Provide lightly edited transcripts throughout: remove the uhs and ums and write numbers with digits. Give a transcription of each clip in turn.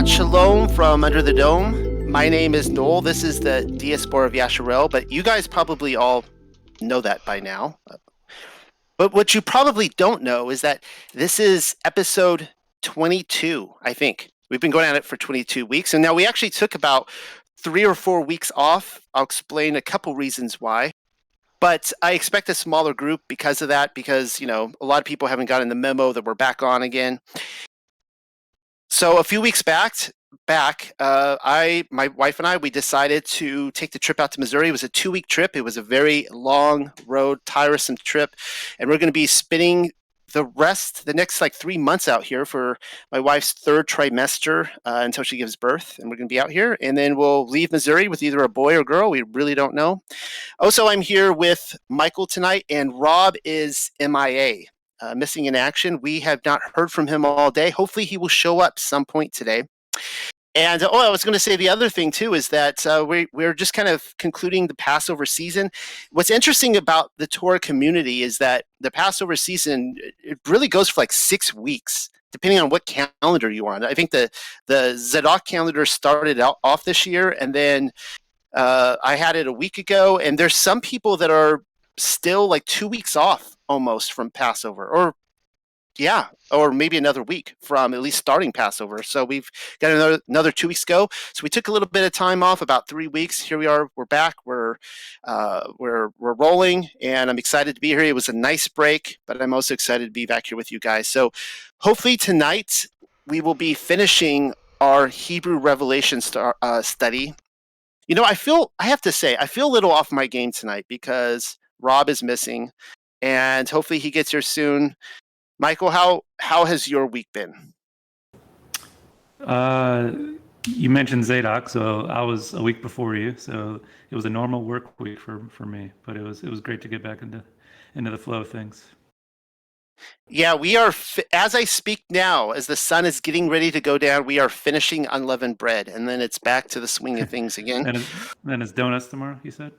Shabbat Shalom from Under the Dome. My name is Noel. This is the Diaspora of Yashar'el, but you guys probably all know that by now. But what you probably don't know is that this is episode 22, I think. We've been going at it for 22 weeks, and now we actually took about 3 or 4 weeks off. I'll explain a couple reasons why. But I expect a smaller group because of that, because, a lot of people haven't gotten the memo that we're back on again. So a few weeks back, my wife and I, we decided to take the trip out to Missouri. It was a 2-week trip. It was a very long road, tiresome trip. And we're going to be spending the next 3 months out here for my wife's 3rd trimester until she gives birth. And we're going to be out here. And then we'll leave Missouri with either a boy or girl. We really don't know. Also, I'm here with Michael tonight, and Rob is MIA. Missing in action. We have not heard from him all day. Hopefully he will show up some point today. And I was going to say the other thing too is that we're just kind of concluding the Passover season. What's interesting about the Torah community is that the Passover season, it really goes for 6 weeks, depending on what calendar you're on. I think the Zadok calendar started off this year, and then I had it a week ago, and there's some people that are still 2 weeks off almost from Passover, or maybe another week from at least starting Passover. So we've got another 2 weeks to go. So we took a little bit of time off, about 3 weeks. Here we are. We're back. We're rolling, and I'm excited to be here. It was a nice break, but I'm also excited to be back here with you guys. So hopefully tonight we will be finishing our Hebrew Revelation study. I have to say, I feel a little off my game tonight because Rob is missing, and hopefully he gets here soon. Michael, how has your week been? You mentioned Zadok, so I was a week before you, so it was a normal work week for me, but it was great to get back into the flow of things. Yeah, we are, as I speak now, as the sun is getting ready to go down, we are finishing unleavened bread, and then it's back to the swing of things again. Then it's donuts tomorrow, you said?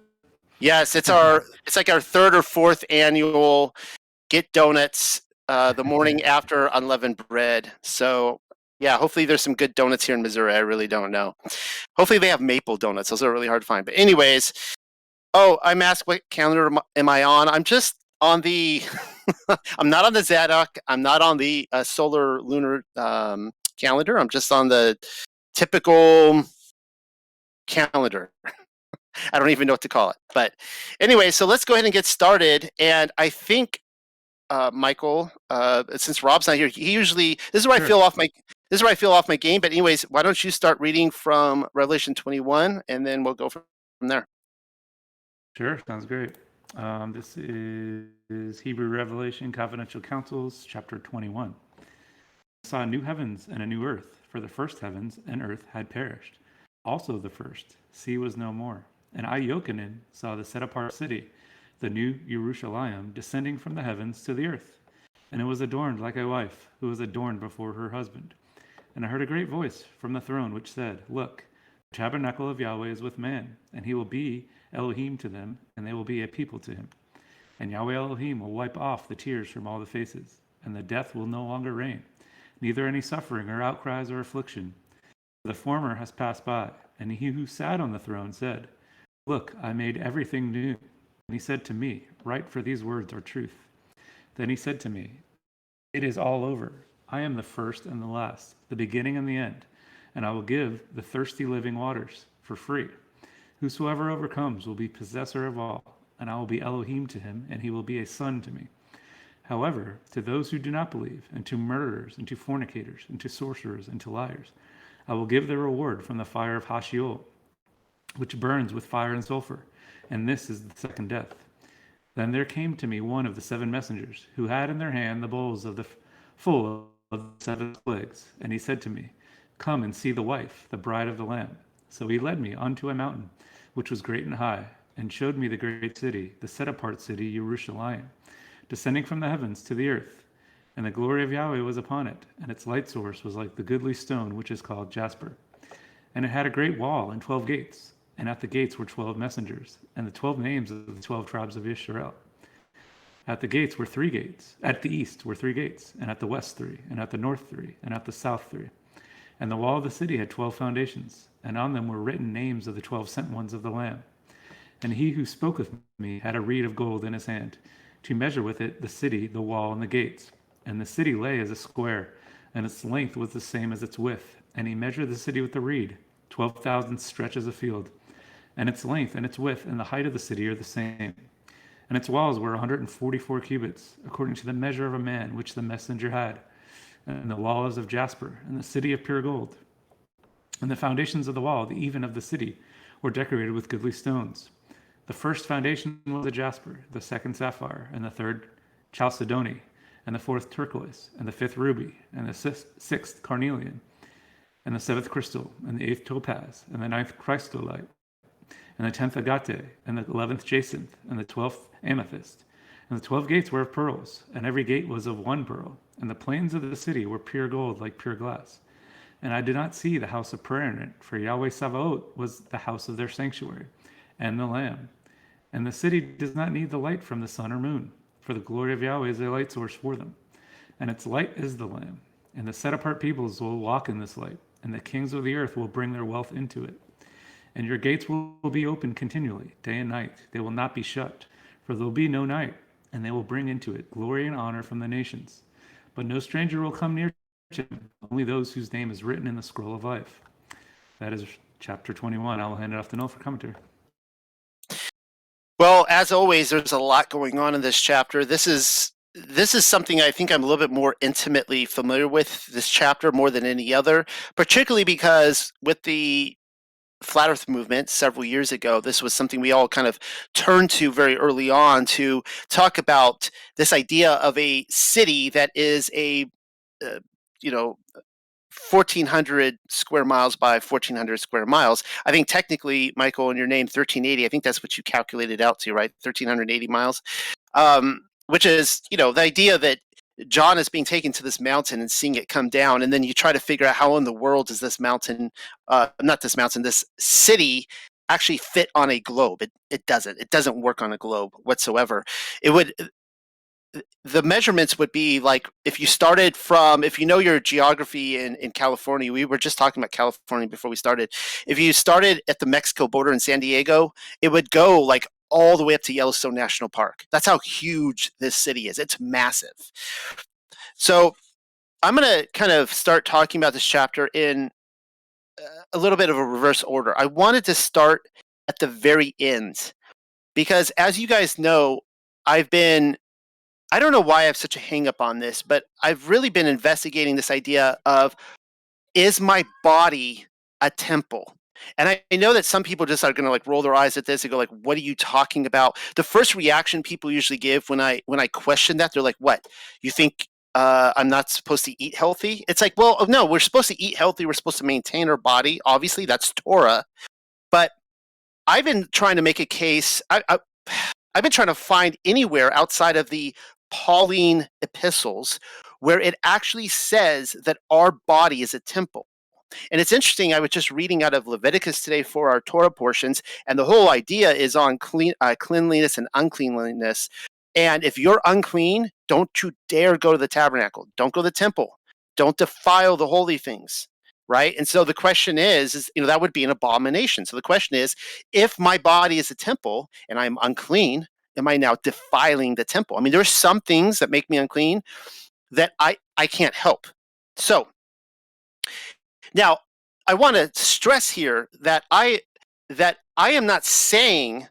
Yes, it's our 3rd or 4th annual get donuts the morning after unleavened bread. So yeah, hopefully there's some good donuts here in Missouri. I really don't know. Hopefully they have maple donuts. Those are really hard to find. But anyways, I'm asked what calendar am I on? I'm just on the I'm not on the Zadok. I'm not on the solar lunar calendar. I'm just on the typical calendar. I don't even know what to call it. But anyway, so let's go ahead and get started. And I think Michael, since Rob's not here, this is where Sure. This is where I feel off my game. But anyways, why don't you start reading from Revelation 21, and then we'll go from there. Sure, sounds great. This is Hebrew Revelation, Confidential Counsels, chapter 21. I saw new heavens and a new earth, for the first heavens and earth had perished. Also the first sea was no more. And I, Yochanan, saw the set-apart city, the new Yashar'el, descending from the heavens to the earth. And it was adorned like a wife who was adorned before her husband. And I heard a great voice from the throne which said, Look, the tabernacle of Yahweh is with man, and he will be Elohim to them, and they will be a people to him. And Yahweh Elohim will wipe off the tears from all the faces, and the death will no longer reign, neither any suffering or outcries or affliction. The former has passed by, and he who sat on the throne said, Look, I made everything new. And he said to me, Write, for these words are truth. Then he said to me, It is all over. I am the first and the last, the beginning and the end, and I will give the thirsty living waters for free. Whosoever overcomes will be possessor of all, and I will be Elohim to him, and he will be a son to me. However, to those who do not believe, and to murderers, and to fornicators, and to sorcerers, and to liars, I will give their reward from the fire of Hashiol, which burns with fire and sulfur, and this is the second death. Then there came to me one of the 7 messengers, who had in their hand the bowls full of the 7 plagues, and he said to me, Come and see the wife, the bride of the Lamb. So he led me unto a mountain, which was great and high, and showed me the great city, the set-apart city, Yashar'el, descending from the heavens to the earth. And the glory of Yahweh was upon it, and its light source was like the goodly stone which is called jasper. And it had a great wall and 12 gates, and at the gates were 12 messengers, and the 12 names of the 12 tribes of Yashar'el. At the gates were 3 gates. At the east were 3 gates, and at the west 3, and at the north 3, and at the south 3. And the wall of the city had 12 foundations, and on them were written names of the 12 sent ones of the Lamb. And he who spoke with me had a reed of gold in his hand, to measure with it the city, the wall, and the gates. And the city lay as a square, and its length was the same as its width. And he measured the city with the reed, 12,000 stretches of field. And its length and its width and the height of the city are the same. And its walls were 144 cubits, according to the measure of a man which the messenger had. And the wall is of jasper, and the city of pure gold. And the foundations of the wall, even of the city, were decorated with goodly stones. The first foundation was a jasper, the second sapphire, and the third chalcedony, and the fourth turquoise, and the fifth ruby, and the sixth carnelian, and the seventh crystal, and the eighth topaz, and the ninth chrysolite, and the 10th agate, and the 11th jacinth, and the 12th amethyst. And the 12 gates were of pearls, and every gate was of one pearl. And the plains of the city were pure gold like pure glass. And I did not see the house of prayer in it, for Yahweh Sabaoth was the house of their sanctuary, and the Lamb. And the city does not need the light from the sun or moon, for the glory of Yahweh is a light source for them. And its light is the Lamb. And the set-apart peoples will walk in this light, and the kings of the earth will bring their wealth into it. And your gates will be open continually, day and night. They will not be shut, for there will be no night, and they will bring into it glory and honor from the nations. But no stranger will come near to him, only those whose name is written in the scroll of life. That is chapter 21. I will hand it off to Noel for commentary. Well, as always, there's a lot going on in this chapter. This is something I think I'm a little bit more intimately familiar with, this chapter, more than any other, particularly because with the Flat Earth movement several years ago, this was something we all kind of turned to very early on to talk about this idea of a city that is a, 1,400 square miles by 1,400 square miles. I think technically, Michael, in your name, 1380, I think that's what you calculated out to, right? 1,380 miles, which is, the idea that John is being taken to this mountain and seeing it come down, and then you try to figure out how in the world does this mountain, this city actually fit on a globe. It doesn't. It doesn't work on a globe whatsoever. The measurements would be like if you know your geography in California, we were just talking about California before we started. If you started at the Mexico border in San Diego, it would go like all the way up to Yellowstone National Park. That's how huge this city is. It's massive. So I'm going to kind of start talking about this chapter in a little bit of a reverse order. I wanted to start at the very end because, as you guys know, I don't know why I have such a hang up on this, but I've really been investigating this idea of, is my body a temple? And I know that some people just are going to like roll their eyes at this and go like, what are you talking about? The first reaction people usually give when I question that, they're like, what? You think I'm not supposed to eat healthy? It's like, well, no, we're supposed to eat healthy. We're supposed to maintain our body. Obviously, that's Torah. But I've been trying to make a case. I've been trying to find anywhere outside of the Pauline epistles where it actually says that our body is a temple. And it's interesting, I was just reading out of Leviticus today for our Torah portions, and the whole idea is on cleanliness and uncleanliness. And if you're unclean, don't you dare go to the tabernacle. Don't go to the temple. Don't defile the holy things, right? And so the question is that would be an abomination. So the question is, if my body is a temple and I'm unclean, am I now defiling the temple? I mean, there are some things that make me unclean that I can't help. So now I want to stress here that I am not saying,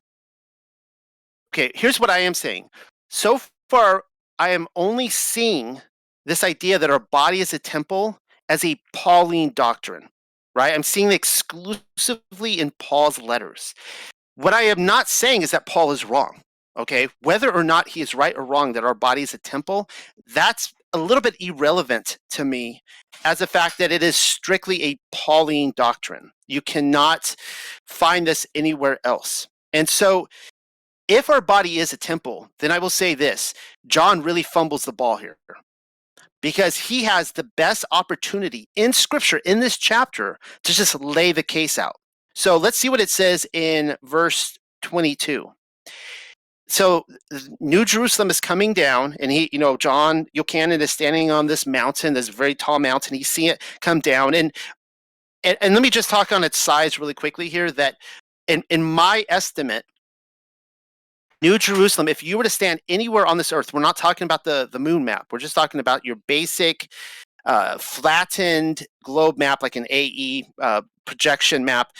okay, here's what I am saying. So far, I am only seeing this idea that our body is a temple as a Pauline doctrine, right? I'm seeing it exclusively in Paul's letters. What I am not saying is that Paul is wrong. Okay, whether or not he is right or wrong that our body is a temple, that's a little bit irrelevant to me as the fact that it is strictly a Pauline doctrine. You cannot find this anywhere else. And so if our body is a temple, then I will say this, John really fumbles the ball here because he has the best opportunity in Scripture, in this chapter, to just lay the case out. So let's see what it says in verse 22. So New Jerusalem is coming down, and John Buchanan is standing on this mountain, this very tall mountain. He's seeing it come down, and and let me just talk on its size really quickly here. That in my estimate, New Jerusalem, if you were to stand anywhere on this earth, we're not talking about the moon map. We're just talking about your basic flattened globe map, like an AE projection map.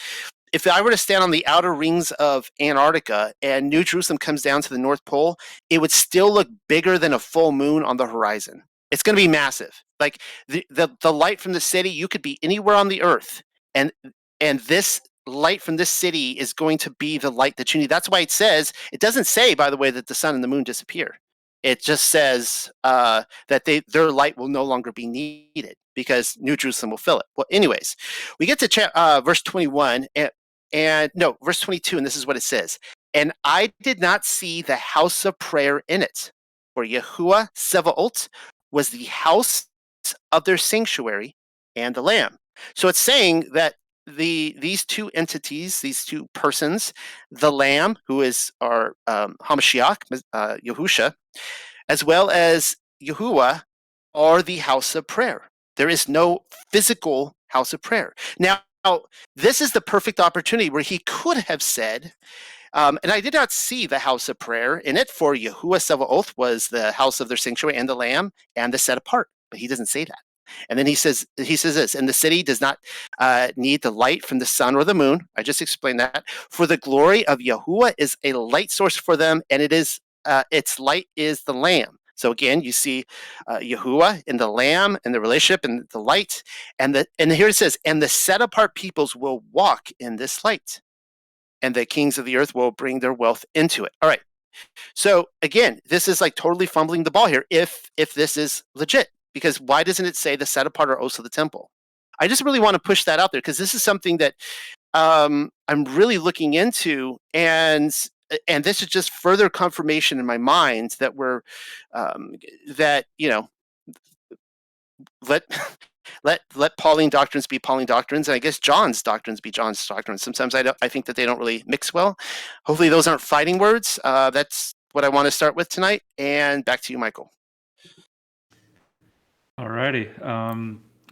If I were to stand on the outer rings of Antarctica and New Jerusalem comes down to the North Pole, it would still look bigger than a full moon on the horizon. It's going to be massive. Like the light from the city, you could be anywhere on the earth, and this light from this city is going to be the light that you need. That's why it says, it doesn't say, by the way, that the sun and the moon disappear. It just says that their light will no longer be needed because New Jerusalem will fill it. Well, anyways, we get to verse 21 and no, verse 22, and this is what it says. And I did not see the house of prayer in it, for Yahuah Sevaot was the house of their sanctuary and the Lamb. So it's saying that these two entities, these two persons, the Lamb, who is our Hamashiach, Yahusha, as well as Yahuah, are the house of prayer. There is no physical house of prayer. Now, this is the perfect opportunity where he could have said, and I did not see the house of prayer in it, for Yahuah Sevaoth was the house of their sanctuary and the Lamb and the set apart. But he doesn't say that. And then he says this, and the city does not need the light from the sun or the moon. I just explained that. For the glory of Yahuah is a light source for them, and its light is the Lamb. So again, you see Yahuah in the Lamb and the relationship and the light, and here it says, and the set apart peoples will walk in this light, and the kings of the earth will bring their wealth into it. All right. So again, this is like totally fumbling the ball here. If this is legit, because why doesn't it say the set apart are also the temple? I just really want to push that out there because this is something that I'm really looking into, and this is just further confirmation in my mind that that let let Pauline doctrines be Pauline doctrines, and I guess John's doctrines be John's doctrines. Sometimes I think that they don't really mix well. Hopefully, those aren't fighting words. That's what I want to start with tonight. And back to you, Michael. Alrighty.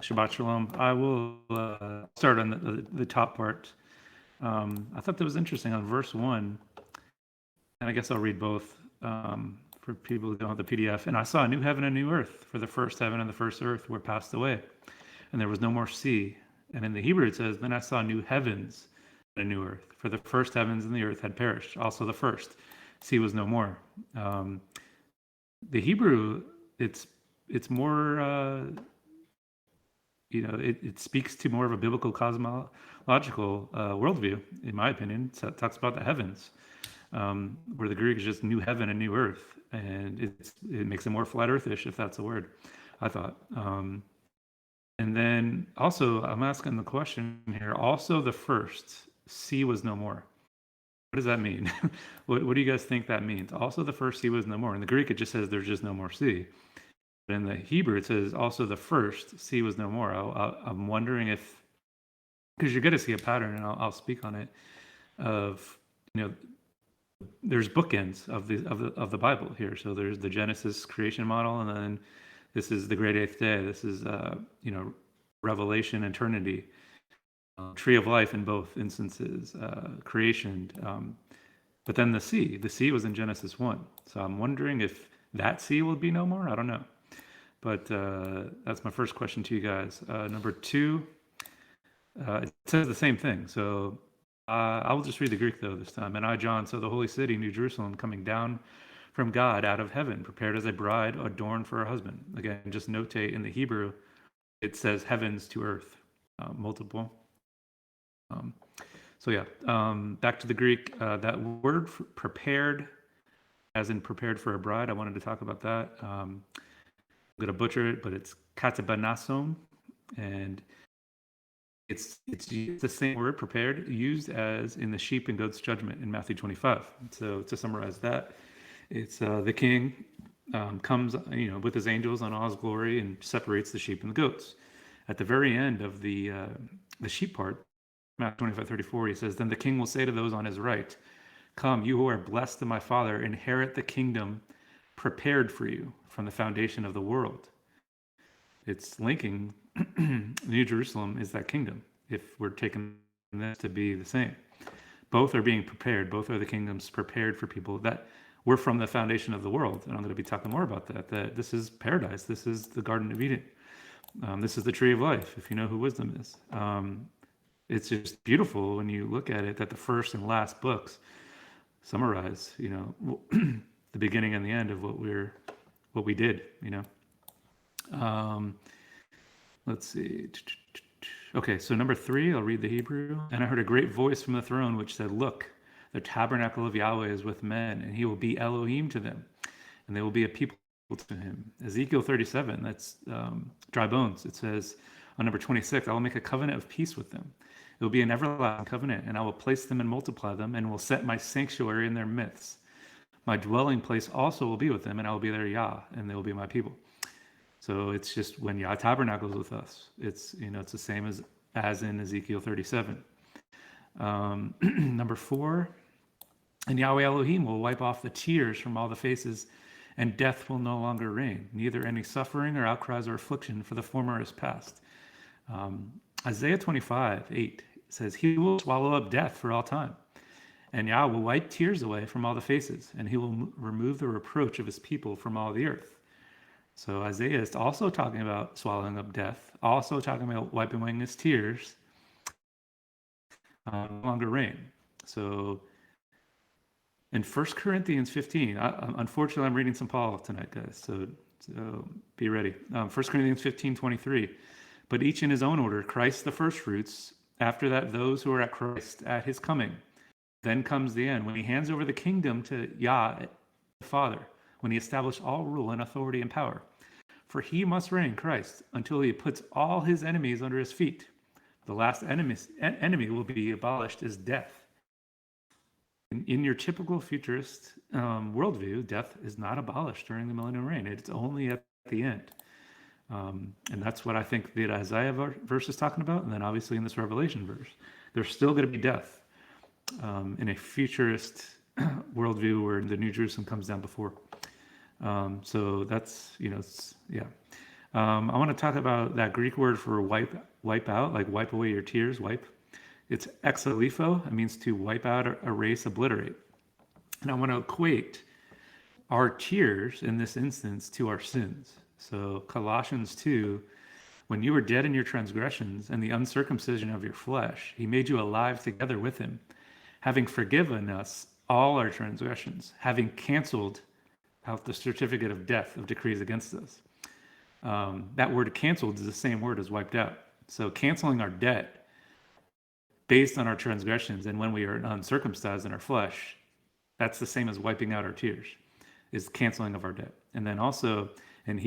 Shabbat Shalom. I will start on the top part. I thought that was interesting on verse 1, and I guess I'll read both for people who don't have the PDF. And I saw a new heaven and a new earth, for the first heaven and the first earth were passed away, and there was no more sea. And in the Hebrew it says, then I saw new heavens and a new earth, for the first heavens and the earth had perished. Also the first sea was no more. The Hebrew, it's more, it speaks to more of a biblical cosmological worldview, in my opinion. So it talks about the heavens, where the Greek is just new heaven and new earth, and it makes it more flat earthish, if that's a word, I thought. And then also, I'm asking the question here, also the first sea was no more. What does that mean? What do you guys think that means? Also the first sea was no more. In the Greek, it just says there's just no more sea. But in the Hebrew, it says also the first sea was no more. I'm wondering if, because you're going to see a pattern, and I'll speak on it, of, there's bookends of the Bible here. So there's the Genesis creation model, and then this is the great eighth day. This is Revelation, eternity, tree of life in both instances, creation. But then the sea was in Genesis 1. So I'm wondering if that sea will be no more. I don't know. But that's my first question to you guys. Number two, it says the same thing. So I will just read the Greek, though, this time. And I, John, saw the holy city, New Jerusalem, coming down from God out of heaven, prepared as a bride adorned for her husband. Again, just notate in the Hebrew, it says heavens to earth, multiple. So yeah, back to the Greek. That word prepared, as in prepared for a bride, I wanted to talk about that. I'm going to butcher it, but it's katabanasom, and it's the same word, prepared, used as in the sheep and goats judgment in Matthew 25. So to summarize that, it's the king comes, with his angels on all his glory and separates the sheep and the goats. At the very end of the sheep part, Matthew 25:34, he says, then the king will say to those on his right, come, you who are blessed of my Father, inherit the kingdom prepared for you from the foundation of the world. It's linking New Jerusalem is that kingdom. if we're taking this to be the same. Both are being prepared. Both are the kingdoms prepared for people that we're from the foundation of the world. And I'm going to be talking more about that, that this is paradise. This is the Garden of Eden. This is the tree of life, if you know who wisdom is. It's just beautiful when you look at it that the first and last books summarize, the beginning and the end of what we did, Let's see. Okay, so number 3, I'll read the Hebrew. And I heard a great voice from the throne which said, "Look, the tabernacle of Yahweh is with men, and he will be Elohim to them, and they will be a people to him." Ezekiel 37, that's dry bones. It says on number 26, "I will make a covenant of peace with them. It will be an everlasting covenant, and I will place them and multiply them, and will set my sanctuary in their midst. My dwelling place also will be with them, and I will be their Yah, and they will be my people." So it's just when Yah tabernacles with us, it's it's the same as in Ezekiel 37. Number 4, "And Yahweh Elohim will wipe off the tears from all the faces, and death will no longer reign, neither any suffering or outcries or affliction, for the former is past." Isaiah 25:8 says, "He will swallow up death for all time, and Yah will wipe tears away from all the faces, and he will remove the reproach of his people from all the earth." So Isaiah is also talking about swallowing up death, also talking about wiping away his tears, no longer reign. So in 1 Corinthians 15, unfortunately, I'm reading some Paul tonight, guys, so be ready. 1 Corinthians 15:23, "But each in his own order, Christ the first fruits, after that those who are at Christ at his coming. Then comes the end, when he hands over the kingdom to Yah, the Father, when he established all rule and authority and power. For he must reign, Christ, until he puts all his enemies under his feet. The last enemy will be abolished is death." In your typical futurist worldview, death is not abolished during the millennial reign. It's only at the end. And that's what I think the Isaiah verse is talking about. And then obviously in this Revelation verse, there's still going to be death in a futurist worldview where the New Jerusalem comes down before. So that's, I want to talk about that Greek word for wipe out, like wipe away your tears, wipe. It's exalipho. It means to wipe out, erase, obliterate. And I want to equate our tears in this instance to our sins. So Colossians 2, "When you were dead in your transgressions and the uncircumcision of your flesh, he made you alive together with him, having forgiven us all our transgressions, having canceled out the certificate of death of decrees against us." That word canceled is the same word as wiped out. So canceling our debt based on our transgressions, and when we are uncircumcised in our flesh, that's the same as wiping out our tears, is canceling of our debt. And then also in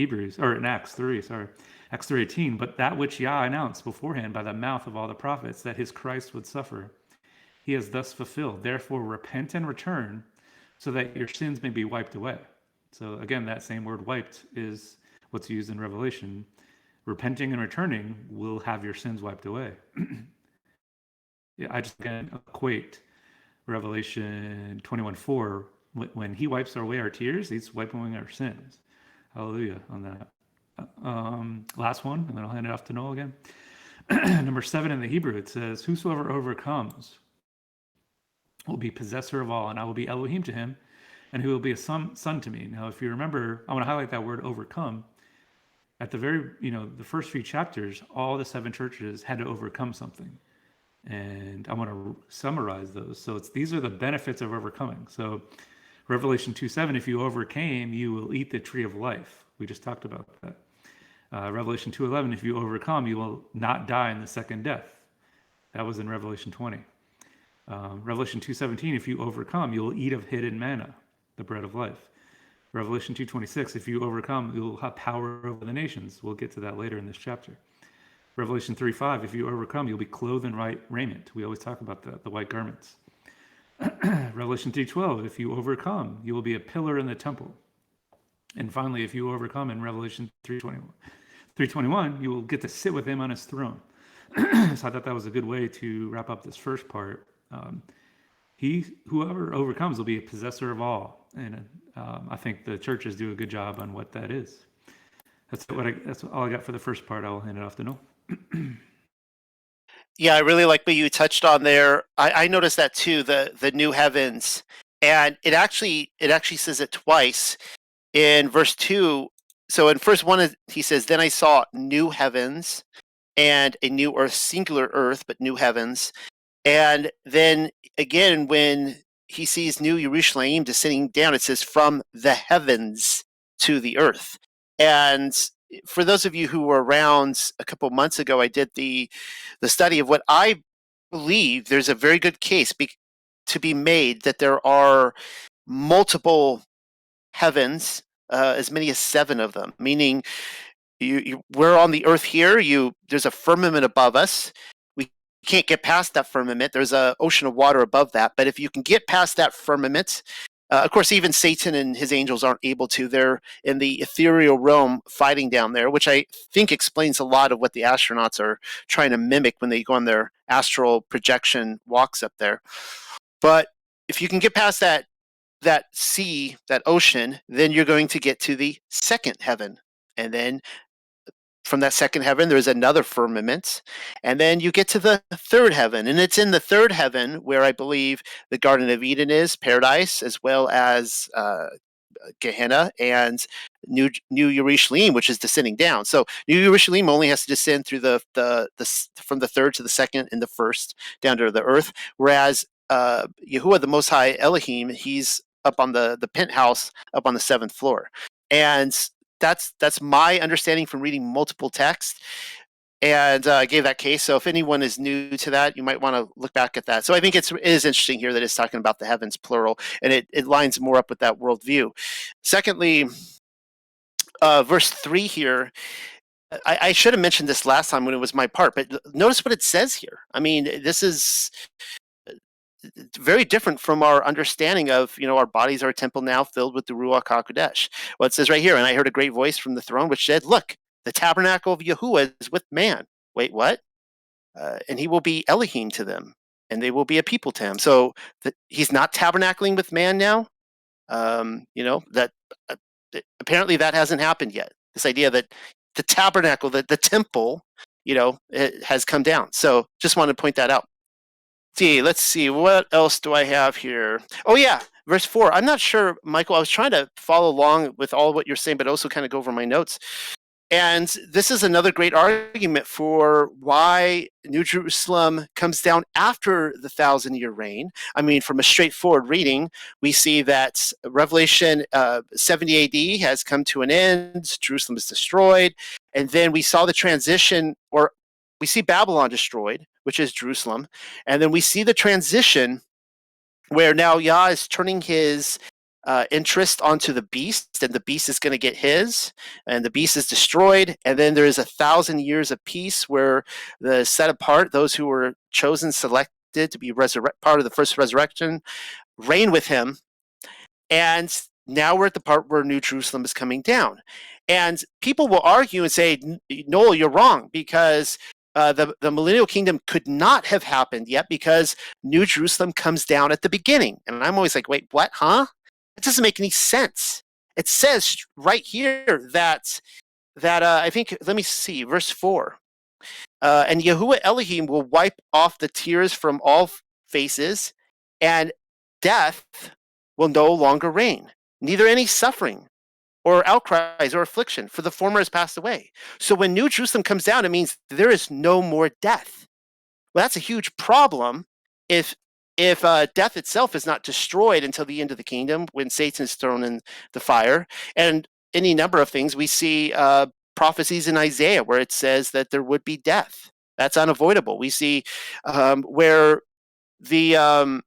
Acts 3:18, "But that which Yah announced beforehand by the mouth of all the prophets, that his Christ would suffer, he has thus fulfilled. Therefore repent and return, so that your sins may be wiped away." So again, that same word wiped is what's used in Revelation. Repenting and returning will have your sins wiped away. I just again equate Revelation 21:4, when he wipes away our tears, he's wiping away our sins. Hallelujah on that. Last one, and then I'll hand it off to Noel again. Number 7 in the Hebrew, it says, "Whosoever overcomes will be possessor of all, and I will be Elohim to him, and he will be a son to me." Now, if you remember, I want to highlight that word overcome. At the very, the first few chapters, all the 7 churches had to overcome something. And I want to summarize those. So these are the benefits of overcoming. So Revelation 2:7, "If you overcame, you will eat the tree of life." We just talked about that. Revelation 2:11, "If you overcome, you will not die in the second death." That was in Revelation 20. Revelation 2:17, "If you overcome, you will eat of hidden manna, the bread of life." Revelation 2:26, "If you overcome, you will have power over the nations." We'll get to that later in this chapter. Revelation 3:5, "If you overcome, you'll be clothed in white raiment." We always talk about the white garments. Revelation 3:12, "If you overcome, you will be a pillar in the temple." And finally, if you overcome in Revelation 3:21, you will get to sit with him on his throne. So I thought that was a good way to wrap up this first part. Whoever overcomes will be a possessor of all. And I think the churches do a good job on what that is. That's all I got for the first part. I'll hand it off to Noel. Yeah, I really like what you touched on there. I noticed that too, the new heavens. And it actually says it twice in verse 2. So in verse 1 he says, "Then I saw new heavens and a new earth, singular earth, but new heavens." And then again, when he sees New Jerusalem descending down, it says from the heavens to the earth. And for those of you who were around a couple months ago, I did the study of what I believe there's a very good case to be made that there are multiple heavens, as many as 7 of them, meaning we're on the earth here. There's a firmament above us. We can't get past that firmament. There's an ocean of water above that. But if you can get past that firmament, of course, even Satan and his angels aren't able to. They're in the ethereal realm fighting down there, which I think explains a lot of what the astronauts are trying to mimic when they go on their astral projection walks up there. But if you can get past that sea, that ocean, then you're going to get to the second heaven. And then from that second heaven, there's another firmament. And then you get to the third heaven. And it's in the third heaven where I believe the Garden of Eden is, paradise, as well as Gehenna and New Jerusalem, which is descending down. So New Jerusalem only has to descend through the from the third to the second and the first down to the earth, whereas Yahuah, the Most High Elohim, he's up on the penthouse, up on the 7th floor, and that's my understanding from reading multiple texts. And I gave that case. So if anyone is new to that, you might want to look back at that. So I think it is interesting here that it's talking about the heavens plural, and it lines more up with that worldview. Secondly, verse 3 here, I should have mentioned this last time when it was my part, but notice what it says here. I mean, this is very different from our understanding of, our bodies are a temple now filled with the Ruach HaKodesh. Well, it says right here, "And I heard a great voice from the throne which said, 'Look, the tabernacle of Yahuah is with man.'" Wait, what? "And he will be Elohim to them, and they will be a people to him." So he's not tabernacling with man now. That uh, apparently that hasn't happened yet. This idea that the tabernacle, the temple, it has come down. So just wanted to point that out. Let's see. What else do I have here? Oh, yeah. Verse 4. I'm not sure, Michael. I was trying to follow along with all what you're saying, but also kind of go over my notes. And this is another great argument for why New Jerusalem comes down after the 1,000-year reign. I mean, from a straightforward reading, we see that Revelation 70 AD has come to an end. Jerusalem is destroyed. And then we saw the transition, or we see Babylon destroyed, which is Jerusalem. And then we see the transition where now Yah is turning his interest onto the beast, and the beast is going to get his, and the beast is destroyed. And then there is 1,000 years of peace where the set apart, those who were chosen, selected to be part of the first resurrection, reign with him. And now we're at the part where New Jerusalem is coming down. And people will argue and say, "Noel, you're wrong, because the millennial kingdom could not have happened yet because New Jerusalem comes down at the beginning." And I'm always like, wait, what? Huh? It doesn't make any sense. It says right here that I think, let me see, verse 4. "And Yahuah Elohim will wipe off the tears from all faces, and death will no longer reign, neither any suffering or outcries or affliction, for the former has passed away." So when New Jerusalem comes down, it means there is no more death. Well, that's a huge problem if death itself is not destroyed until the end of the kingdom, when Satan is thrown in the fire. And any number of things, we see prophecies in Isaiah where it says that there would be death. That's unavoidable. We see where the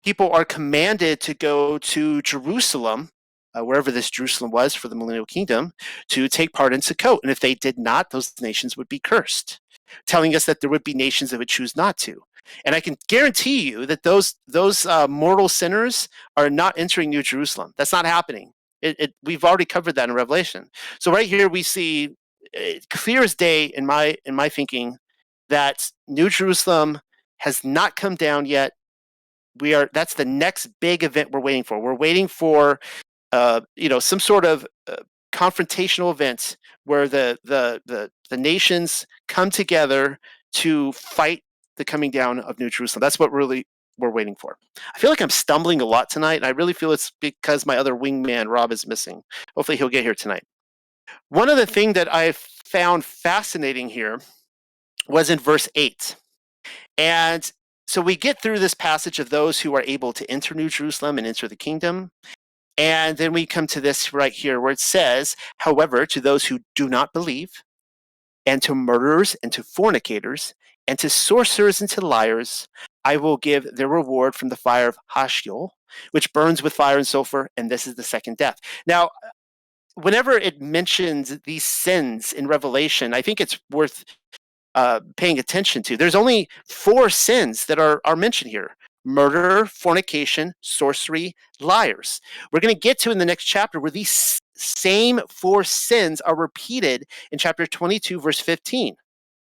people are commanded to go to Jerusalem, wherever this Jerusalem was for the millennial kingdom, to take part in Sukkot. And if they did not, those nations would be cursed, telling us that there would be nations that would choose not to. And I can guarantee you that those mortal sinners are not entering New Jerusalem. That's not happening. We've already covered that in Revelation. So right here we see clear as day in my thinking that New Jerusalem has not come down yet. That's the next big event we're waiting for. We're waiting for some sort of confrontational event where the nations come together to fight the coming down of New Jerusalem. That's what really we're waiting for. I feel like I'm stumbling a lot tonight, and I really feel it's because my other wingman, Rob, is missing. Hopefully he'll get here tonight. One of the things that I found fascinating here was in verse 8. And so we get through this passage of those who are able to enter New Jerusalem and enter the kingdom. And then we come to this right here where it says, however, to those who do not believe, and to murderers, and to fornicators, and to sorcerers, and to liars, I will give their reward from the fire of Hashiel, which burns with fire and sulfur, and this is the second death. Now, whenever it mentions these sins in Revelation, I think it's worth paying attention to. There's only 4 sins that are mentioned here: murder, fornication, sorcery, liars. We're going to get to in the next chapter where these same 4 sins are repeated in chapter 22, verse 15.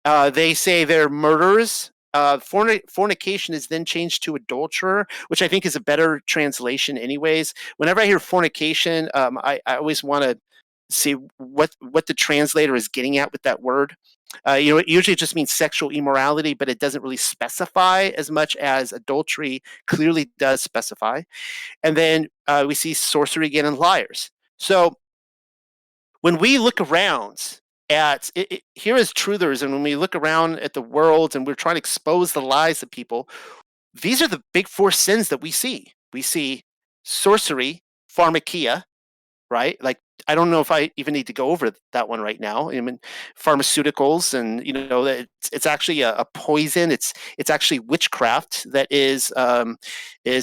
They say they're murderers. Fornication is then changed to adulterer, which I think is a better translation anyways. Whenever I hear fornication, I always want to see what the translator is getting at with that word. It usually just means sexual immorality, but it doesn't really specify as much as adultery clearly does specify. And then we see sorcery again and liars. So when we look around at here as truthers, and when we look around at the world and we're trying to expose the lies of people, these are the big 4 sins that we see. We see sorcery, pharmakia, right? Like, I don't know if I even need to go over that one right now. I mean, pharmaceuticals, and it's actually a poison. It's actually witchcraft that is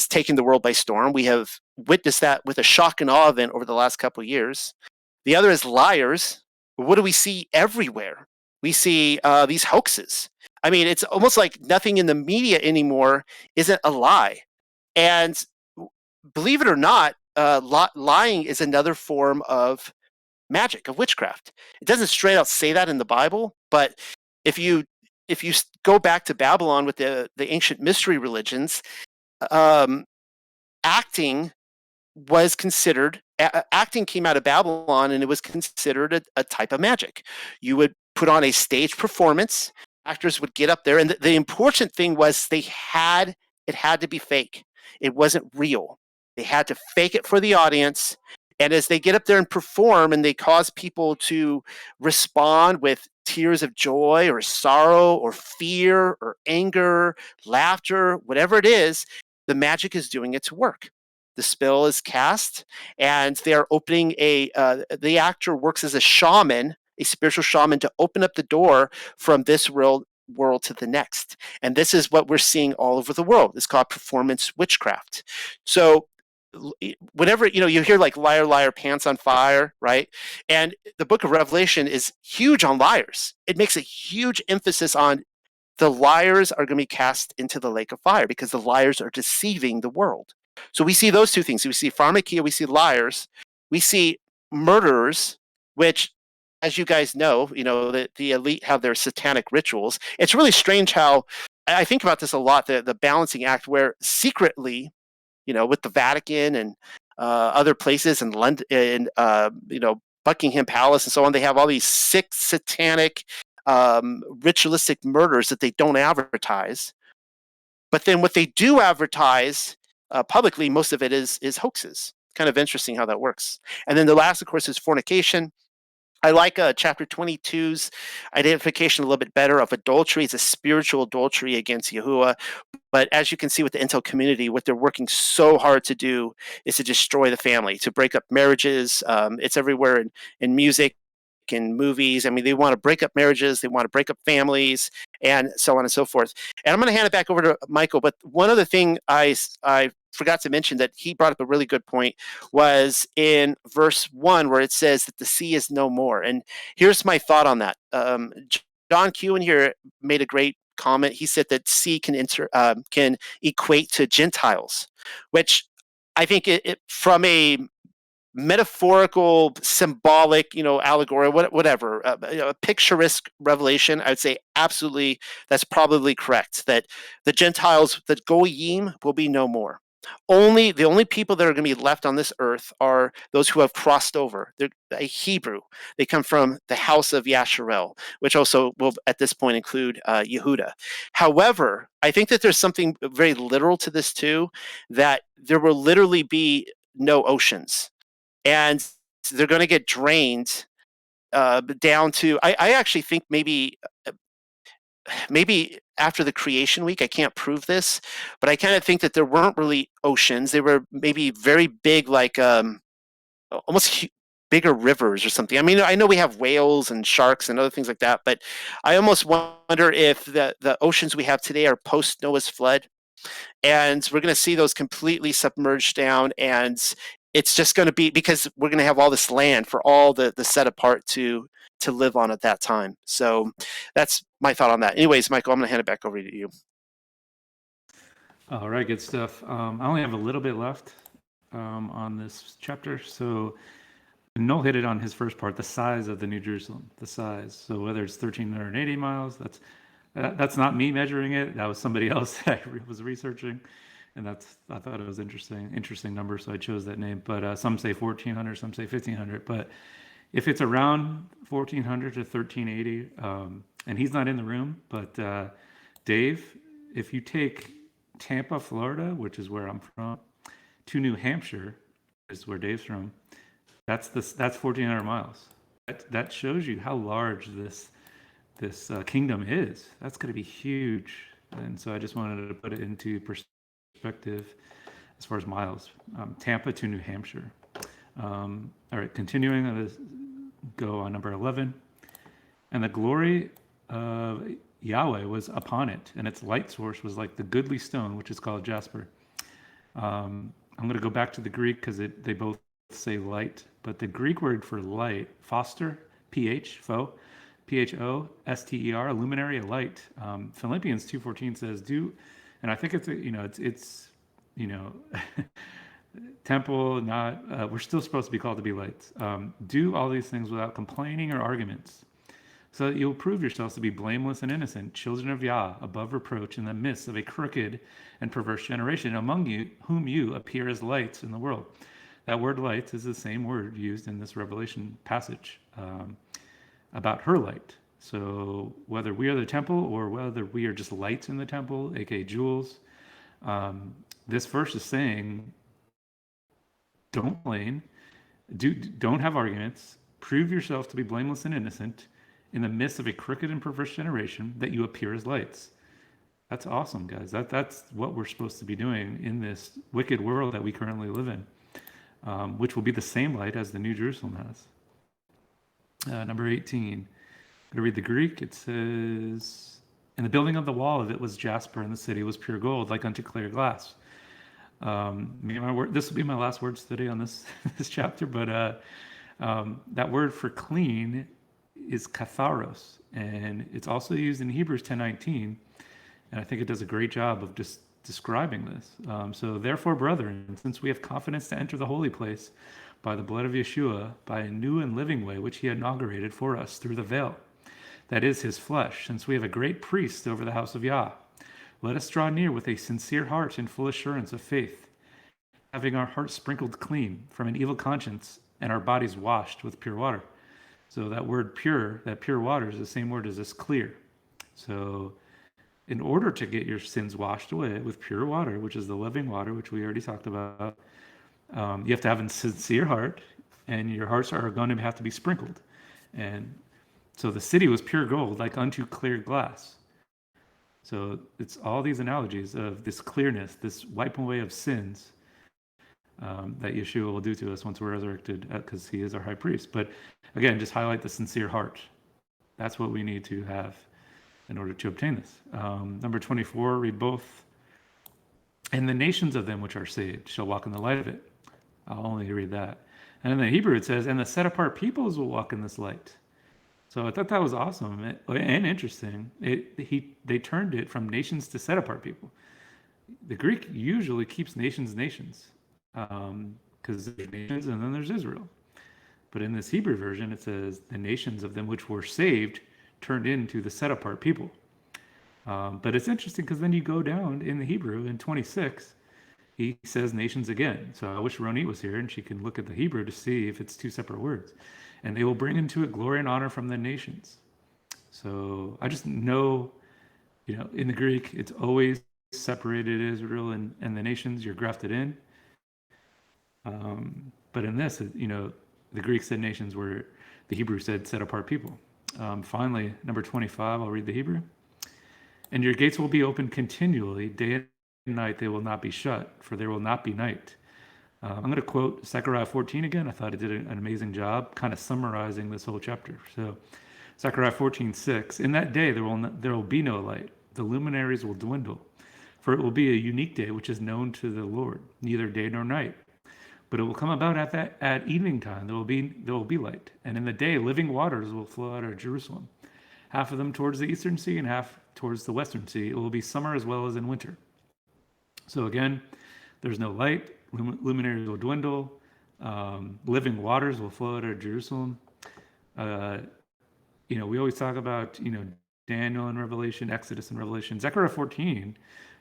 taking the world by storm. We have witnessed that with a shock and awe event over the last couple of years. The other is liars. What do we see everywhere? We see these hoaxes. I mean, it's almost like nothing in the media anymore isn't a lie. And believe it or not, lying is another form of magic, of witchcraft. It doesn't straight out say that in the Bible, but if you go back to Babylon with the ancient mystery religions, acting was considered, acting came out of Babylon, and it was considered a type of magic. You would put on a stage performance, actors would get up there, and the important thing was it had to be fake. It wasn't real. They had to fake it for the audience. And as they get up there and perform, and they cause people to respond with tears of joy or sorrow or fear or anger, laughter, whatever it is, the magic is doing its work. The spell is cast, and they are opening the actor works as a shaman, a spiritual shaman, to open up the door from this world to the next. And this is what we're seeing all over the world. It's called performance witchcraft. So whenever you hear like liar, liar, pants on fire, right? And the book of Revelation is huge on liars. It makes a huge emphasis on the liars are going to be cast into the lake of fire because the liars are deceiving the world. So we see those 2 things. We see pharmakia, we see liars, we see murderers, which, as you guys know, the elite have their satanic rituals. It's really strange how I think about this a lot, the balancing act where secretly, with the Vatican and other places in London, and Buckingham Palace and so on, they have all these sick, satanic, ritualistic murders that they don't advertise. But then what they do advertise publicly, most of it is hoaxes. Kind of interesting how that works. And then the last, of course, is fornication. I like chapter 22's identification a little bit better of adultery. It's a spiritual adultery against Yahuah. But as you can see with the intel community, what they're working so hard to do is to destroy the family, to break up marriages. It's everywhere in music, in movies. I mean, they want to break up marriages, they want to break up families, and so on and so forth. And I'm going to hand it back over to Michael. But one other thing I forgot to mention that he brought up a really good point was in verse 1 where it says that the sea is no more. And here's my thought on that. John Q in here made a great comment. He said that sea can equate to Gentiles, which I think it from a metaphorical, symbolic, allegory, whatever, a picturesque revelation, I would say absolutely that's probably correct, that the Gentiles, that Goyim, will be no more. The only people that are going to be left on this earth are those who have crossed over. They're a Hebrew. They come from the house of Yashar'el, which also will at this point include Yehuda. However, I think that there's something very literal to this too, that there will literally be no oceans, and they're going to get drained down to. I actually think maybe after the creation week, I can't prove this, but I kind of think that there weren't really oceans. They were maybe very big, like almost bigger rivers or something. I mean, I know we have whales and sharks and other things like that, but I almost wonder if the oceans we have today are post Noah's flood, and we're going to see those completely submerged down, and it's just going to be because we're going to have all this land for all the set apart to live on at that time. So that's my thought on that. Anyways, Michael, I'm going to hand it back over to you. All right, good stuff. I only have a little bit left on this chapter. So Noel hit it on his first part, the size of the New Jerusalem, the size. So whether it's 1,380 miles, that's not me measuring it. That was somebody else that I was researching, and I thought it was interesting number, so I chose that name. But some say 1,400, some say 1,500. But if it's around 1,400 to 1,380, and he's not in the room, but Dave, if you take Tampa, Florida, which is where I'm from, to New Hampshire, is where Dave's from. That's 1,400 miles. That shows you how large this kingdom is. That's going to be huge. And so I just wanted to put it into perspective as far as miles. Tampa to New Hampshire. All right, continuing, let's go on number 11. And the glory of Yahweh was upon it, and its light source was like the goodly stone, which is called jasper. I'm going to go back to the Greek because they both say light, but the Greek word for light, phoster, P-H-O-S-T-E-R, a luminary, a light. Philippians 2:14 says, "Do," and I think it's temple, not. We're still supposed to be called to be lights. Do all these things without complaining or arguments, so that you'll prove yourselves to be blameless and innocent, children of Yah, above reproach in the midst of a crooked and perverse generation, among you whom you appear as lights in the world. That word light is the same word used in this Revelation passage about her light. So whether we are the temple or whether we are just lights in the temple, aka jewels, this verse is saying, don't complain, don't have arguments, prove yourself to be blameless and innocent in the midst of a crooked and perverse generation, that you appear as lights. That's awesome, guys. That's what we're supposed to be doing in this wicked world that we currently live in, which will be the same light as the New Jerusalem has. Number 18. I'm going to read the Greek. It says, "And the building of the wall of it was jasper, and the city was pure gold, like unto clear glass." This will be my last words today on this chapter, but that word for clean is katharos, and it's also used in Hebrews 10:19, and I think it does a great job of just describing this. So therefore, brethren, since we have confidence to enter the holy place by the blood of Yeshua, by a new and living way which he inaugurated for us through the veil, that is his flesh, since we have a great priest over the house of Yah, let us draw near with a sincere heart and full assurance of faith, having our hearts sprinkled clean from an evil conscience and our bodies washed with pure water. So that word pure, that pure water, is the same word as this clear. So in order to get your sins washed away with pure water, which is the living water, which we already talked about, you have to have a sincere heart, and your hearts are going to have to be sprinkled. And so the city was pure gold, like unto clear glass. So it's all these analogies of this clearness, this wiping away of sins, that Yeshua will do to us once we're resurrected, because he is our high priest. But again, just highlight the sincere heart. That's what we need to have in order to obtain this. Number 24, read both. "And the nations of them which are saved shall walk in the light of it." I'll only read that. And in the Hebrew it says, "And the set apart peoples will walk in this light." So I thought that was awesome and interesting. They turned it from nations to set apart people. The Greek usually keeps nations, because there's nations and then there's Israel. But in this Hebrew version, it says the nations of them which were saved turned into the set apart people. But it's interesting because then you go down in the Hebrew in 26, he says nations again. So I wish Ronit was here and she can look at the Hebrew to see if it's two separate words. And they will bring into it glory and honor from the nations. So I just know, in the Greek, it's always separated Israel and the nations. You're grafted in. But in this, the Greek said nations were, the Hebrew said set apart people. Finally, number 25, I'll read the Hebrew. And your gates will be open continually, day and night they will not be shut, for there will not be night. I'm going to quote Zechariah 14 again. I thought it did an amazing job kind of summarizing this whole chapter. So Zechariah 14:6. In that day there will be no light. The luminaries will dwindle, for it will be a unique day which is known to the Lord, neither day nor night. But it will come about at evening time. There will be light, and in the day living waters will flow out of Jerusalem, half of them towards the eastern sea and half towards the western sea. It will be summer as well as in winter. So again, there's no light. Luminaries will dwindle. Living waters will flow out of Jerusalem. We always talk about Daniel and Revelation, Exodus and Revelation. Zechariah 14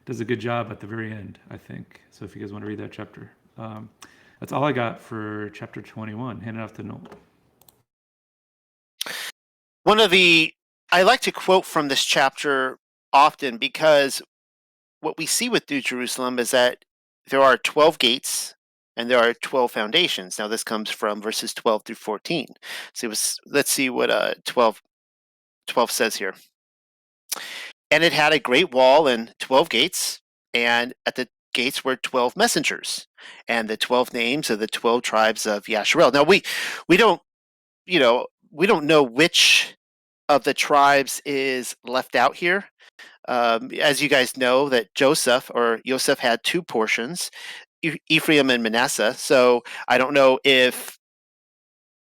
does a good job at the very end, I think. So if you guys want to read that chapter. That's all I got for chapter 21. Hand it off to Noel. I like to quote from this chapter often because what we see with New Jerusalem is that there are 12 gates and there are 12 foundations. Now this comes from verses 12 through 14. So let's see what 12 says here. And it had a great wall and 12 gates, and at the gates were 12 messengers, and the 12 names of the 12 tribes of Yashar'el. Now we don't know which of the tribes is left out here. As you guys know, that Joseph had two portions, Ephraim and Manasseh. So I don't know if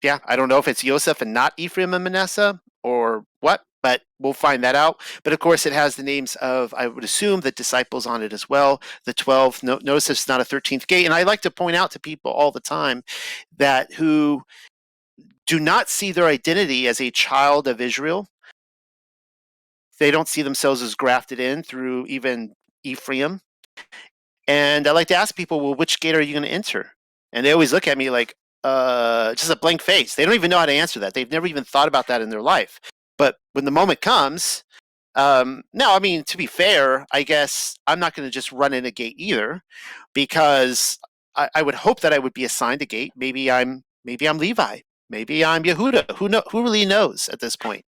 it's Joseph and not Ephraim and Manasseh or what, but we'll find that out. But of course, it has the names of, I would assume, the disciples on it as well. The 12. Notice it's not a 13th gate. And I like to point out to people all the time that who do not see their identity as a child of Israel. They don't see themselves as grafted in through even Ephraim. And I like to ask people, well, which gate are you going to enter? And they always look at me like, just a blank face. They don't even know how to answer that. They've never even thought about that in their life. But when the moment comes, now, I mean, to be fair, I guess I'm not going to just run in a gate either, because I would hope that I would be assigned a gate. Maybe I'm Levi. Maybe I'm Yehudah. Who really knows at this point?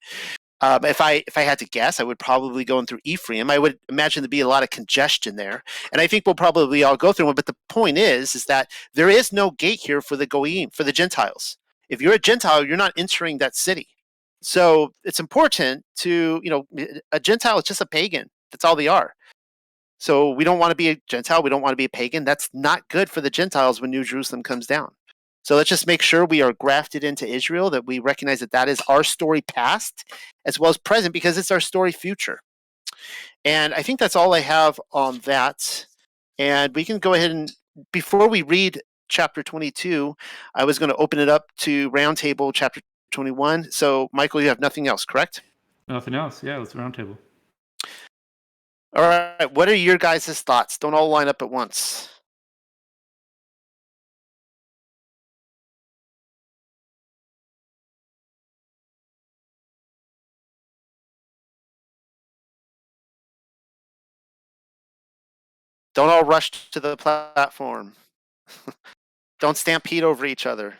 If I had to guess, I would probably go in through Ephraim. I would imagine there'd be a lot of congestion there, and I think we'll probably all go through one. But the point is that there is no gate here for the Goyim, for the Gentiles. If you're a Gentile, you're not entering that city. So it's important to, a Gentile is just a pagan. That's all they are. So we don't want to be a Gentile. We don't want to be a pagan. That's not good for the Gentiles when New Jerusalem comes down. So let's just make sure we are grafted into Israel, that we recognize that is our story past as well as present, because it's our story future. And I think that's all I have on that. And we can go ahead and, before we read chapter 22, I was going to open it up to Roundtable chapter 21. So, Michael, you have nothing else, correct? Nothing else. Yeah, let's Roundtable. All right. What are your guys' thoughts? Don't all line up at once. Don't all rush to the platform. Don't stampede over each other.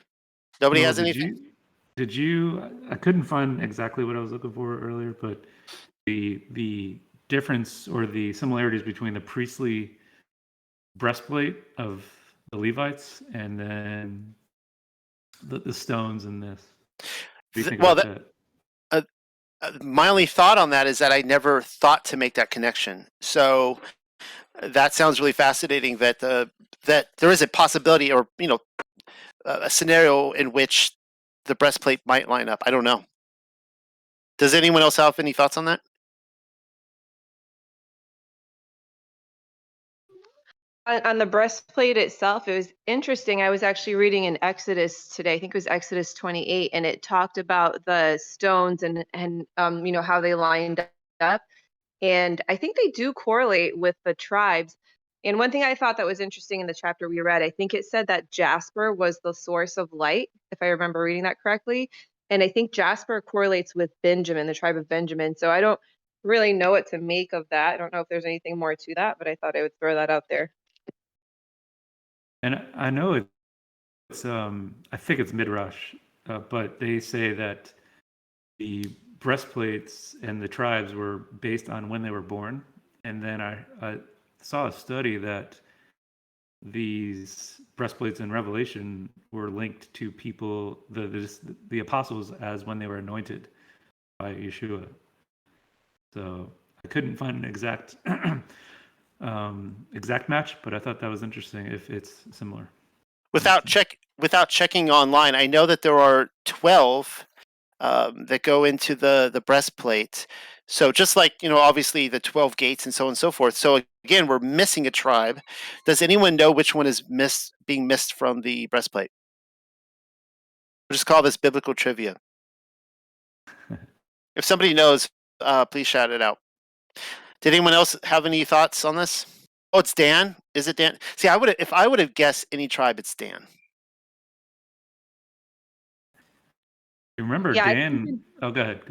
Nobody has anything. Did you? I couldn't find exactly what I was looking for earlier, but the difference or the similarities between the priestly breastplate of the Levites and then the stones in this. What do you think about that? My only thought on that is that I never thought to make that connection. So that sounds really fascinating. That there is a possibility, or a scenario in which the breastplate might line up. I don't know. Does anyone else have any thoughts on that? On the breastplate itself, it was interesting. I was actually reading in Exodus today. I think it was Exodus 28, and it talked about the stones and how they lined up. And I think they do correlate with the tribes. And one thing I thought that was interesting in the chapter we read, I think it said that Jasper was the source of light, if I remember reading that correctly. And I think Jasper correlates with Benjamin, the tribe of Benjamin. So I don't really know what to make of that. I don't know if there's anything more to that, but I thought I would throw that out there. And I know it's I think it's Midrash, but they say that the breastplates and the tribes were based on when they were born. And then I saw a study that these breastplates in Revelation were linked to people, the apostles, as when they were anointed by Yeshua. So I couldn't find an exact exact match, but I thought that was interesting if it's similar. Without checking online, I know that there are 12 that go into the breastplate. So just like, obviously the 12 gates and so on and so forth. So again, we're missing a tribe. Does anyone know which one is being missed from the breastplate? We'll just call this biblical trivia. If somebody knows, please shout it out. Did anyone else have any thoughts on this? Oh, it's Dan. Is it Dan? See, if I would have guessed any tribe, it's Dan. You remember Dan? Oh, go ahead.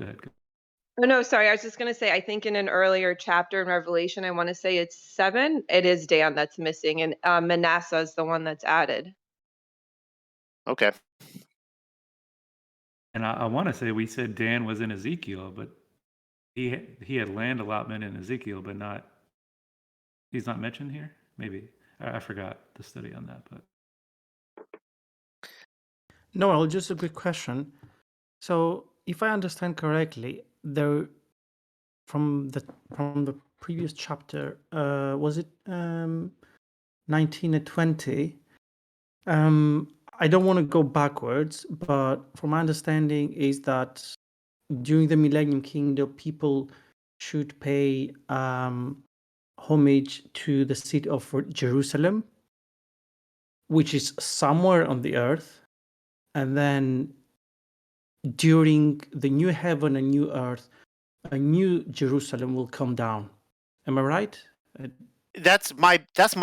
Oh, no, sorry. I was just going to say, I think in an earlier chapter in Revelation, I want to say it's 7. It is Dan that's missing, and Manasseh is the one that's added. Okay. And I want to say we said Dan was in Ezekiel, but he had land allotment in Ezekiel, but he's not mentioned here. Maybe I forgot the study on that, but No, just a quick question. So, if I understand correctly, from the previous chapter, was it 19 and 20? I don't want to go backwards, but from my understanding is that during the Millennium Kingdom, people should pay homage to the city of Jerusalem, which is somewhere on the earth, and then during the new heaven and new earth, a new Jerusalem will come down. Am I right? That's my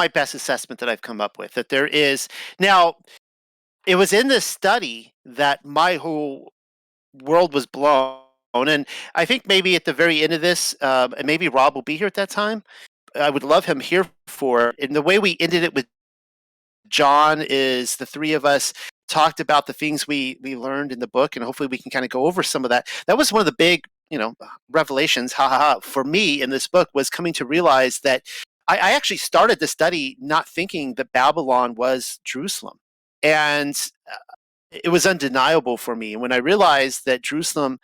best assessment that I've come up with. That there is now. It was in this study that my whole world was blown, and I think maybe at the very end of this, and maybe Rob will be here at that time. I would love him here for it. And the way we ended it with John is the three of us talked about the things we learned in the book, and hopefully we can kind of go over some of that. That was one of the big, revelations, for me in this book, was coming to realize that I actually started the study not thinking that Babylon was Jerusalem. And it was undeniable for me. And when I realized that Jerusalem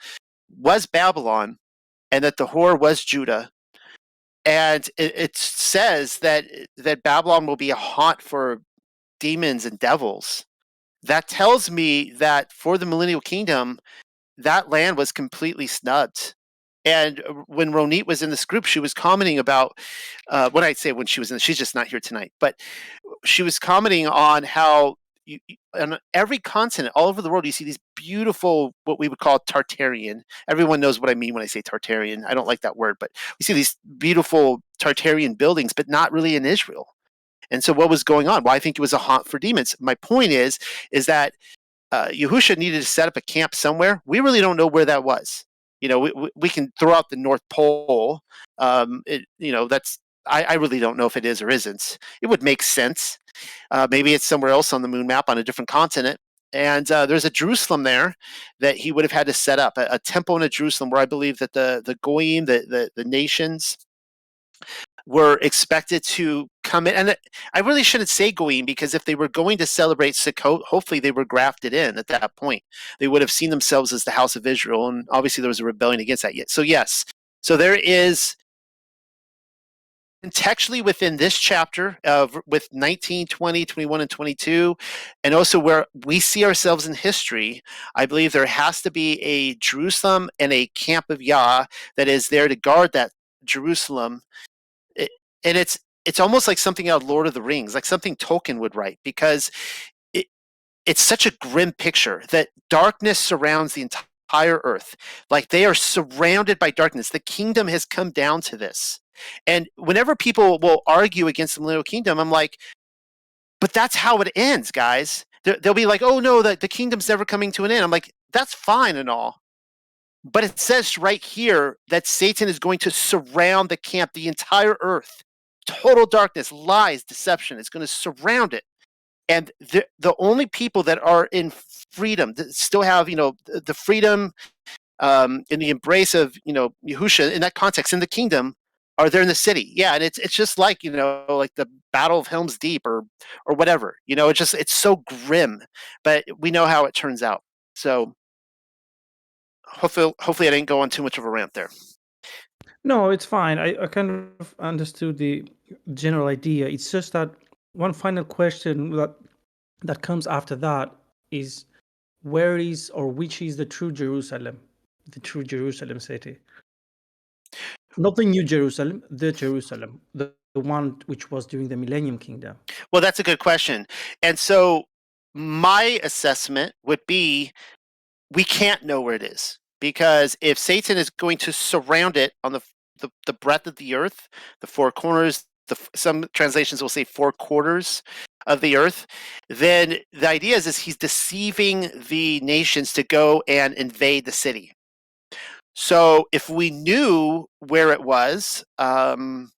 was Babylon and that the whore was Judah, and it says that Babylon will be a haunt for demons and devils, that tells me that for the millennial kingdom, that land was completely snubbed. And when Ronit was in this group, she was commenting about what I'd say when she was in. She's just not here tonight, but she was commenting on how on every continent, all over the world, you see these beautiful, what we would call Tartarian. Everyone knows what I mean when I say Tartarian. I don't like that word, but we see these beautiful Tartarian buildings, but not really in Israel. And so what was going on? Well, I think it was a haunt for demons. My point is that Yahushua needed to set up a camp somewhere. We really don't know where that was. We can throw out the North Pole. That's I really don't know if it is or isn't. It would make sense. Maybe it's somewhere else on the moon map on a different continent. And there's a Jerusalem there that he would have had to set up, a temple in a Jerusalem where I believe that the Goyim, the nations, were expected to come in. And I really shouldn't say Goyim, because if they were going to celebrate Sukkot, hopefully they were grafted in at that point. They would have seen themselves as the house of Israel, and obviously there was a rebellion against that yet. So yes, so there is contextually within this chapter with 19, 20, 21, and 22, and also where we see ourselves in history, I believe there has to be a Jerusalem and a camp of Yah that is there to guard that Jerusalem. And it's almost like something out of Lord of the Rings, like something Tolkien would write, because it's such a grim picture that darkness surrounds the entire earth. Like they are surrounded by darkness. The kingdom has come down to this. And whenever people will argue against the millennial kingdom, I'm like, but that's how it ends, guys. They'll be like, oh no, the kingdom's never coming to an end. I'm like, that's fine and all. But it says right here that Satan is going to surround the camp, the entire earth. Total darkness, lies, deception. It's going to surround it. And the only people that are in freedom, that still have, the freedom in the embrace of, Yahushua in that context, in the kingdom, are there in the city. Yeah, and it's just like, like the Battle of Helm's Deep or whatever. It's so grim, but we know how it turns out. So hopefully I didn't go on too much of a rant there. No, it's fine. I kind of understood the general idea. It's just that one final question that comes after that is, where is or which is the true Jerusalem city? Not the New Jerusalem, the one which was during the Millennium Kingdom. Well, that's a good question. And so my assessment would be, we can't know where it is, because if Satan is going to surround it on the breadth of the earth, the four corners, some translations will say 4 quarters of the earth, then the idea is he's deceiving the nations to go and invade the city. So if we knew where it was, then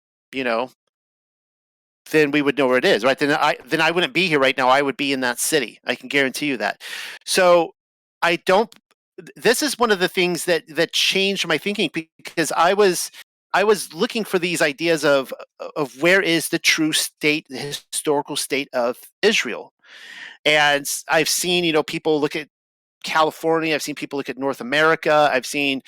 we would know where it is, right? Then I wouldn't be here right now. I would be in that city. I can guarantee you that. So I don't. This is one of the things that changed my thinking, because I was looking for these ideas of where is the true state, the historical state of Israel, and I've seen people look at California. I've seen people look at North America. I've seen,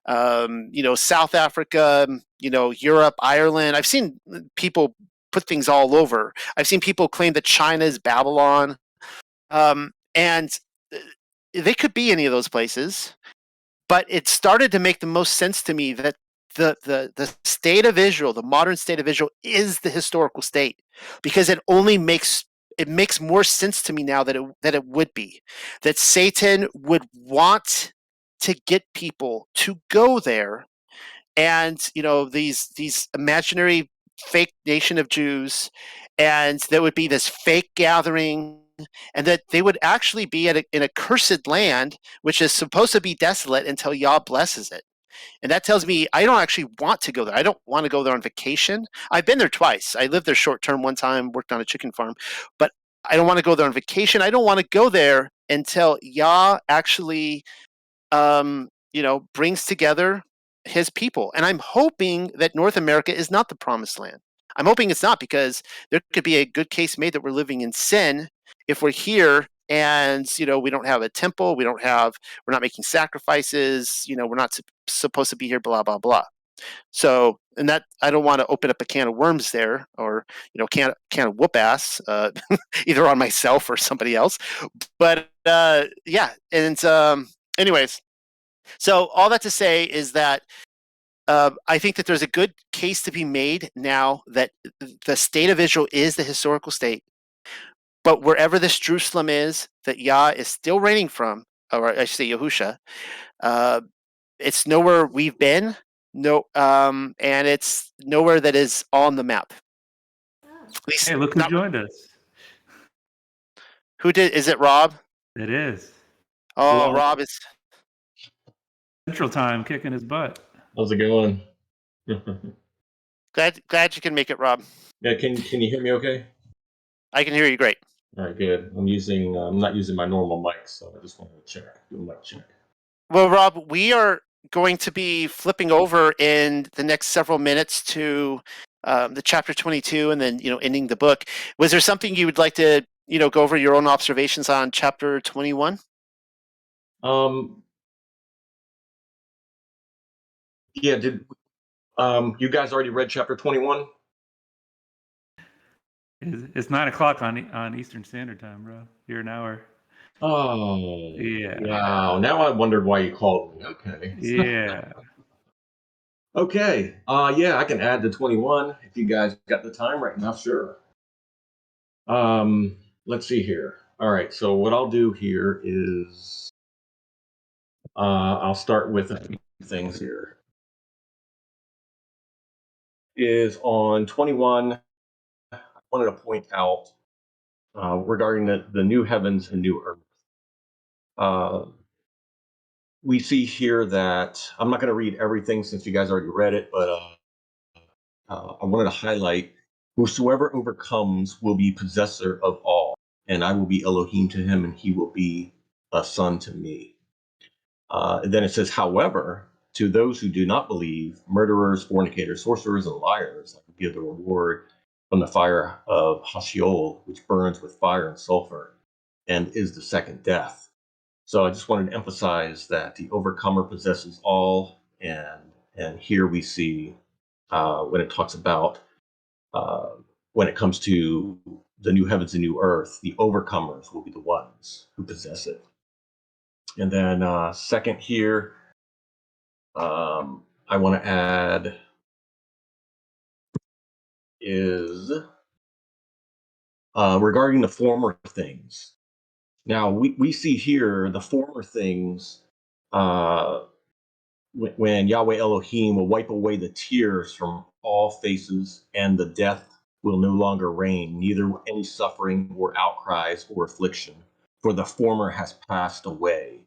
South Africa, Europe, Ireland. I've seen people put things all over. I've seen people claim that China is Babylon. And they could be any of those places. But it started to make the most sense to me that the state of Israel, the modern state of Israel, is the historical state, because it makes more sense to me now that it would be, that Satan would want to get people to go there, and these imaginary fake nation of Jews, and there would be this fake gathering, and that they would actually be in a cursed land, which is supposed to be desolate until Yah blesses it. And that tells me I don't actually want to go there. I don't want to go there on vacation. I've been there twice. I lived there short term one time, worked on a chicken farm, but I don't want to go there on vacation. I don't want to go there until Yah actually, brings together his people. And I'm hoping that North America is not the promised land. I'm hoping it's not, because there could be a good case made that we're living in sin if we're here and we don't have a temple, we're not making sacrifices, we're not supposed to be here, blah blah blah. So, and that, I don't want to open up a can of worms there, or can of whoop ass, either on myself or somebody else. But yeah, and anyways, so all that to say is that I think that there's a good case to be made now that the state of Israel is the historical state. But wherever this Jerusalem is that Yah is still reigning from, or I should say Yahusha, it's nowhere we've been, and it's nowhere that is on the map. At least Hey, look who joined us. Who did? Is it Rob? It is. Oh, Hello. Rob is Central Time kicking his butt. How's it going? glad you can make it, Rob. Yeah, can you hear me okay? I can hear you great. All right, good. I'm not using my normal mic, so I just wanted to do a mic check. Well, Rob, we are going to be flipping over in the next several minutes to the chapter 22, and then ending the book. Was there something you would like to go over your own observations on chapter 21? Yeah, did you guys already read chapter 21? It's 9:00 on Eastern Standard Time, bro. You're an hour. Oh, Yeah. Wow. Now I wondered why you called me. Okay. Yeah. Okay. Yeah, I can add to 21 if you guys got the time right now. Sure. Let's see here. All right. So what I'll do here is I'll start with a few things here. is on 21. I wanted to point out regarding the new heavens and new earth. We see here that I'm not going to read everything since you guys already read it, but I wanted to highlight whosoever overcomes will be possessor of all, and I will be Elohim to him, and he will be a son to me. And then it says, however, to those who do not believe, murderers, fornicators, sorcerers, and liars, I will give the reward from the fire of Hashiol, which burns with fire and sulfur, and is the second death. So I just wanted to emphasize that the overcomer possesses all, and here we see when it talks about when it comes to the new heavens and new earth, the overcomers will be the ones who possess it. And then second here, I want to add is regarding the former things. Now we see here the former things when Yahweh Elohim will wipe away the tears from all faces, and the death will no longer reign, neither any suffering or outcries or affliction, for the former has passed away.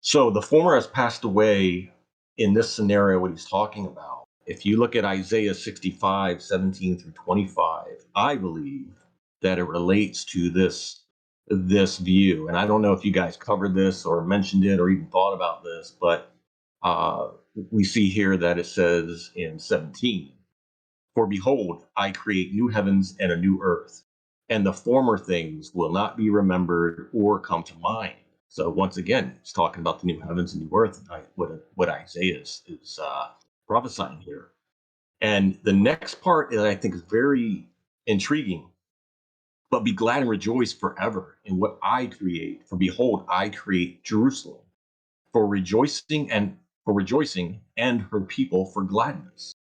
So the former has passed away in this scenario, what he's talking about. If you look at Isaiah 65, 17 through 25, I believe that it relates to this view. And I don't know if you guys covered this or mentioned it or even thought about this, but we see here that it says in 17, for behold, I create new heavens and a new earth, and the former things will not be remembered or come to mind. So once again, it's talking about the new heavens and new earth, what Isaiah is prophesying here. And the next part that I think is very intriguing, but be glad and rejoice forever in what I create. For behold, I create Jerusalem for rejoicing and her people for gladness.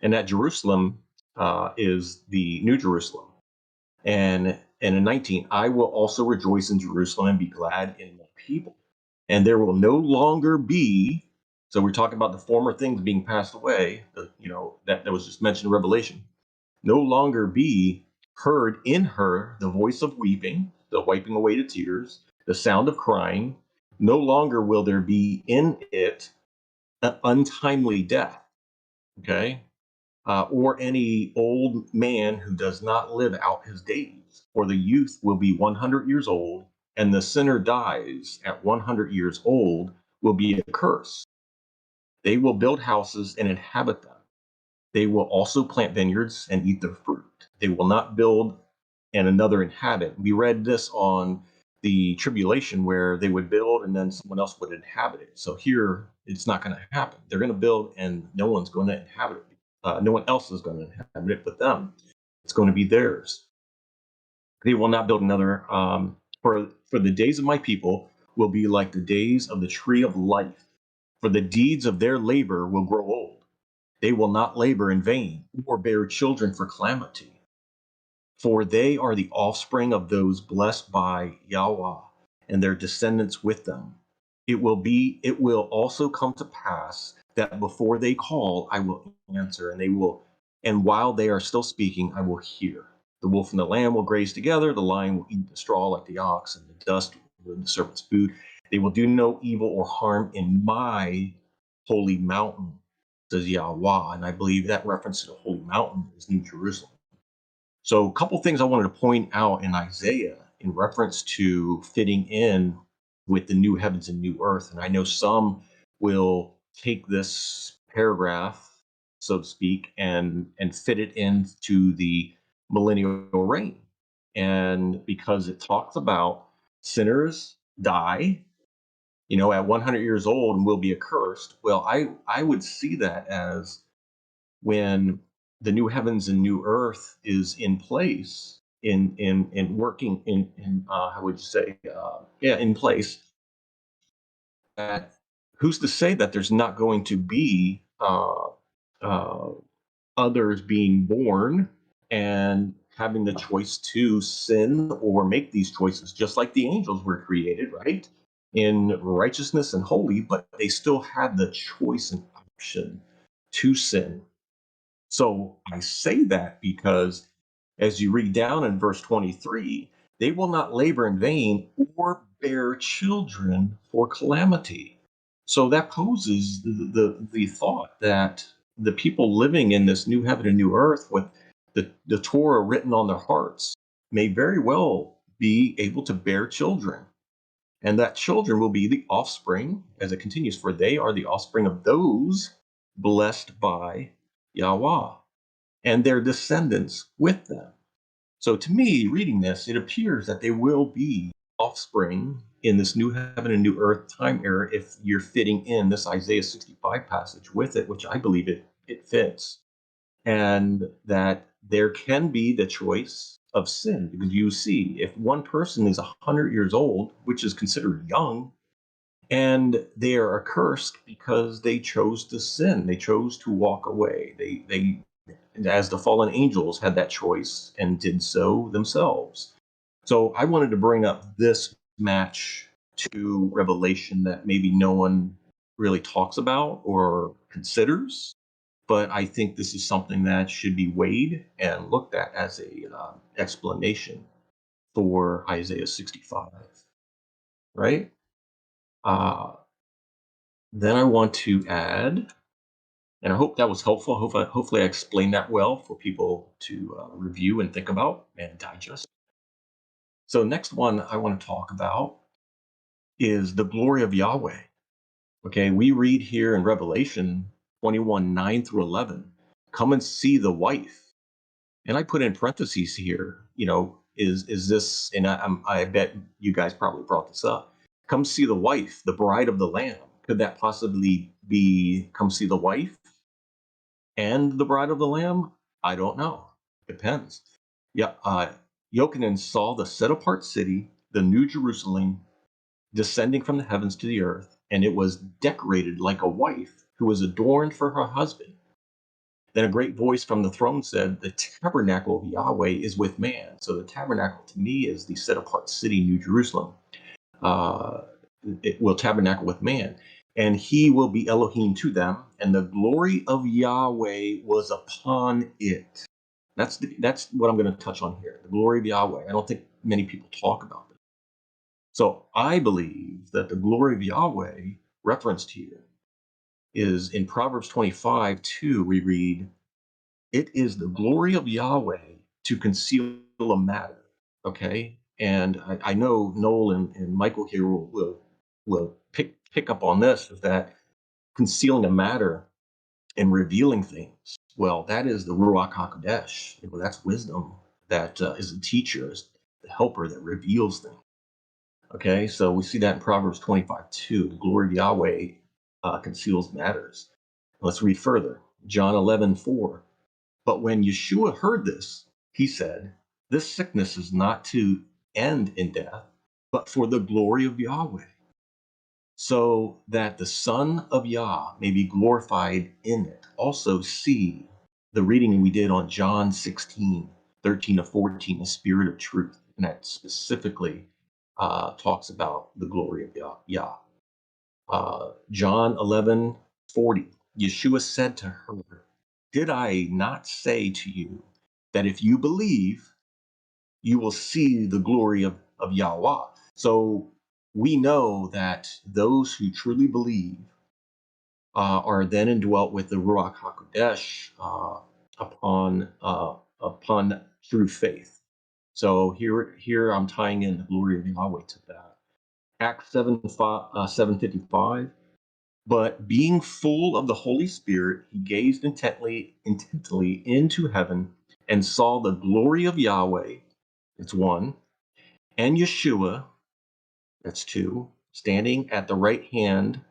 And that Jerusalem is the New Jerusalem. And in 19, I will also rejoice in Jerusalem and be glad in my people. And there will no longer be, so we're talking about the former things being passed away, that was just mentioned in Revelation, no longer be heard in her the voice of weeping, the wiping away the tears, the sound of crying. No longer will there be in it an untimely death, okay? Or any old man who does not live out his days. For the youth will be 100 years old, and the sinner dies at 100 years old will be a curse. They will build houses and inhabit them. They will also plant vineyards and eat their fruit. They will not build and another inhabit. We read this on the tribulation where they would build and then someone else would inhabit it. So here it's not going to happen. They're going to build and no one's going to inhabit it. No one else is going to inhabit it but them. It's going to be theirs. They will not build another. For the days of my people will be like the days of the tree of life. For the deeds of their labor will grow old. They will not labor in vain or bear children for calamity. For they are the offspring of those blessed by Yahuah, and their descendants with them. It will also come to pass that before they call, I will answer, and while they are still speaking, I will hear. The wolf and the lamb will graze together, the lion will eat the straw like the ox, and the dust will be the serpent's food. They will do no evil or harm in my holy mountain, says Yahuah. And I believe that reference to the holy mountain is New Jerusalem. So a couple things I wanted to point out in Isaiah in reference to fitting in with the new heavens and new earth. And I know some will take this paragraph, so to speak, and fit it into the millennial reign. And because it talks about sinners die, at 100 years old and will be accursed. Well, I would see that as when the new heavens and new earth is in place in working in how would you say in place, that who's to say that there's not going to be uh, others being born and having the choice to sin or make these choices, just like the angels were created, right, in righteousness and holy, but they still had the choice and option to sin. So I say that because as you read down in verse 23, they will not labor in vain or bear children for calamity. So that poses the thought that the people living in this new heaven and new earth with the Torah written on their hearts may very well be able to bear children. And that children will be the offspring, as it continues, for they are the offspring of those blessed by Yahuah and their descendants with them. So to me, reading this, it appears that they will be offspring in this new heaven and new earth time era if you're fitting in this Isaiah 65 passage with it, which I believe it fits. And that there can be the choice of sin, because you see, if one person is 100 years old, which is considered young, and they are accursed because they chose to sin, they chose to walk away. They as the fallen angels had that choice and did so themselves. So I wanted to bring up this match to Revelation that maybe no one really talks about or considers, but I think this is something that should be weighed and looked at as a explanation for Isaiah 65, right? Uh, then I want to add, and I hope that was helpful. Hopefully I explained that well for people to review and think about and digest. So next one I want to talk about is the glory of Yahweh. Okay, we read here in Revelation 21, 9 through 11, come and see the wife. And I put in parentheses here, is this, and I bet you guys probably brought this up. Come see the wife, the bride of the Lamb. Could that possibly be come see the wife and the bride of the Lamb? I don't know. Depends. Yeah, Yochanan saw the set apart city, the New Jerusalem, descending from the heavens to the earth, and it was decorated like a wife who was adorned for her husband. Then a great voice from the throne said, the tabernacle of Yahweh is with man. So the tabernacle to me is the set apart city, New Jerusalem. It will tabernacle with man, and he will be Elohim to them, and the glory of Yahweh was upon it. That's what I'm going to touch on here. The glory of Yahweh. I don't think many people talk about this. So I believe that the glory of Yahweh referenced here is in Proverbs 25:2. We read, it is the glory of Yahweh to conceal a matter. Okay. And I know Noel and Michael here will pick up on this, is that concealing a matter and revealing things. Well, that is the Ruach HaKodesh. That's wisdom that is a teacher, is the helper that reveals things. Okay, so we see that in Proverbs 25:2. The glory of Yahweh conceals matters. Let's read further. John 11:4. But when Yeshua heard this, he said, this sickness is not to end in death, but for the glory of Yahweh, so that the Son of Yah may be glorified in it. Also see the reading we did on John 16:13-14, the Spirit of Truth, and that specifically talks about the glory of Yah. John 11:40, Yeshua said to her, did I not say to you that if you believe, you will see the glory of Yahuah? So we know that those who truly believe are then indwelt with the Ruach HaKodesh upon true faith. So here I'm tying in the glory of Yahweh to that. Acts 7:55. But being full of the Holy Spirit, he gazed intently into heaven and saw the glory of Yahweh, that's one, and Yeshua, that's two, standing at the right hand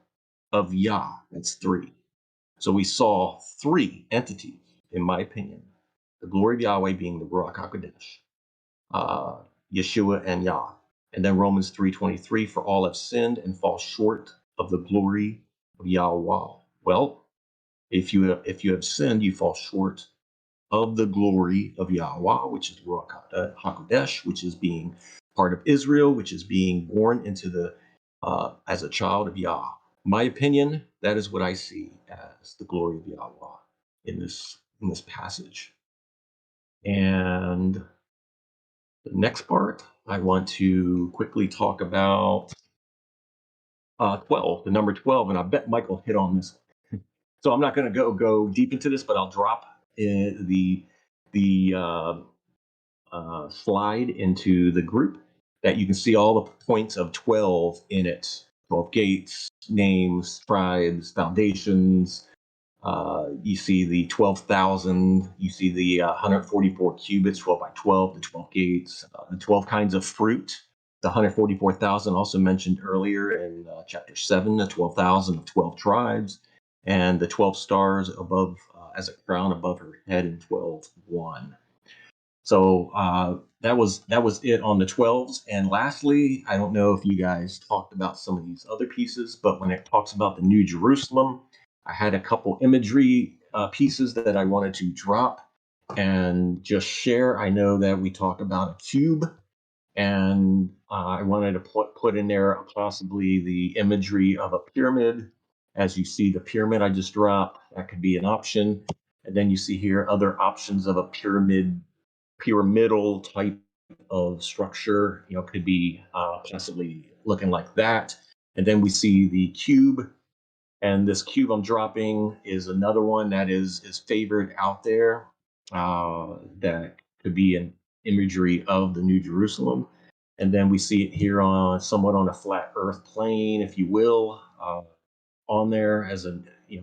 of Yah, that's three. So we saw three entities, in my opinion. The glory of Yahweh being the Ruach HaKodesh, Yeshua and Yah. And then Romans 3:23, for all have sinned and fall short of the glory of Yahuah. Well, if you have sinned, you fall short of the glory of Yahuah, which is Ruach HaKodesh, which is being part of Israel, which is being born into the as a child of Yah. My opinion, that is what I see as the glory of Yahuah in this in this passage. And the next part, I want to quickly talk about 12, the number 12, and I bet Michael hit on this. So I'm not going to go deep into this, but I'll drop the slide into the group that you can see all the points of 12 in it. 12 gates, names, tribes, foundations. You see the 12,000. You see the 144 cubits, 12 by 12, the 12 gates, the 12 kinds of fruit. The 144,000 also mentioned earlier in chapter 7, the 12,000 of 12 tribes, and the 12 stars above as a crown above her head in 12:1. So that was it on the 12s. And lastly, I don't know if you guys talked about some of these other pieces, but when it talks about the New Jerusalem, I had a couple imagery pieces that I wanted to drop and just share. I know that we talk about a cube, and I wanted to put in there possibly the imagery of a pyramid. As you see the pyramid I just dropped, that could be an option. And then you see here other options of a pyramidal type of structure, could be possibly looking like that. And then we see the cube, and this cube I'm dropping is another one that is favored out there, that could be an imagery of the New Jerusalem. And then we see it here on somewhat on a flat earth plane, if you will, on there as a,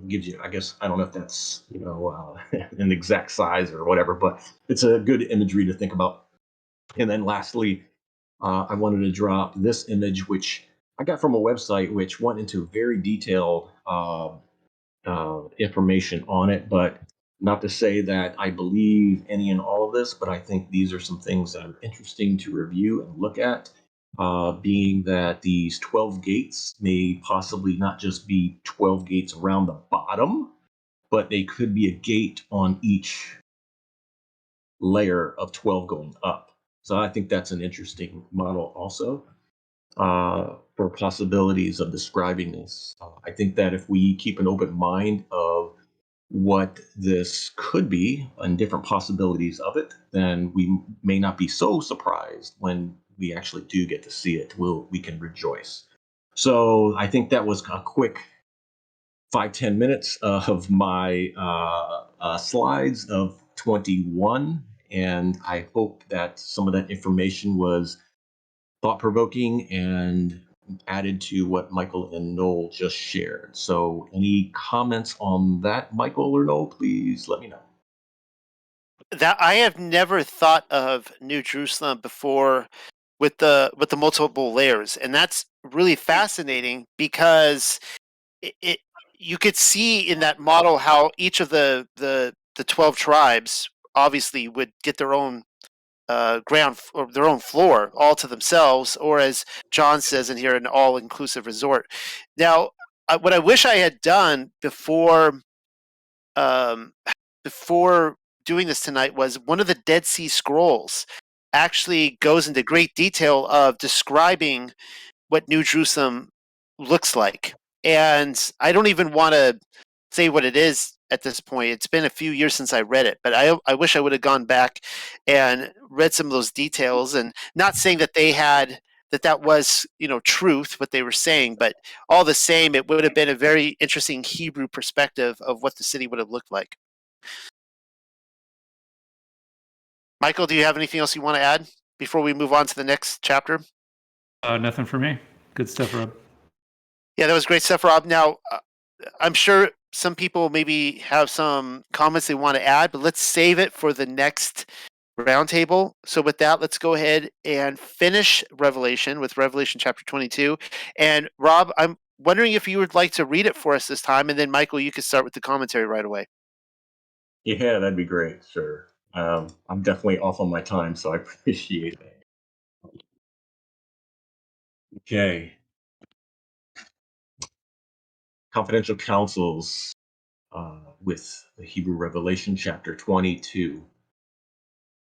gives you, I guess, I don't know if that's, an exact size or whatever, but it's a good imagery to think about. And then lastly, I wanted to drop this image, which I got from a website, which went into very detailed information on it, but not to say that I believe any and all of this, but I think these are some things that are interesting to review and look at, being that these 12 gates may possibly not just be 12 gates around the bottom, but they could be a gate on each layer of 12 going up. So I think that's an interesting model also, for possibilities of describing this. I think that if we keep an open mind of what this could be and different possibilities of it, then we may not be so surprised when we actually do get to see it. We can rejoice. So I think that was a quick 5-10 minutes of my slides of 21, and I hope that some of that information was thought-provoking and added to what Michael and Noel just shared. So any comments on that, Michael or Noel, please let me know. That I have never thought of New Jerusalem before with the multiple layers, and that's really fascinating because it you could see in that model how each of the 12 tribes obviously would get their own ground or their own floor all to themselves, or as John says in here, an all-inclusive resort. Now, what I wish I had done um, before doing this tonight was one of the Dead Sea Scrolls actually goes into great detail of describing what New Jerusalem looks like. And I don't even want to say what it is at this point. It's been a few years since I read it, but I wish I would have gone back and read some of those details, and not saying that they had that was truth what they were saying, but all the same it would have been a very interesting Hebrew perspective of what the city would have looked like. Michael, do you have anything else you want to add before we move on to the next chapter? Nothing for me. Good stuff, Rob. Yeah, that was great stuff, Rob. Now, I'm sure some people maybe have some comments they want to add, but let's save it for the next roundtable. So with that, let's go ahead and finish Revelation with Revelation chapter 22. And Rob, I'm wondering if you would like to read it for us this time, and then Michael, you could start with the commentary right away. Yeah, that'd be great. Sure. I'm definitely off on my time, so I appreciate it. Okay. Confidential Counsels with the Hebrew Revelation, chapter 22.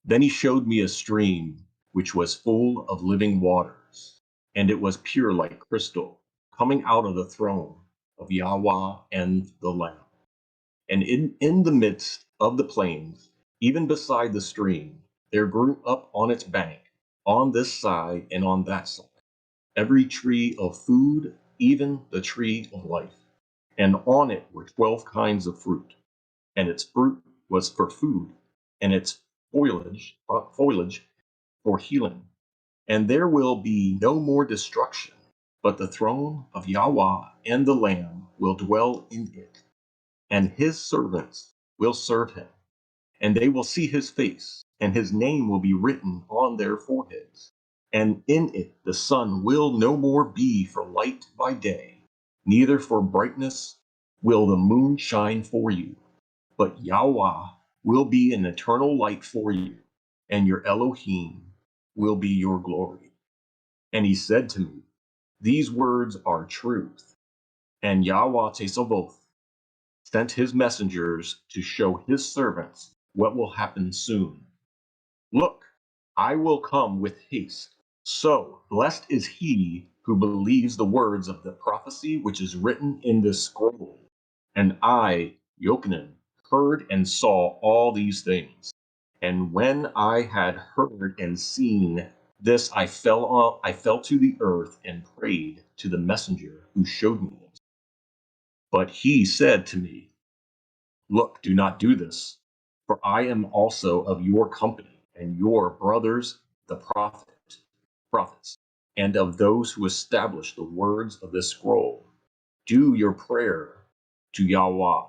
Then he showed me a stream which was full of living waters, and it was pure like crystal, coming out of the throne of Yahuah and the Lamb. And in the midst of the plains, even beside the stream, there grew up on its bank, on this side and on that side, every tree of food, even the tree of life. And on it were 12 kinds of fruit, and its fruit was for food, and its foliage for healing. And there will be no more destruction, but the throne of Yahuah and the Lamb will dwell in it, and his servants will serve him, and they will see his face, and his name will be written on their foreheads. And in it the sun will no more be for light by day, neither for brightness will the moon shine for you, but Yahuah will be an eternal light for you, and your Elohim will be your glory. And he said to me, these words are truth. And Yahuah Tsevaot sent his messengers to show his servants what will happen soon. Look, I will come with haste. So blessed is he who believes the words of the prophecy which is written in this scroll. And I, Yochanan, heard and saw all these things. And when I had heard and seen this, I fell to the earth and prayed to the messenger who showed me it. But he said to me, look, do not do this, for I am also of your company, and your brothers, the prophets, and of those who establish the words of this scroll. Do your prayer to Yahuah.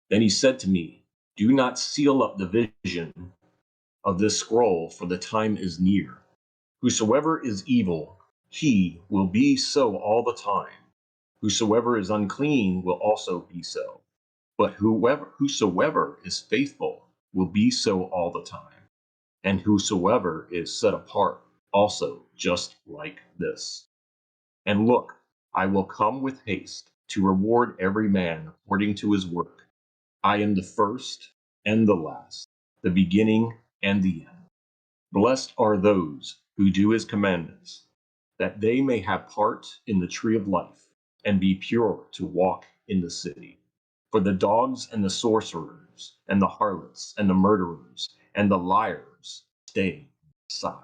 Then he said to me, do not seal up the vision of this scroll, for the time is near. Whosoever is evil, he will be so all the time. Whosoever is unclean will also be so. But whosoever is faithful will be so all the time, and whosoever is set apart also just like this. And look, I will come with haste to reward every man according to his work. I am the first and the last, the beginning and the end. Blessed are those who do his commandments, that they may have part in the tree of life and be pure to walk in the city. For the dogs and the sorcerers and the harlots and the murderers and the liars stay aside.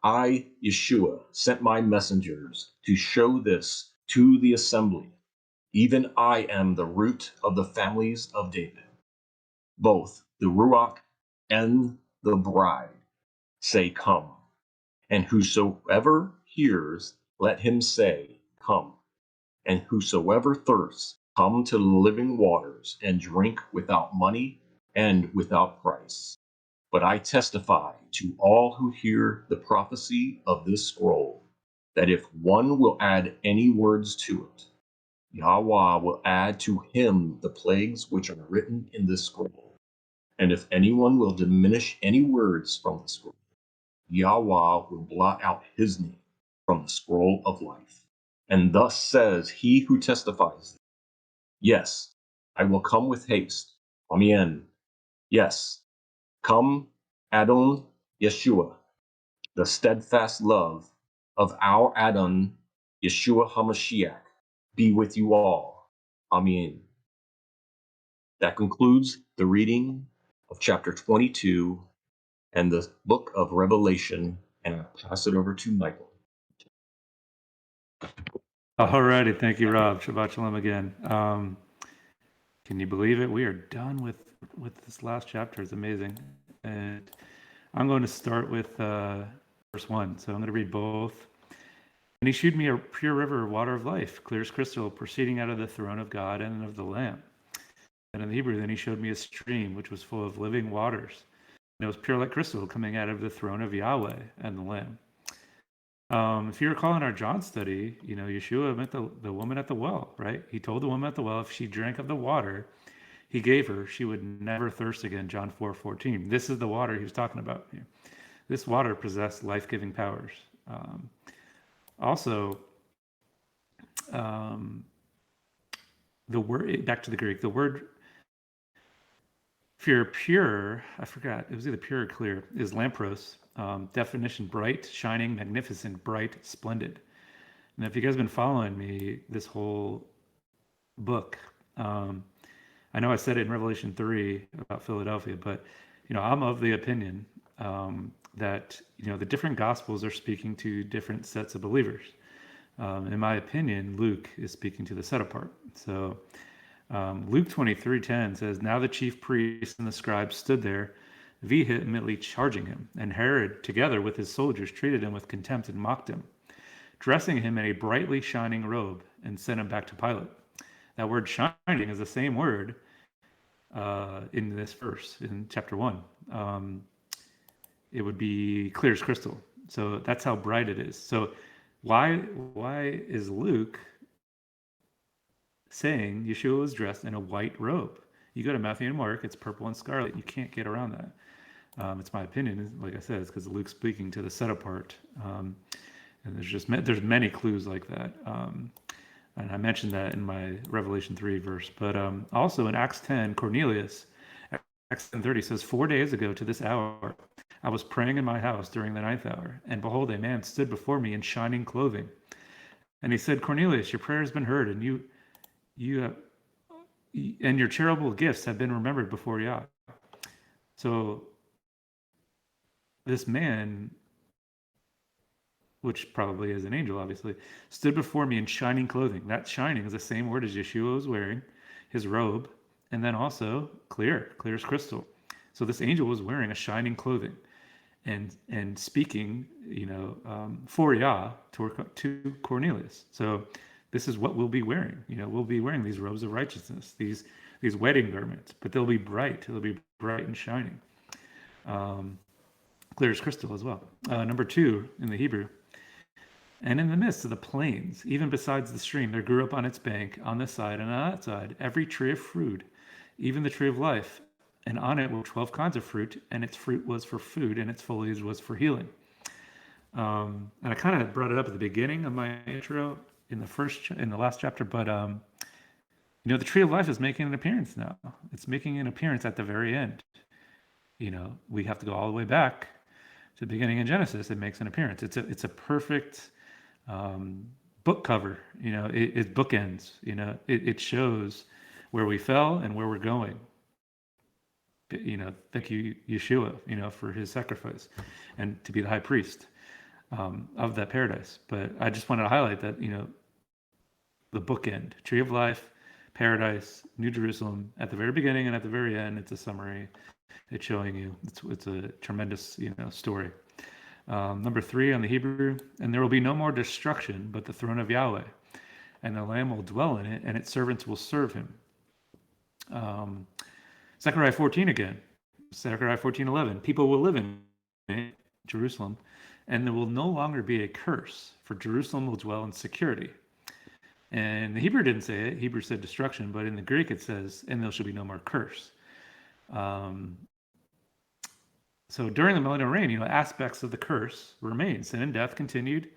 I, Yeshua, sent my messengers to show this to the assembly. Even I am the root of the families of David. Both the Ruach and the bride say, come. And whosoever hears, let him say, come. And whosoever thirsts, come to the living waters and drink without money and without price. But I testify to all who hear the prophecy of this scroll, that if one will add any words to it, Yahuah will add to him the plagues which are written in this scroll. And if anyone will diminish any words from the scroll, Yahuah will blot out his name from the scroll of life. And thus says he who testifies, yes, I will come with haste. Amen. Yes, come, Adon Yeshua, the steadfast love of our Adon Yeshua HaMashiach be with you all. Amen. That concludes the reading of chapter 22 and the book of Revelation, and I'll pass it over to Michael. Alrighty, thank you, Rob. Shabbat shalom again. Can you believe it? We are done with this last chapter. It's amazing. And I'm going to start with verse 1. So I'm going to read both. And he shewed me a pure river of water of life, clear as crystal, proceeding out of the throne of God and of the Lamb. And in the Hebrew, then he showed me a stream which was full of living waters. And it was pure like crystal, coming out of the throne of Yahweh and the Lamb. If you recall in our John study, Yeshua met the woman at the well, right? He told the woman at the well, if she drank of the water he gave her, she would never thirst again, John 4:14. This is the water he was talking about here. This water possessed life-giving powers. Also, the word, back to the Greek, the word pure, I forgot, it was either pure or clear, is lampros. Definition, bright, shining, magnificent, bright, splendid. And if you guys have been following me this whole book, I know I said it in Revelation 3 about Philadelphia, but I'm of the opinion that the different gospels are speaking to different sets of believers. In my opinion, Luke is speaking to the set apart. So Luke 23:10 says, "Now the chief priests and the scribes stood there, vehemently charging him, and Herod, together with his soldiers, treated him with contempt and mocked him, dressing him in a brightly shining robe, and sent him back to Pilate." That word "shining" is the same word in this verse in chapter 1. It would be clear as crystal. So that's how bright it is. So why is Luke saying Yeshua was dressed in a white robe? You go to Matthew and Mark, it's purple and scarlet. You can't get around that. It's my opinion. Like I said, it's because Luke's speaking to the set apart. And there's many clues like that. And I mentioned that in my Revelation 3 verse. But also in Acts 10, Cornelius, Acts 10:30 says, 4 days ago to this hour, I was praying in my house during the 9th hour, and behold, a man stood before me in shining clothing. And he said, Cornelius, your prayer has been heard, and and your charitable gifts have been remembered before Yah. So this man, which probably is an angel, obviously, stood before me in shining clothing. That shining is the same word as Yeshua was wearing, his robe, and then also clear as crystal. So this angel was wearing a shining clothing and speaking, for Yah to Cornelius. So this is what we'll be wearing. We'll be wearing these robes of righteousness, these wedding garments, but they'll be bright. They'll be bright and shining, clear as crystal as well. Number 2 in the Hebrew. And in the midst of the plains, even besides the stream, there grew up on its bank, on this side and on that side, every tree of fruit, even the tree of life. And on it were 12 kinds of fruit, and its fruit was for food, and its foliage was for healing. And I kind of brought it up at the beginning of my intro in the last chapter, but the tree of life is making an appearance now. It's making an appearance at the very end. We have to go all the way back to the beginning in Genesis. It makes an appearance. It's a perfect book cover. It bookends. It shows where we fell and where we're going. Thank you, Yeshua, for his sacrifice and to be the high priest of that paradise. But I just wanted to highlight that, the bookend, tree of life, paradise, New Jerusalem, at the very beginning and at the very end, it's a summary. It's showing you, it's a tremendous, story. Number 3 on the Hebrew, and there will be no more destruction, but the throne of Yahweh, and the Lamb will dwell in it, and its servants will serve him. Zechariah 14 again. Zechariah 14:11. People will live in Jerusalem, and there will no longer be a curse, for Jerusalem will dwell in security. And the Hebrew didn't say it. Hebrew said destruction, but in the Greek it says, and there shall be no more curse. So during the millennial reign, aspects of the curse remained. Sin and death continued,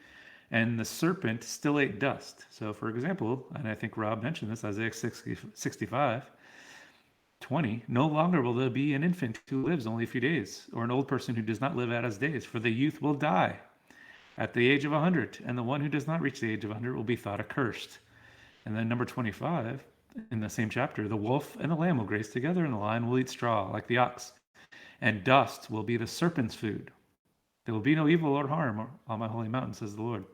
and the serpent still ate dust. So, for example, and I think Rob mentioned this, Isaiah 65:20, no longer will there be an infant who lives only a few days, or an old person who does not live out his days, for the youth will die at the age of 100, and the one who does not reach the age of 100 will be thought accursed. And then number 25, in the same chapter, the wolf and the lamb will graze together, and the lion will eat straw like the ox, and dust will be the serpent's food. There will be no evil or harm on my holy mountain, says the Lord.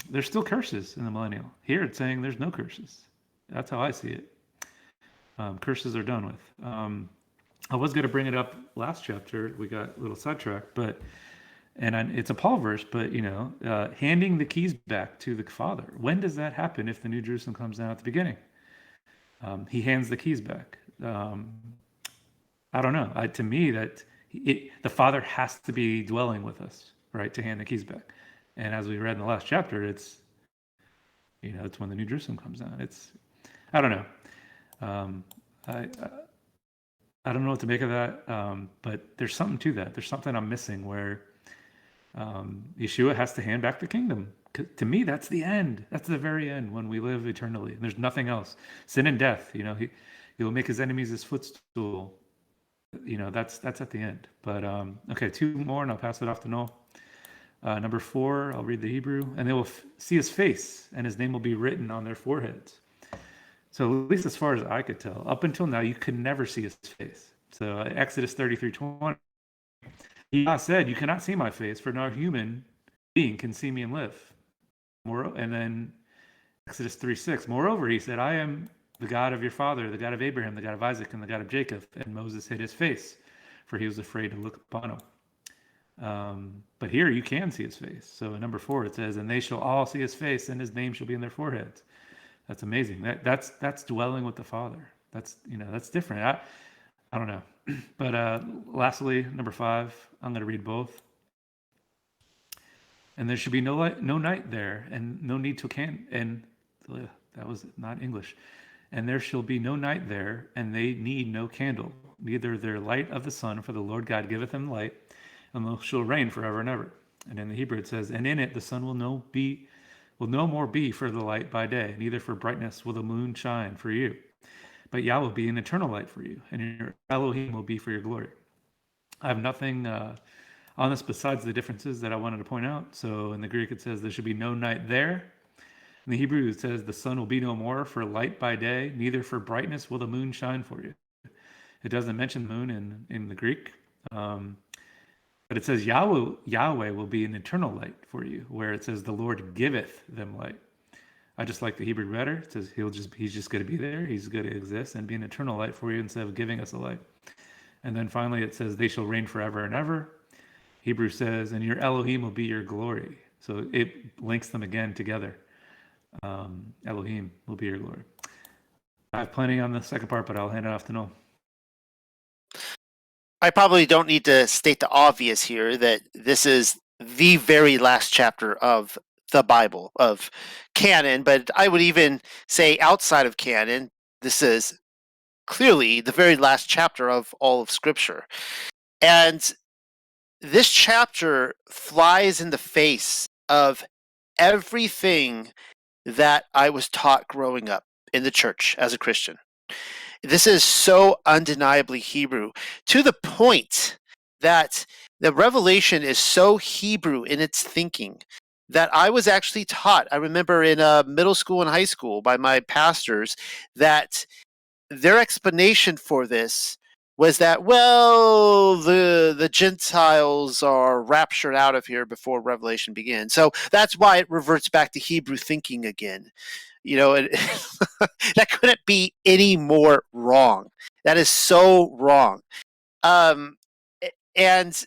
There's still curses in the millennial. Here it's saying there's no curses. That's how I see it. Curses are done with. I was going to bring it up last chapter. We got a little sidetracked, it's a Paul verse, but handing the keys back to the Father. When does that happen if the New Jerusalem comes down at the beginning? He hands the keys back. I don't know. To me, the Father has to be dwelling with us, right, to hand the keys back. And as we read in the last chapter, it's when the New Jerusalem comes down. I don't know. I don't know what to make of that, but there's something to that. There's something I'm missing where Yeshua has to hand back the kingdom. To me, that's the end. That's the very end when we live eternally. And there's nothing else. Sin and death. He will make his enemies his footstool. That's at the end. But okay, 2 more, and I'll pass it off to Noel. Number 4, I'll read the Hebrew, and they will see his face, and his name will be written on their foreheads. So at least as far as I could tell, up until now, you could never see his face. So Exodus 33:20, Yah said, "You cannot see my face, for no human being can see me and live." And then Exodus 3:6, moreover, he said, "I am the God of your father, the God of Abraham, the God of Isaac, and the God of Jacob." And Moses hid his face, for he was afraid to look upon him. But here you can see his face. So in number 4, it says, "And they shall all see his face, and his name shall be in their foreheads." That's amazing. That's dwelling with the Father. That's different. I don't know. But lastly, number 5, I'm going to read both. "And there should be no light, no night there, and no need to that was not English. "And there shall be no night there, and they need no candle, neither their light of the sun, for the Lord God giveth them light, and they shall reign forever and ever." And in the Hebrew it says, "And in it the sun will no more be for the light by day, neither for brightness will the moon shine for you. But Yah will be an eternal light for you, and your Elohim will be for your glory." I have nothing on this besides the differences that I wanted to point out. So in the Greek it says there should be no night there. In the Hebrew it says the sun will be no more for light by day, neither for brightness will the moon shine for you. It doesn't mention the moon in the Greek. But it says Yahweh will be an eternal light for you, where it says the Lord giveth them light. I just like the Hebrew better. It says he's just going to be there. He's going to exist and be an eternal light for you instead of giving us a light. And then finally it says they shall reign forever and ever. Hebrew says, "And your Elohim will be your glory." So it links them again together. Elohim will be your glory. I have plenty on the second part, but I'll hand it off to Noel. I probably don't need to state the obvious here that this is the very last chapter of the Bible, of canon, but I would even say outside of canon, this is clearly the very last chapter of all of Scripture. And this chapter flies in the face of everything that I was taught growing up in the church as a Christian. This is so undeniably Hebrew, to the point that the Revelation is so Hebrew in its thinking that I was actually taught, I remember in middle school and high school by my pastors, that their explanation for this was that, well, the Gentiles are raptured out of here before Revelation begins. So that's why it reverts back to Hebrew thinking again. That couldn't be any more wrong. That is so wrong. And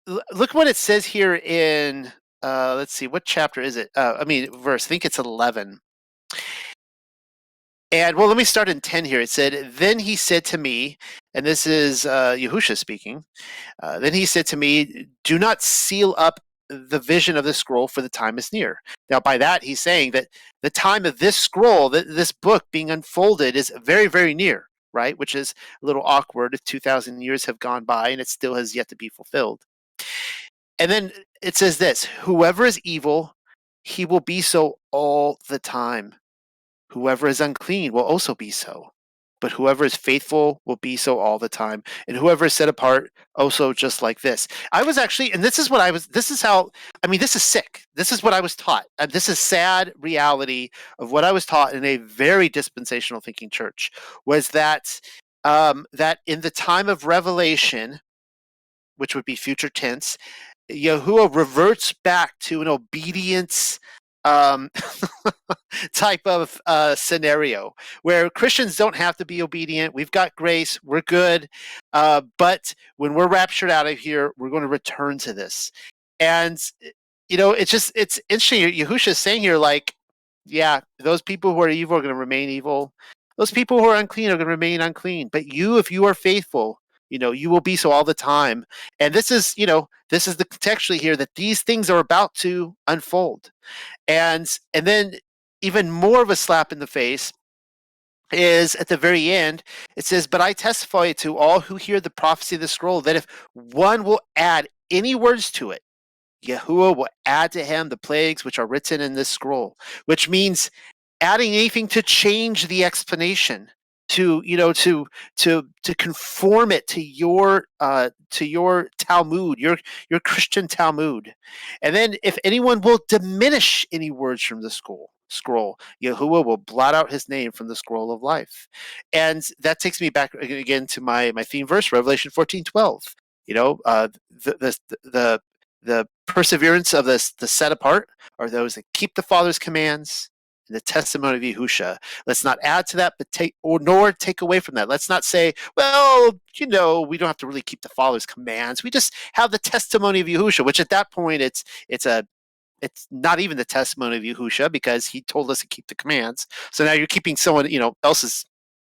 look what it says here in, let's see, what chapter is it? Verse, I think it's 11. And well, let me start in 10 here. It said, "Then he said to me," and this is Yahushua speaking, "Then he said to me, do not seal up the vision of the scroll, for the time is near." Now, by that, he's saying that the time of this scroll, this book being unfolded, is very, very near, right? Which is a little awkward if 2,000 years have gone by and it still has yet to be fulfilled. And then it says this, "Whoever is evil, he will be so all the time. Whoever is unclean will also be so. But whoever is faithful will be so all the time. And whoever is set apart also just like this." I was actually, and this is sick. This is what I was taught. This is sad reality of what I was taught in a very dispensational thinking church, was that that in the time of Revelation, which would be future tense, Yahuah reverts back to an obedience type of scenario where Christians don't have to be obedient. We've got grace. We're good. But when we're raptured out of here, we're going to return to this. And, it's interesting. Yahushua is saying here, like, yeah, those people who are evil are going to remain evil. Those people who are unclean are going to remain unclean. But you, if you are faithful, you will be so all the time. And this is the contextually here that these things are about to unfold. And then even more of a slap in the face is at the very end. It says, "But I testify to all who hear the prophecy of the scroll that if one will add any words to it, Yahuah will add to him the plagues which are written in this scroll," which means adding anything to change the explanation, to conform it to your Talmud, your Christian Talmud. And then if anyone will diminish any words from the scroll, scroll. Yahuah will blot out his name from the scroll of life. And that takes me back again to my theme verse, Revelation 14:12. The perseverance of the set apart are those that keep the Father's commands and the testimony of Yahushua. Let's not add to that, but nor take away from that. Let's not say, well, we don't have to really keep the Father's commands. We just have the testimony of Yahushua, which at that point it's not even the testimony of Yahushua, because he told us to keep the commands. So now you're keeping someone else's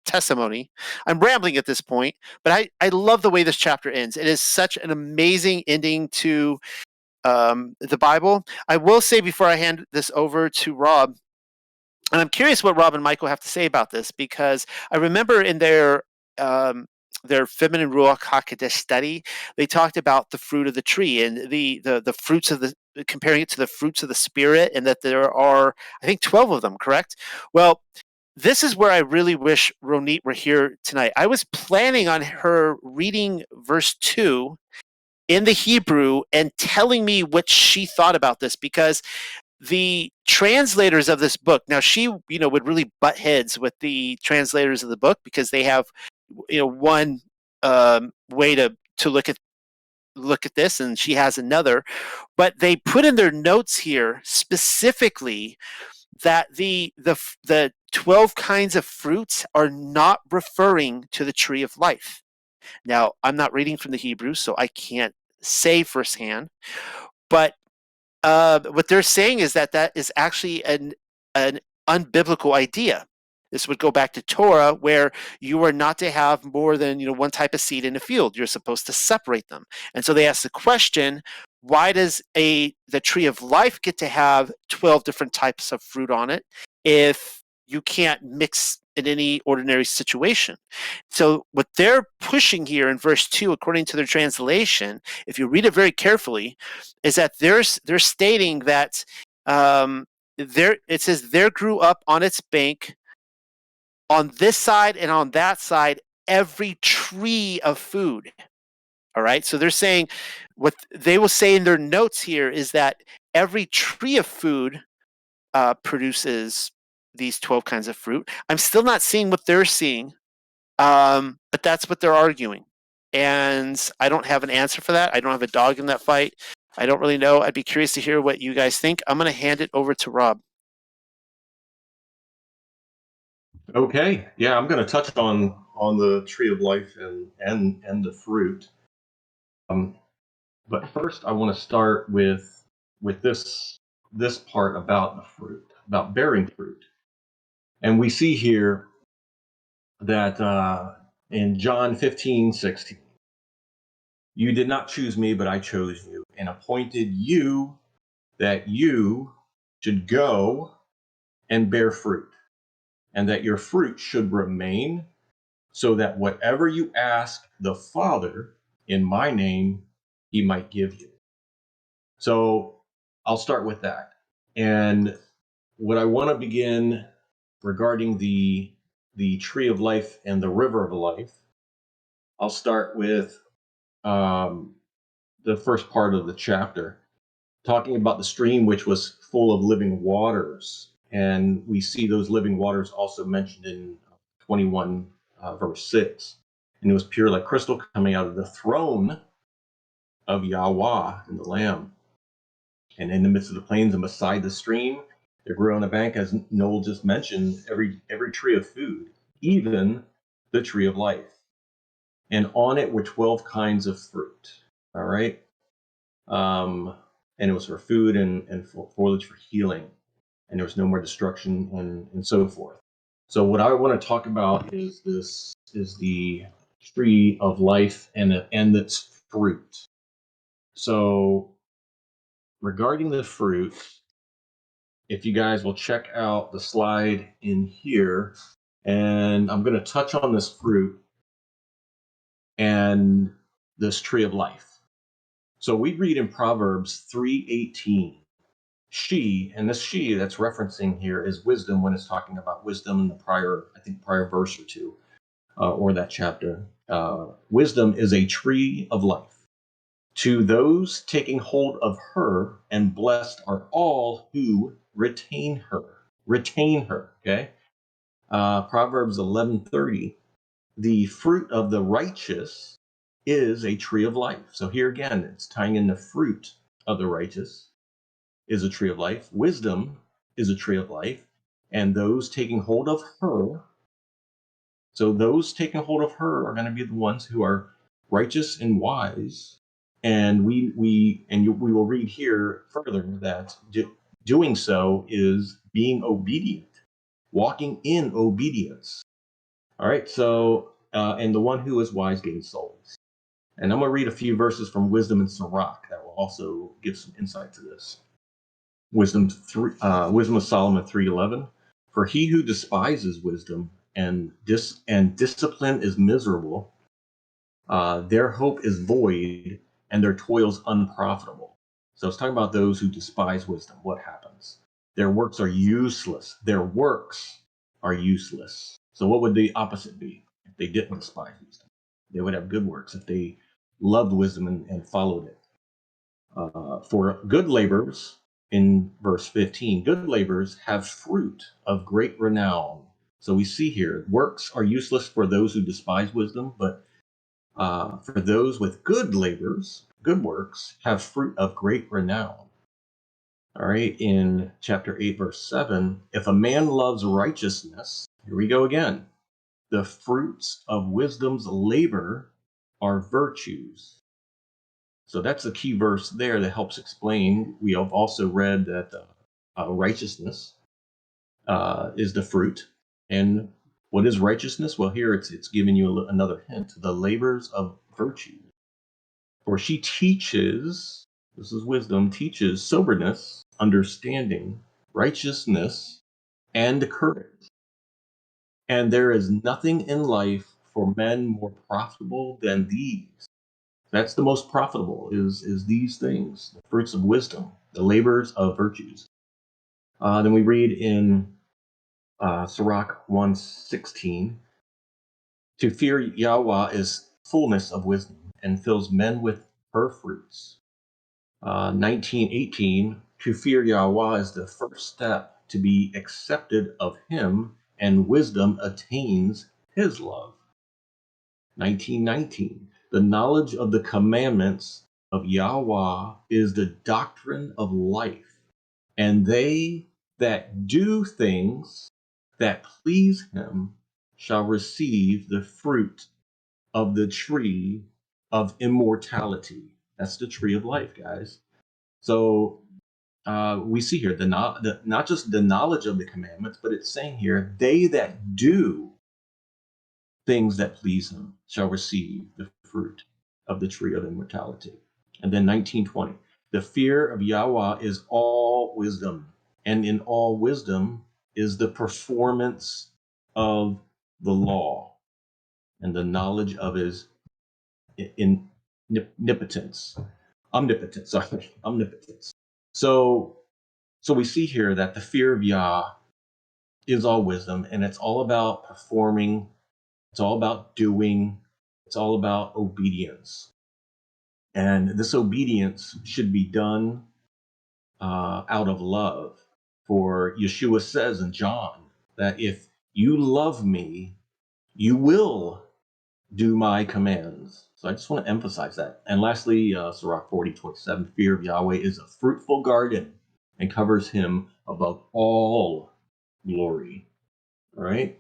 testimony. I'm rambling at this point, but I love the way this chapter ends. It is such an amazing ending to the Bible. I will say before I hand this over to Rob, and I'm curious what Rob and Michael have to say about this, because I remember in their feminine Ruach HaKodesh study, they talked about the fruit of the tree and the fruits of comparing it to the fruits of the Spirit, and that there are, I think, 12 of them, correct? Well, this is where I really wish Ronit were here tonight. I was planning on her reading verse 2 in the Hebrew and telling me what she thought about this, because the translators of this book, now she would really butt heads with the translators of the book, because they have one way to look at this, and she has another. But they put in their notes here specifically that the 12 kinds of fruits are not referring to the tree of life. Now, I'm not reading from the Hebrew, so I can't say firsthand, but what they're saying is that is actually an unbiblical idea. This would go back to Torah, where you are not to have more than one type of seed in a field. You're supposed to separate them. And so they ask the question, why does the tree of life get to have 12 different types of fruit on it if you can't mix in any ordinary situation? So what they're pushing here in verse 2, according to their translation, if you read it very carefully, is that they're stating that it says there grew up on its bank, on this side and on that side, every tree of food. All right. So they're saying, what they will say in their notes here is that every tree of food produces these 12 kinds of fruit. I'm still not seeing what they're seeing, but that's what they're arguing. And I don't have an answer for that. I don't have a dog in that fight. I don't really know. I'd be curious to hear what you guys think. I'm going to hand it over to Rob. Okay, yeah, I'm going to touch on the tree of life and the fruit. But first, I want to start with this part about the fruit, about bearing fruit, and we see here that in John 15:16, you did not choose me, but I chose you and appointed you that you should go and bear fruit, and that your fruit should remain, so that whatever you ask the Father in my name, he might give you. So I'll start with that. And what I want to begin regarding the tree of life and the river of life, I'll start with the first part of the chapter, talking about the stream which was full of living waters. And we see those living waters also mentioned in 21 verse 6. And it was pure like crystal, coming out of the throne of Yahuah and the Lamb. And in the midst of the plains and beside the stream, there grew on a bank, as Noel just mentioned, every tree of food, even the tree of life. And on it were 12 kinds of fruit. All right. And it was for food and for foliage for healing. And there was no more destruction and so forth. So what I want to talk about is the tree of life and its fruit. So regarding the fruit, if you guys will check out the slide in here, and I'm going to touch on this fruit and this tree of life. So we read in Proverbs 3:18, and this she that's referencing here is wisdom, when it's talking about wisdom in the prior verse or two, or that chapter. Wisdom is a tree of life. To those taking hold of her, and blessed are all who retain her. retain her. Okay. Proverbs 11:30. The fruit of the righteous is a tree of life. So here again, it's tying in the fruit of the righteous is a tree of life. Wisdom is a tree of life. And those taking hold of her, so those taking hold of her are going to be the ones who are righteous and wise. And we will read here further that doing so is being obedient, walking in obedience. All right. So and the one who is wise gains souls. And I'm going to read a few verses from Wisdom and Sirach that will also give some insight to this. Wisdom of Solomon 3:11. For he who despises wisdom and discipline is miserable. Their hope is void and their toils unprofitable. So it's talking about those who despise wisdom. What happens? Their works are useless. Their works are useless. So what would the opposite be if they didn't despise wisdom? They would have good works if they loved wisdom and followed it. For good laborers, in verse 15, good laborers have fruit of great renown. So we see here, works are useless for those who despise wisdom, but for those with good labors, good works, have fruit of great renown. All right, in chapter 8, verse 7, if a man loves righteousness, here we go again, the fruits of wisdom's labor are virtues. So that's a key verse there that helps explain. We have also read that righteousness is the fruit. And what is righteousness? Well, here it's giving you another hint. The labors of virtue. For she teaches, this is wisdom, teaches soberness, understanding, righteousness, and courage. And there is nothing in life for men more profitable than these. That's the most profitable is these things, the fruits of wisdom, the labors of virtues. Then we read in Sirach 1:16, to fear Yahuah is fullness of wisdom and fills men with her fruits. 19:18, to fear Yahuah is the first step to be accepted of him, and wisdom attains his love. 19:19, the knowledge of the commandments of Yahuah is the doctrine of life, and they that do things that please him shall receive the fruit of the tree of immortality. That's the tree of life, guys. So we see here not just the knowledge of the commandments, but it's saying here, they that do things that please him shall receive the fruit of the tree of immortality. And then 19:20, the fear of Yahuah is all wisdom, and in all wisdom is the performance of the law and the knowledge of his omnipotence. So we see here that the fear of Yah is all wisdom, and it's all about performing. It's all about doing. It's all about obedience. And this obedience should be done out of love. For Yeshua says in John that if you love me, you will do my commands. So I just want to emphasize that. And lastly, Sirach 40:27, fear of Yahweh is a fruitful garden and covers him above all glory. All right.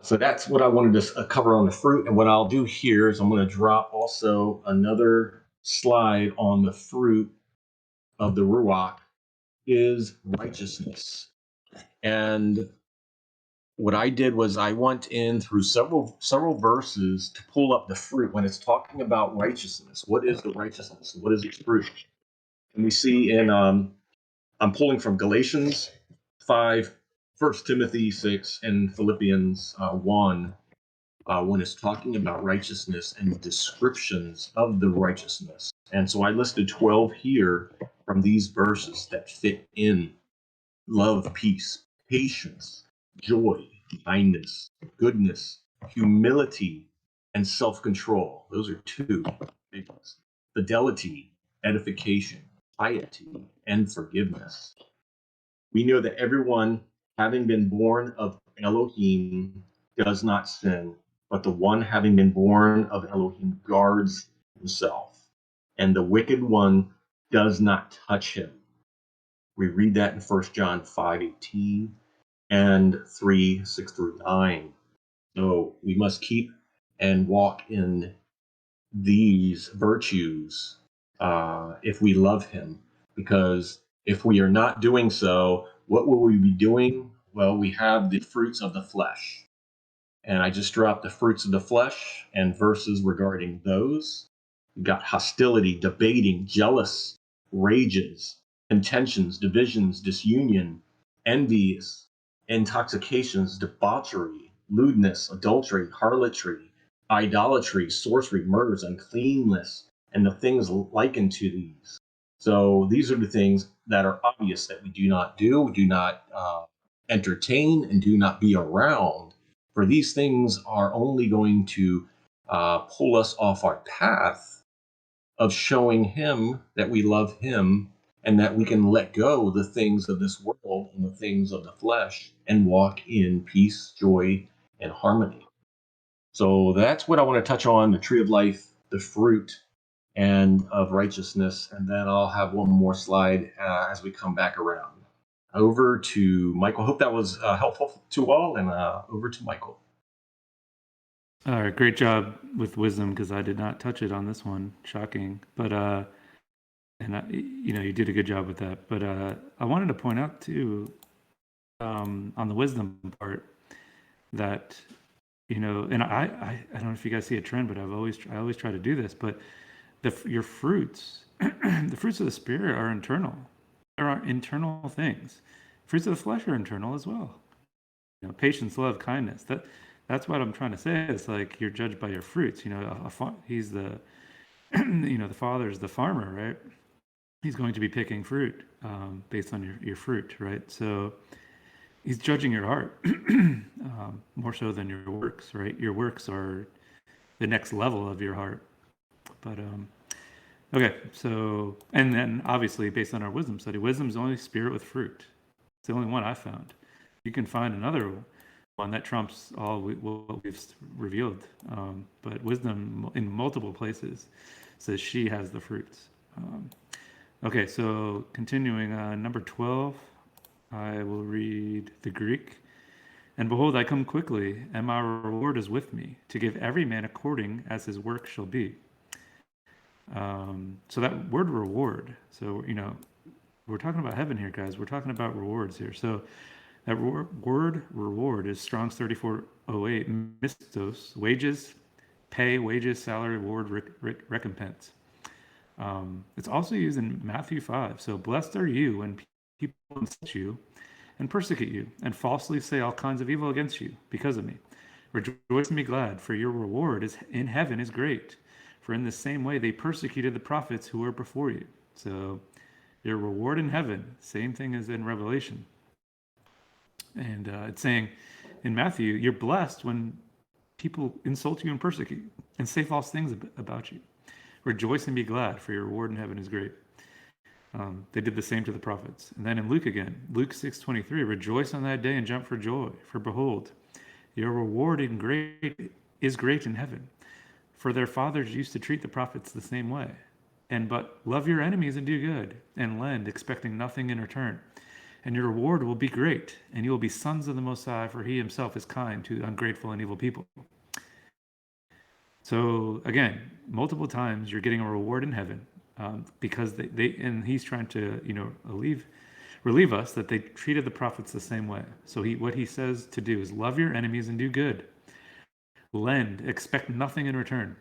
So that's what I wanted to cover on the fruit. And what I'll do here is I'm going to drop also another slide on the fruit of the Ruach is righteousness. And what I did was I went in through several verses to pull up the fruit when it's talking about righteousness. What is the righteousness? What is its fruit? And we see in I'm pulling from Galatians 5, 1 Timothy 6, and Philippians 1. When it's talking about righteousness and descriptions of the righteousness. And so I listed 12 here from these verses that fit in love, peace, patience, joy, kindness, goodness, humility, and self-control. Those are two big ones. Fidelity, edification, piety, and forgiveness. We know that everyone, having been born of Elohim, does not sin, but the one having been born of Elohim guards himself, and the wicked one does not touch him. We read that in 1 John 5:18 and 3:6-9. So we must keep and walk in these virtues if we love him, because if we are not doing so, what will we be doing? Well, we have the fruits of the flesh. And I just dropped the fruits of the flesh and verses regarding those. We got hostility, debating, jealous, rages, contentions, divisions, disunion, envies, intoxications, debauchery, lewdness, adultery, harlotry, idolatry, sorcery, murders, uncleanness, and the things likened to these. So these are the things that are obvious that we do not entertain, and do not be around. For these things are only going to pull us off our path of showing him that we love him, and that we can let go the things of this world and the things of the flesh and walk in peace, joy, and harmony. So that's what I want to touch on: the tree of life, the fruit, and of righteousness. And then I'll have one more slide as we come back around. Over to Michael. Hope that was helpful to all, and over to Michael. All right, great job with wisdom, because I did not touch it on this one. Shocking, but you did a good job with that. But I wanted to point out too, on the wisdom part, that and I don't know if you guys see a trend, but I always try to do this. But your fruits, the fruits of the Spirit are internal. There are internal things. Fruits of the flesh are internal as well. Patience, love, kindness. That's what I'm trying to say. It's like you're judged by your fruits. He's the the father is the farmer, right? He's going to be picking fruit based on your fruit, right? So he's judging your heart more so than your works, right? Your works are the next level of your heart. But okay, so, and then obviously based on our wisdom study, wisdom is the only spirit with fruit. It's the only one I found. You can find another one that trumps all what we've revealed, but wisdom in multiple places says she has the fruits. Okay, so continuing on number 12, I will read the Greek. And behold, I come quickly, and my reward is with me, to give every man according as his work shall be. So that word reward, so we're talking about heaven here, guys. We're talking about rewards here. So that word reward is Strong's 3408, mistos, wages, pay, wages, salary, reward, recompense. It's also used in Matthew 5. So blessed are you when people insult you and persecute you and falsely say all kinds of evil against you because of me. Rejoice and be glad, for your reward is in heaven is great. For in the same way they persecuted the prophets who were before you. So your reward in heaven, same thing as in Revelation. And it's saying in Matthew, you're blessed when people insult you and persecute and say false things about you. Rejoice and be glad, for your reward in heaven is great. They did the same to the prophets. And then in Luke again, Luke 6:23, rejoice on that day and jump for joy, for behold, your reward is great in heaven. For their fathers used to treat the prophets the same way. But love your enemies and do good, and lend, expecting nothing in return. And your reward will be great, and you will be sons of the Most High, for he himself is kind to ungrateful and evil people. So again, multiple times you're getting a reward in heaven, because and he's trying to relieve us that they treated the prophets the same way. So what he says to do is love your enemies and do good. Lend, expect nothing in return.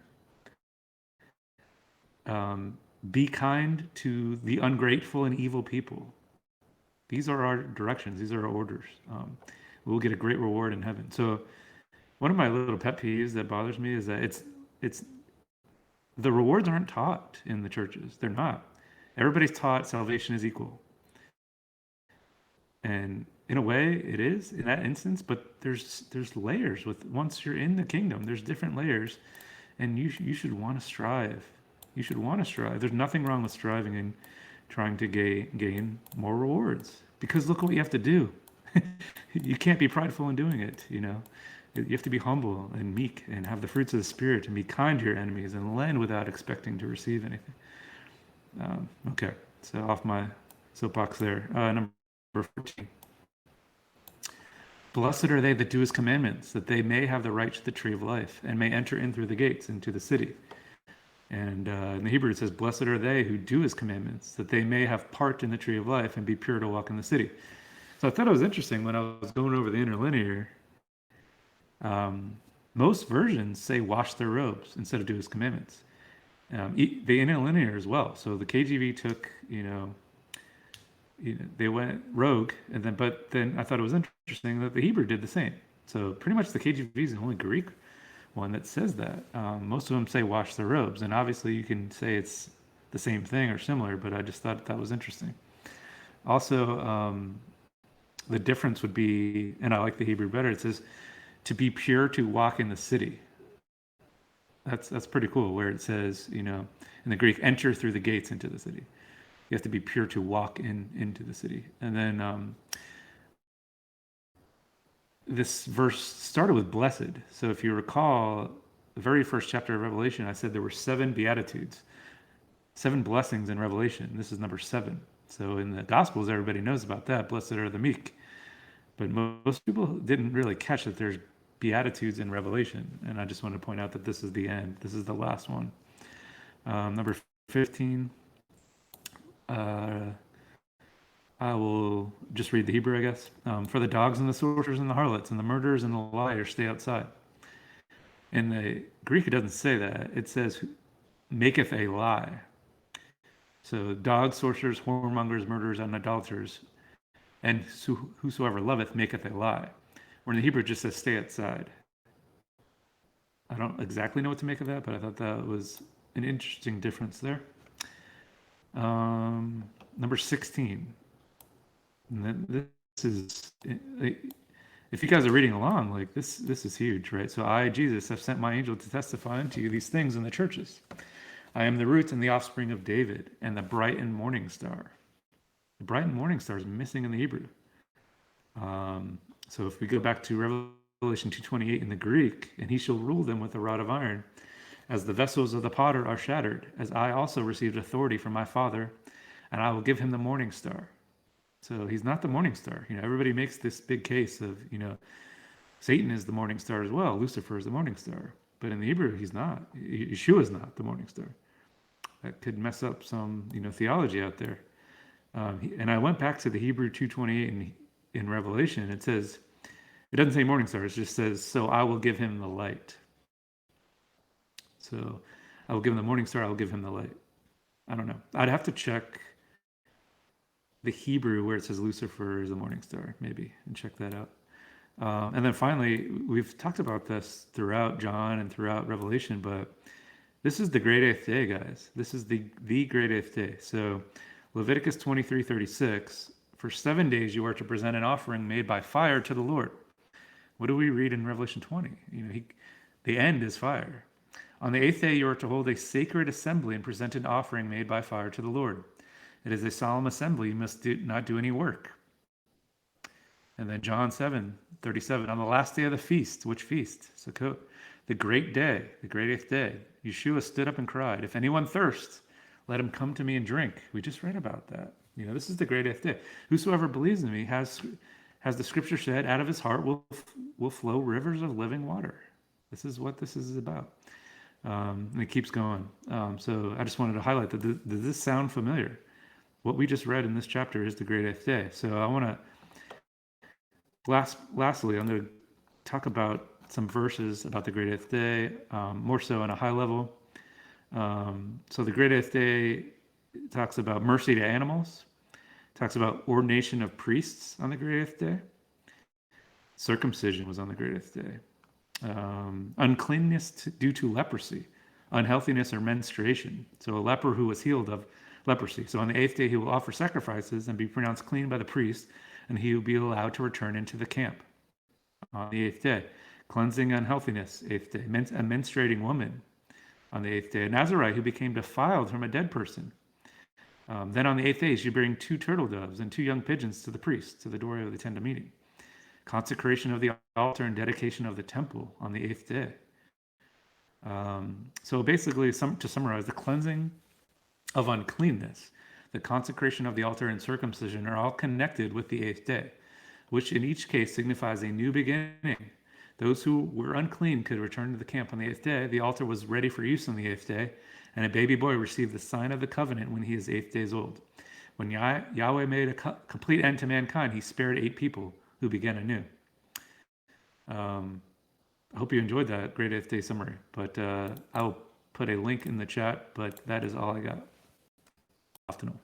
Be kind to the ungrateful and evil people. These are our directions. These are our orders. We'll get a great reward in heaven. So one of my little pet peeves that bothers me is that it's the rewards aren't taught in the churches. They're not. Everybody's taught salvation is equal. And in a way it is in that instance, but there's layers once you're in the kingdom, there's different layers, and you should want to strive. You should want to strive. There's nothing wrong with striving and trying to gain more rewards. because look what you have to do. You can't be prideful in doing it, you know. You have to be humble and meek and have the fruits of the Spirit and be kind to your enemies and lend without expecting to receive anything. Okay, so off my soapbox there. Number 14. Blessed are they that do his commandments, that they may have the right to the tree of life and may enter in through the gates into the city. And in the Hebrew it says, blessed are they who do his commandments, that they may have part in the tree of life and be pure to walk in the city. So I thought it was interesting when I was going over the interlinear. Most versions say wash their robes instead of do his commandments. The interlinear as well. So the KJV took, they went rogue, but then I thought it was interesting that the Hebrew did the same. So pretty much the KJV is the only Greek one that says that. Most of them say wash their robes, and obviously you can say it's the same thing or similar, but I just thought that was interesting. Also, the difference would be, and I like the Hebrew better, it says to be pure to walk in the city. That's pretty cool, where it says, in the Greek, enter through the gates into the city. You have to be pure to walk into the city. And then this verse started with blessed. So if you recall, the very first chapter of Revelation, I said there were 7 beatitudes, 7 blessings in Revelation. This is number 7. So in the Gospels, everybody knows about that. Blessed are the meek. But most people didn't really catch that there's beatitudes in Revelation. And I just want to point out that this is the end. This is the last one. Number 15. I will just read the Hebrew, I guess. For the dogs and the sorcerers and the harlots and the murderers and the liars stay outside. In the Greek, it doesn't say that. It says, maketh a lie. So dogs, sorcerers, whoremongers, murderers, and idolaters, and whosoever loveth maketh a lie. Where in the Hebrew, it just says stay outside. I don't exactly know what to make of that, but I thought that was an interesting difference there. Number 16. And this is, if you guys are reading along, like this is huge, right? So I, Jesus, have sent my angel to testify unto you these things in the churches. I am the root and the offspring of David and the bright and morning star. The bright and morning star is missing in the Hebrew. So if we go back to Revelation 2:28 in the Greek, and he shall rule them with a rod of iron, as the vessels of the potter are shattered, as I also received authority from my Father, and I will give him the morning star. So he's not the morning star. Everybody makes this big case of, Satan is the morning star as well. Lucifer is the morning star. But in the Hebrew, he's not. Yeshua is not the morning star. That could mess up some, theology out there. And I went back to the Hebrew 2:28 in Revelation. It says, it doesn't say morning star. It just says, so I will give him the light. So I will give him the morning star. I will give him the light. I don't know. I'd have to check the Hebrew where it says Lucifer is the morning star, maybe, and check that out. And then finally, we've talked about this throughout John and throughout Revelation, but this is the great eighth day, guys. This is the great eighth day. So Leviticus 23:36, for 7 days you are to present an offering made by fire to the Lord. What do we read in Revelation 20? The end is fire. On the 8th day you are to hold a sacred assembly and present an offering made by fire to the Lord. It is a solemn assembly. You must not do any work. And then John 7:37, on the last day of the feast, which feast? Sukkot, the great day, the great eighth day, Yeshua stood up and cried, if anyone thirsts, let him come to me and drink. We just read about that. This is the great eighth day. Whosoever believes in me has the scripture said, out of his heart will flow rivers of living water. This is what this is about. And it keeps going. So I just wanted to highlight that. Does this sound familiar? What we just read in this chapter is the great eighth day. So I want to, lastly, I'm going to talk about some verses about the great eighth day, more so on a high level. So the great eighth day talks about mercy to animals, talks about ordination of priests on the great eighth day. Circumcision was on the great eighth day. Uncleanness due to leprosy, unhealthiness or menstruation. So a leper who was healed of leprosy. So on the 8th day, he will offer sacrifices and be pronounced clean by the priest, and he will be allowed to return into the camp. On the 8th day, cleansing unhealthiness, 8th day, a menstruating woman on the 8th day, a Nazarite who became defiled from a dead person. Then on the 8th day, you should bring 2 turtle doves and 2 young pigeons to the priest, to the doorway of the tent of meeting. Consecration of the altar and dedication of the temple on the 8th day. So basically, to summarize, the cleansing of uncleanness, the consecration of the altar, and circumcision are all connected with the 8th day, which in each case signifies a new beginning. Those who were unclean could return to the camp on the 8th day. The altar was ready for use on the 8th day, and a baby boy received the sign of the covenant when he is 8 days old. When Yahweh made a complete end to mankind, he spared 8 people who began anew. I hope you enjoyed that great 8th day summary, but I'll put a link in the chat, but that is all I got. Off to know.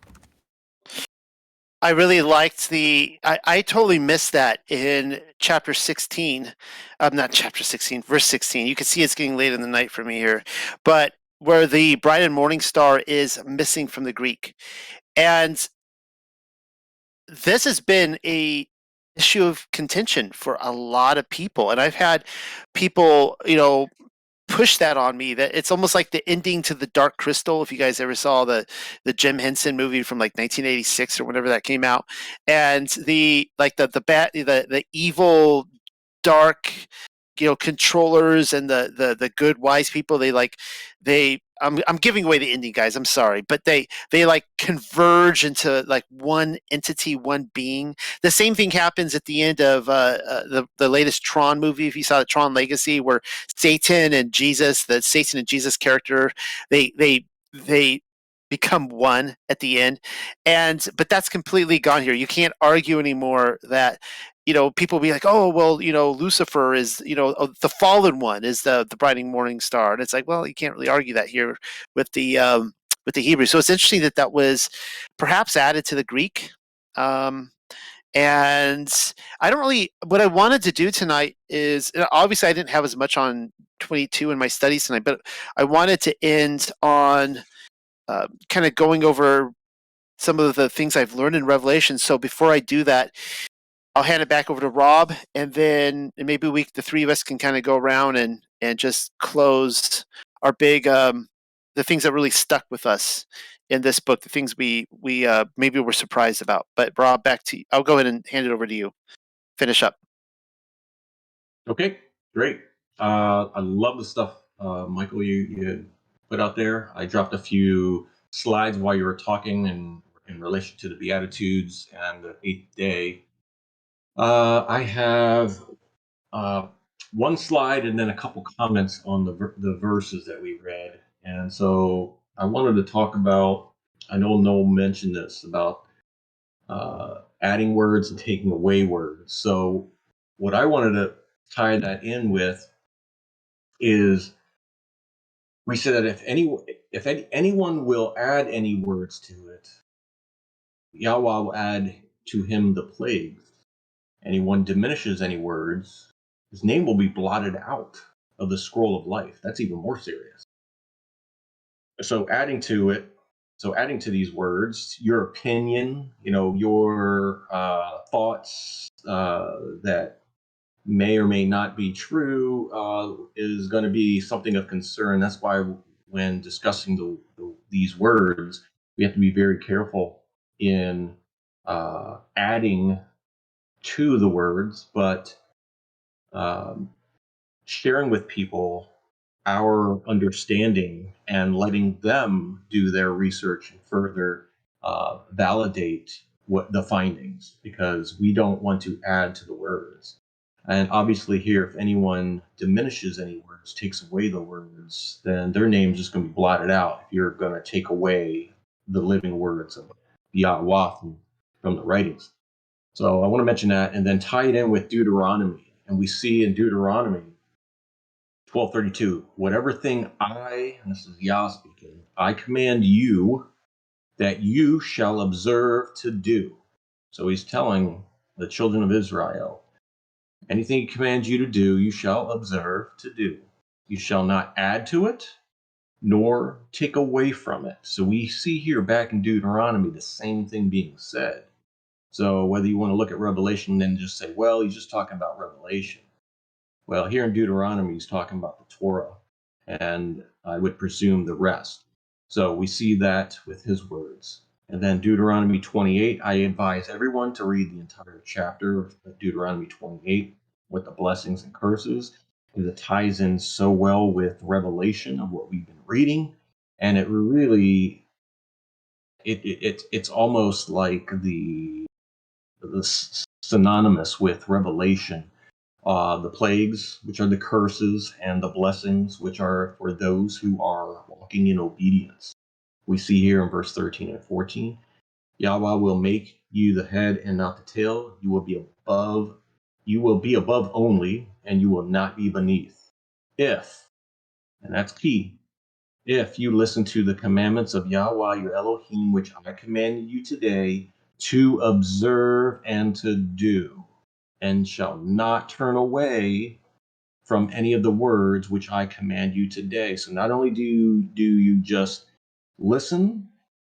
I really liked I totally missed that in chapter 16. Not chapter 16, verse 16. You can see it's getting late in the night for me here, but where the bright and morning star is missing from the Greek. And this has been a issue of contention for a lot of people. And I've had people, push that on me, that it's almost like the ending to the Dark Crystal. If you guys ever saw the Jim Henson movie from like 1986 or whenever that came out, and the evil dark controllers and the good wise people, I'm giving away the ending, guys, I'm sorry, but they like converge into like one entity, one being. The same thing happens at the end of the latest Tron movie, if you saw the Tron Legacy, where Satan and Jesus character, they become one at the end. But that's completely gone here. You can't argue anymore that people be like, oh, well, Lucifer is, the fallen one is the bright morning star. And it's like, well, you can't really argue that here with the Hebrew. So it's interesting that was perhaps added to the Greek. And I don't really, what I wanted to do tonight is, obviously I didn't have as much on 22 in my studies tonight, but I wanted to end on kind of going over some of the things I've learned in Revelation. So before I do that, I'll hand it back over to Rob, and then maybe the 3 of us can kind of go around and just close our big the things that really stuck with us in this book, the things we maybe were surprised about. But Rob, back to you. I'll go ahead and hand it over to you. Finish up. Okay, great. I love the stuff, Michael, you had put out there. I dropped a few slides while you were talking in relation to the Beatitudes and the 8th day. I have one slide and then a couple comments on the verses that we read. And so I wanted to talk about, I know Noel mentioned this, about adding words and taking away words. So what I wanted to tie that in with is, we said that if anyone will add any words to it, Yahuah will add to him the plagues. Anyone diminishes any words, his name will be blotted out of the scroll of life. That's even more serious. So adding to these words, your opinion, your thoughts that may or may not be true is going to be something of concern. That's why when discussing these words, we have to be very careful in adding to the words, but sharing with people our understanding and letting them do their research and further validate what the findings, because we don't want to add to the words. And obviously here, if anyone diminishes any words, takes away the words, then their name's just going to be blotted out if you're going to take away the living words of Yahuah from the writings. So I want to mention that, and then tie it in with Deuteronomy. And we see in Deuteronomy 12:32, whatever thing and this is Yah speaking, I command you that you shall observe to do. So he's telling the children of Israel, anything he commands you to do, you shall observe to do. You shall not add to it, nor take away from it. So we see here back in Deuteronomy the same thing being said. So whether you want to look at Revelation and then just say, well, he's just talking about Revelation. Well, here in Deuteronomy, he's talking about the Torah, and I would presume the rest. So we see that with his words. And then Deuteronomy 28, I advise everyone to read the entire chapter of Deuteronomy 28 with the blessings and curses, because it ties in so well with Revelation of what we've been reading. And it really, it's almost like the synonymous with Revelation. The plagues, which are the curses, and the blessings, which are for those who are walking in obedience. We see here in verse 13 and 14, Yahuah will make you the head and not the tail. You will be above only, and you will not be beneath. If, and that's key, if you listen to the commandments of Yahuah your Elohim, which I command you today, to observe and to do, and shall not turn away from any of the words which I command you today. So not only do you just listen,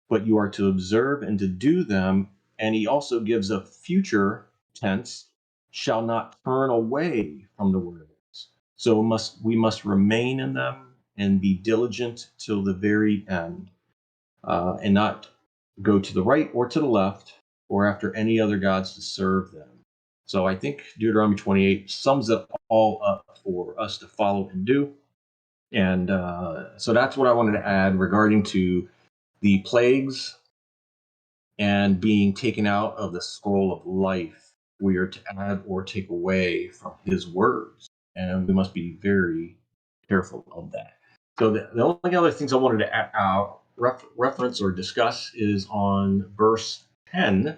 but you are to observe and to do them. And he also gives a future tense, shall not turn away from the words. So we must remain in them and be diligent till the very end, and not go to the right or to the left or after any other gods to serve them. So I think Deuteronomy 28 sums it all up for us to follow and do. And so that's what I wanted to add regarding to the plagues and being taken out of the scroll of life. We are to add or take away from his words, and we must be very careful of that. So the only other things I wanted to reference or discuss is on verse 10.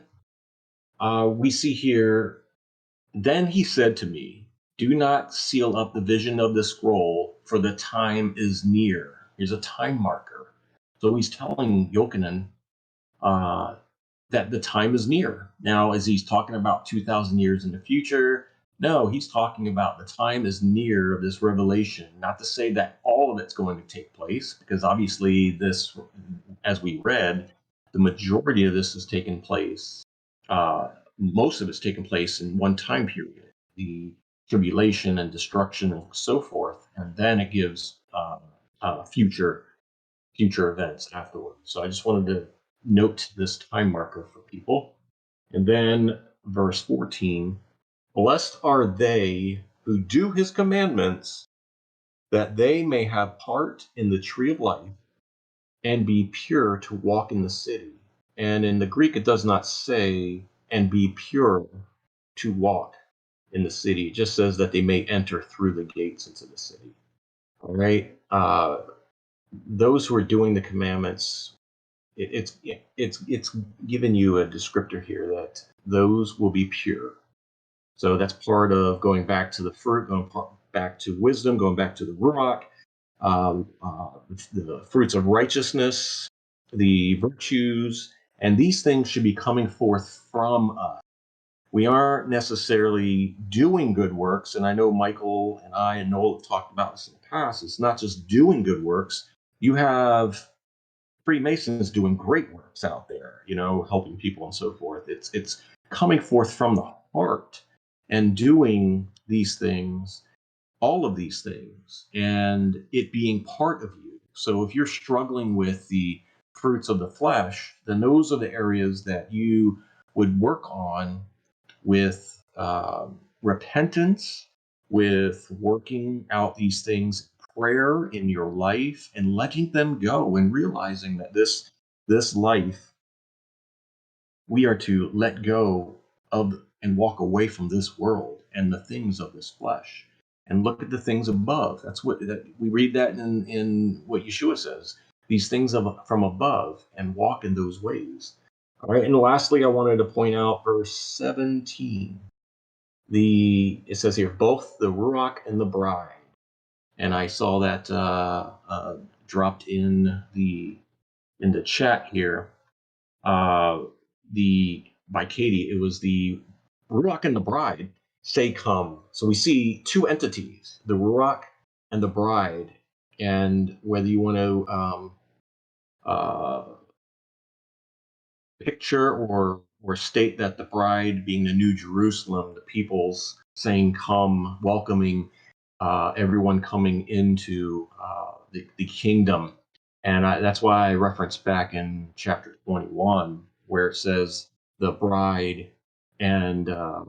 We see here, then he said to me, do not seal up the vision of the scroll, for the time is near. Here's a time marker. So he's telling Yochanan that the time is near. Now, as he's talking about 2,000 years in the future, no, he's talking about the time is near of this revelation. Not to say that all of it's going to take place, because obviously this, as we read, the majority of this has taken place. Most of it's taken place in one time period, the tribulation and destruction and so forth, and then it gives future events afterwards. So I just wanted to note this time marker for people. And then verse 14, blessed are they who do his commandments, that they may have part in the tree of life and be pure to walk in the city. And in the Greek, it does not say, and be pure to walk in the city. It just says that they may enter through the gates into the city. All right. Those who are doing the commandments, it's given you a descriptor here that those will be pure. So that's part of going back to the fruit, going back to wisdom, going back to the ruach, the fruits of righteousness, the virtues, and these things should be coming forth from us. We aren't necessarily doing good works, and I know Michael and I and Noel have talked about this in the past. It's not just doing good works. You have Freemasons doing great works out there, helping people and so forth. It's coming forth from the heart and doing these things, all of these things, and it being part of you. So if you're struggling with the fruits of the flesh, then those are the areas that you would work on with repentance, with working out these things, prayer in your life, and letting them go, and realizing that this life, we are to let go of and walk away from this world and the things of this flesh, and look at the things above. That's what we read that in what Yeshua says. These things from above, and walk in those ways. All right, and lastly, I wanted to point out verse 17. It says here, both the Ruach and the bride. And I saw that dropped in the chat here. By Katie, it was the Ruach and the bride say come. So we see two entities, the Ruach and the bride. And whether you want to picture or state that the bride being the New Jerusalem, the peoples saying come, welcoming everyone coming into the kingdom. And that's why I referenced back in chapter 21, where it says the bride and the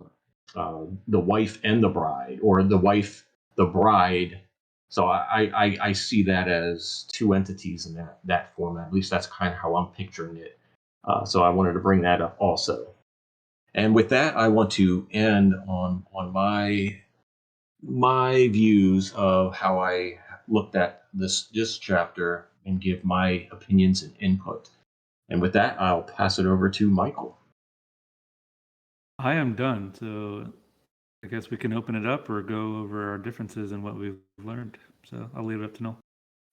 wife and the bride, or the wife, the bride. So I see that as two entities in that format. At least that's kind of how I'm picturing it. So I wanted to bring that up also. And with that, I want to end on my views of how I looked at this chapter and give my opinions and input. And with that, I'll pass it over to Michael. I am done. So I guess we can open it up or go over our differences and what we've learned. So I'll leave it up to Noel.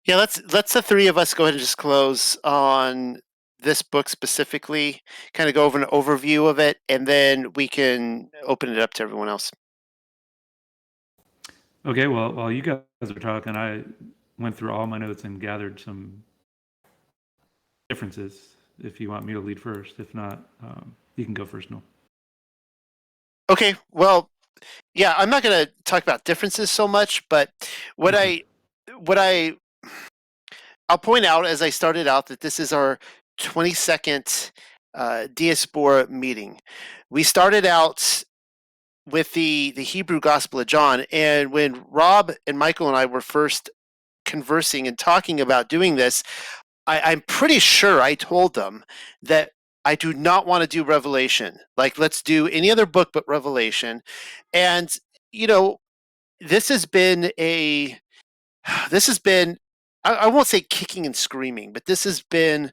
Yeah, let's the three of us go ahead and just close on this book specifically, kind of go over an overview of it, and then we can open it up to everyone else. Okay, well, while you guys are talking, I went through all my notes and gathered some differences. If you want me to lead first, if not, you can go first, Noel. Okay, well, yeah, I'm not going to talk about differences so much, but what I'll point out as I started out that this is our 22nd Diaspora meeting. We started out with the Hebrew Gospel of John, and when Rob and Michael and I were first conversing and talking about doing this, I'm pretty sure I told them that I do not want to do Revelation. Like, let's do any other book but Revelation. And, you know, this has been I won't say kicking and screaming, but this has been,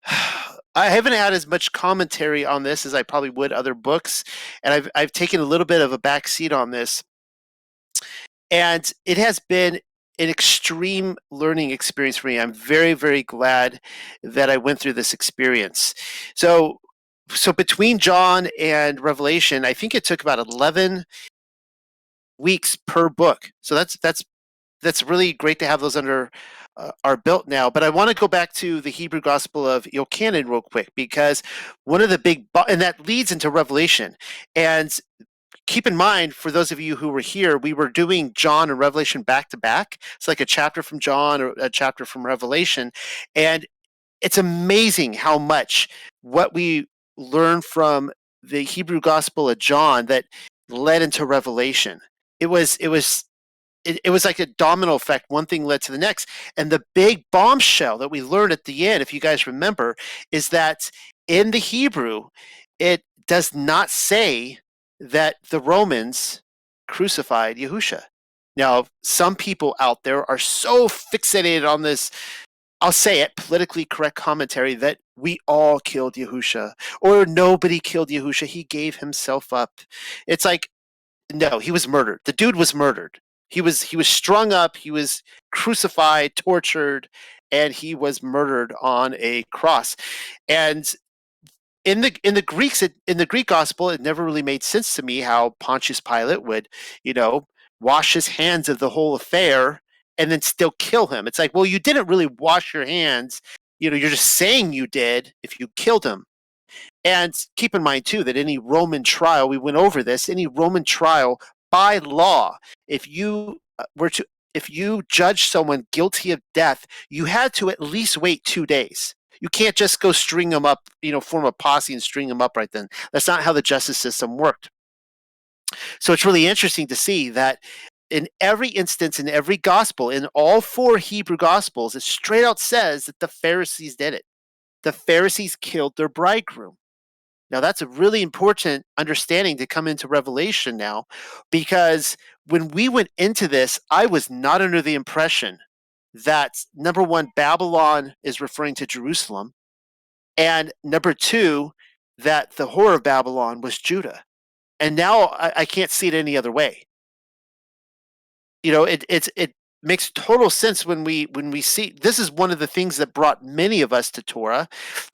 I haven't had as much commentary on this as I probably would other books. And I've taken a little bit of a back seat on this. And it has been an extreme learning experience for me. I'm very, very glad that I went through this experience. So between John and Revelation, I think it took about 11 weeks per book. So that's really great to have those under our belt now. But I want to go back to the Hebrew Gospel of Yochanan real quick, because one of the and that leads into Revelation. And keep in mind, for those of you who were here, we were doing John and Revelation back to back. It's like a chapter from John or a chapter from Revelation. And it's amazing how much what we learn from the Hebrew Gospel of John that led into Revelation. It was like a domino effect. One thing led to the next. And the big bombshell that we learned at the end, if you guys remember, is that in the Hebrew, it does not say that the Romans crucified Yahusha. Now, some people out there are so fixated on this, I'll say it, politically correct commentary that we all killed Yahusha, or nobody killed Yahusha. He gave himself up. It's like, no, he was murdered. The dude was murdered. He was strung up, he was crucified, tortured, and he was murdered on a cross. And in the Greek gospel, it never really made sense to me how Pontius Pilate would, wash his hands of the whole affair and then still kill him. It's like, well, you didn't really wash your hands. You're just saying you did if you killed him. And keep in mind, too, that any Roman trial, we went over this, any Roman trial by law, if you judge someone guilty of death, you had to at least wait 2 days. You can't just go string them up, form a posse and string them up right then. That's not how the justice system worked. So it's really interesting to see that in every instance, in every gospel, in all 4 Hebrew gospels, it straight out says that the Pharisees did it. The Pharisees killed their bridegroom. Now, that's a really important understanding to come into Revelation now, because when we went into this, I was not under the impression that, number one, Babylon is referring to Jerusalem, and number 2, that the whore of Babylon was Judah. And now I can't see it any other way. It makes total sense when we see this. Is one of the things that brought many of us to Torah,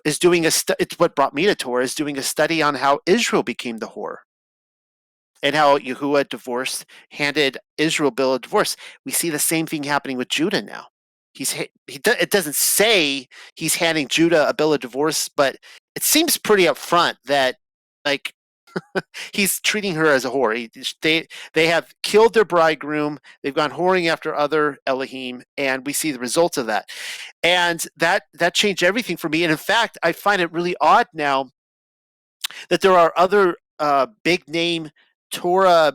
is doing it's what brought me to Torah, is doing a study on how Israel became the whore and how Yahuah handed Israel a bill of divorce. We see the same thing happening with Judah now. It doesn't say he's handing Judah a bill of divorce, but it seems pretty upfront that, like, He's treating her as a whore. They have killed their bridegroom. They've gone whoring after other Elohim, and we see the results of that. And that changed everything for me. And in fact, I find it really odd now that there are other big name Torah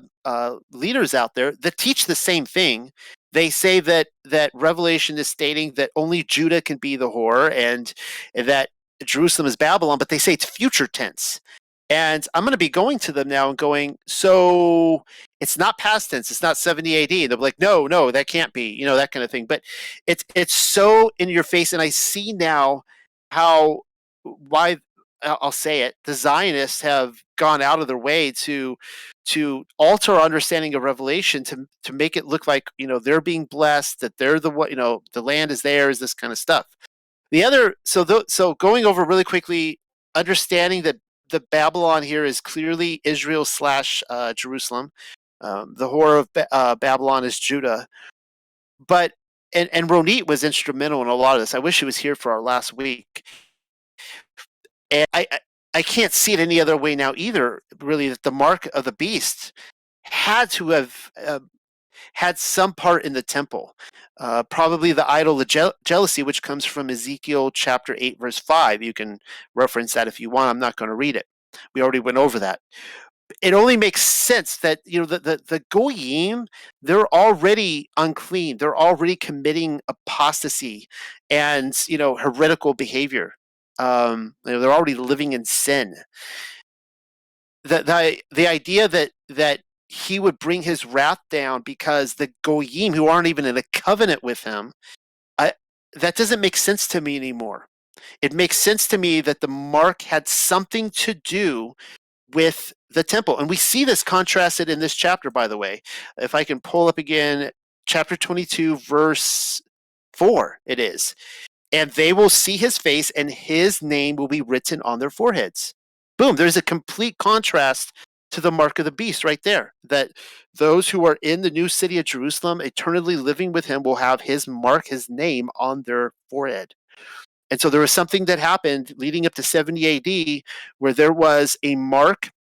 leaders out there that teach the same thing. They say that Revelation is stating that only Judah can be the whore, and that Jerusalem is Babylon, but they say it's future tense. And I'm going to be going to them now and going, so it's not past tense, it's not 70 AD. And they'll be like, no, that can't be, that kind of thing. But it's so in your face, and I see now why I'll say it, the Zionists have gone out of their way to alter our understanding of Revelation to make it look like they're being blessed, that they're the land is theirs, this kind of stuff. The other so going over really quickly, understanding that the Babylon here is clearly Israel / Jerusalem. The whore of Babylon is Judah, but and Ronit was instrumental in a lot of this. I wish he was here for our last week. And I can't see it any other way now either, really, that the mark of the beast had to have had some part in the temple. Probably the idol of jealousy, which comes from Ezekiel chapter 8, verse 5. You can reference that if you want. I'm not going to read it. We already went over that. It only makes sense that the goyim, they're already unclean. They're already committing apostasy and heretical behavior. They're already living in sin. The idea that he would bring his wrath down because the goyim, who aren't even in a covenant with him, that doesn't make sense to me anymore. It makes sense to me that the mark had something to do with the temple. And we see this contrasted in this chapter, by the way. If I can pull up again, chapter 22, verse 4, it is. And they will see his face, and his name will be written on their foreheads. Boom, there's a complete contrast to the mark of the beast right there, that those who are in the new city of Jerusalem, eternally living with him, will have his mark, his name on their forehead. And so there was something that happened leading up to 70 AD where there was a mark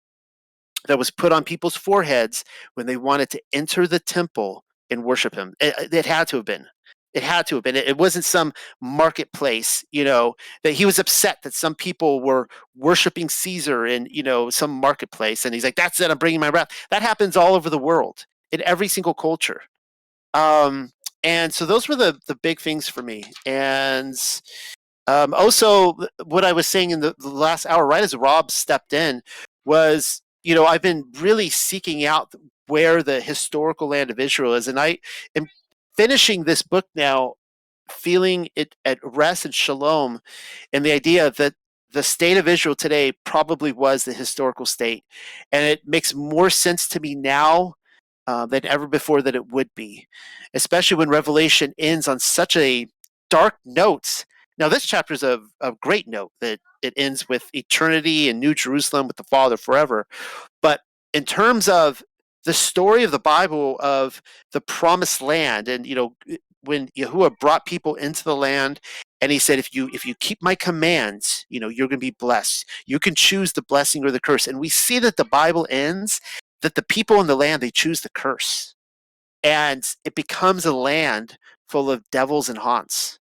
that was put on people's foreheads when they wanted to enter the temple and worship him. It had to have been. It had to have been. It wasn't some marketplace, that he was upset that some people were worshiping Caesar in, some marketplace. And he's like, that's it, I'm bringing my wrath. That happens all over the world in every single culture. And so those were the big things for me. And also, what I was saying in the last hour, right as Rob stepped in, was, I've been really seeking out where the historical land of Israel is. And I am finishing this book now, feeling it at rest and shalom, and the idea that the state of Israel today probably was the historical state. And it makes more sense to me now than ever before that it would be, especially when Revelation ends on such a dark note. Now, this chapter is a great note that it ends with eternity and New Jerusalem with the Father forever. But in terms of the story of the Bible of the promised land, and when Yahuah brought people into the land, and he said, if you keep my commands, you're going to be blessed. You can choose the blessing or the curse. And we see that the Bible ends that the people in the land, they choose the curse, and it becomes a land full of devils and haunts.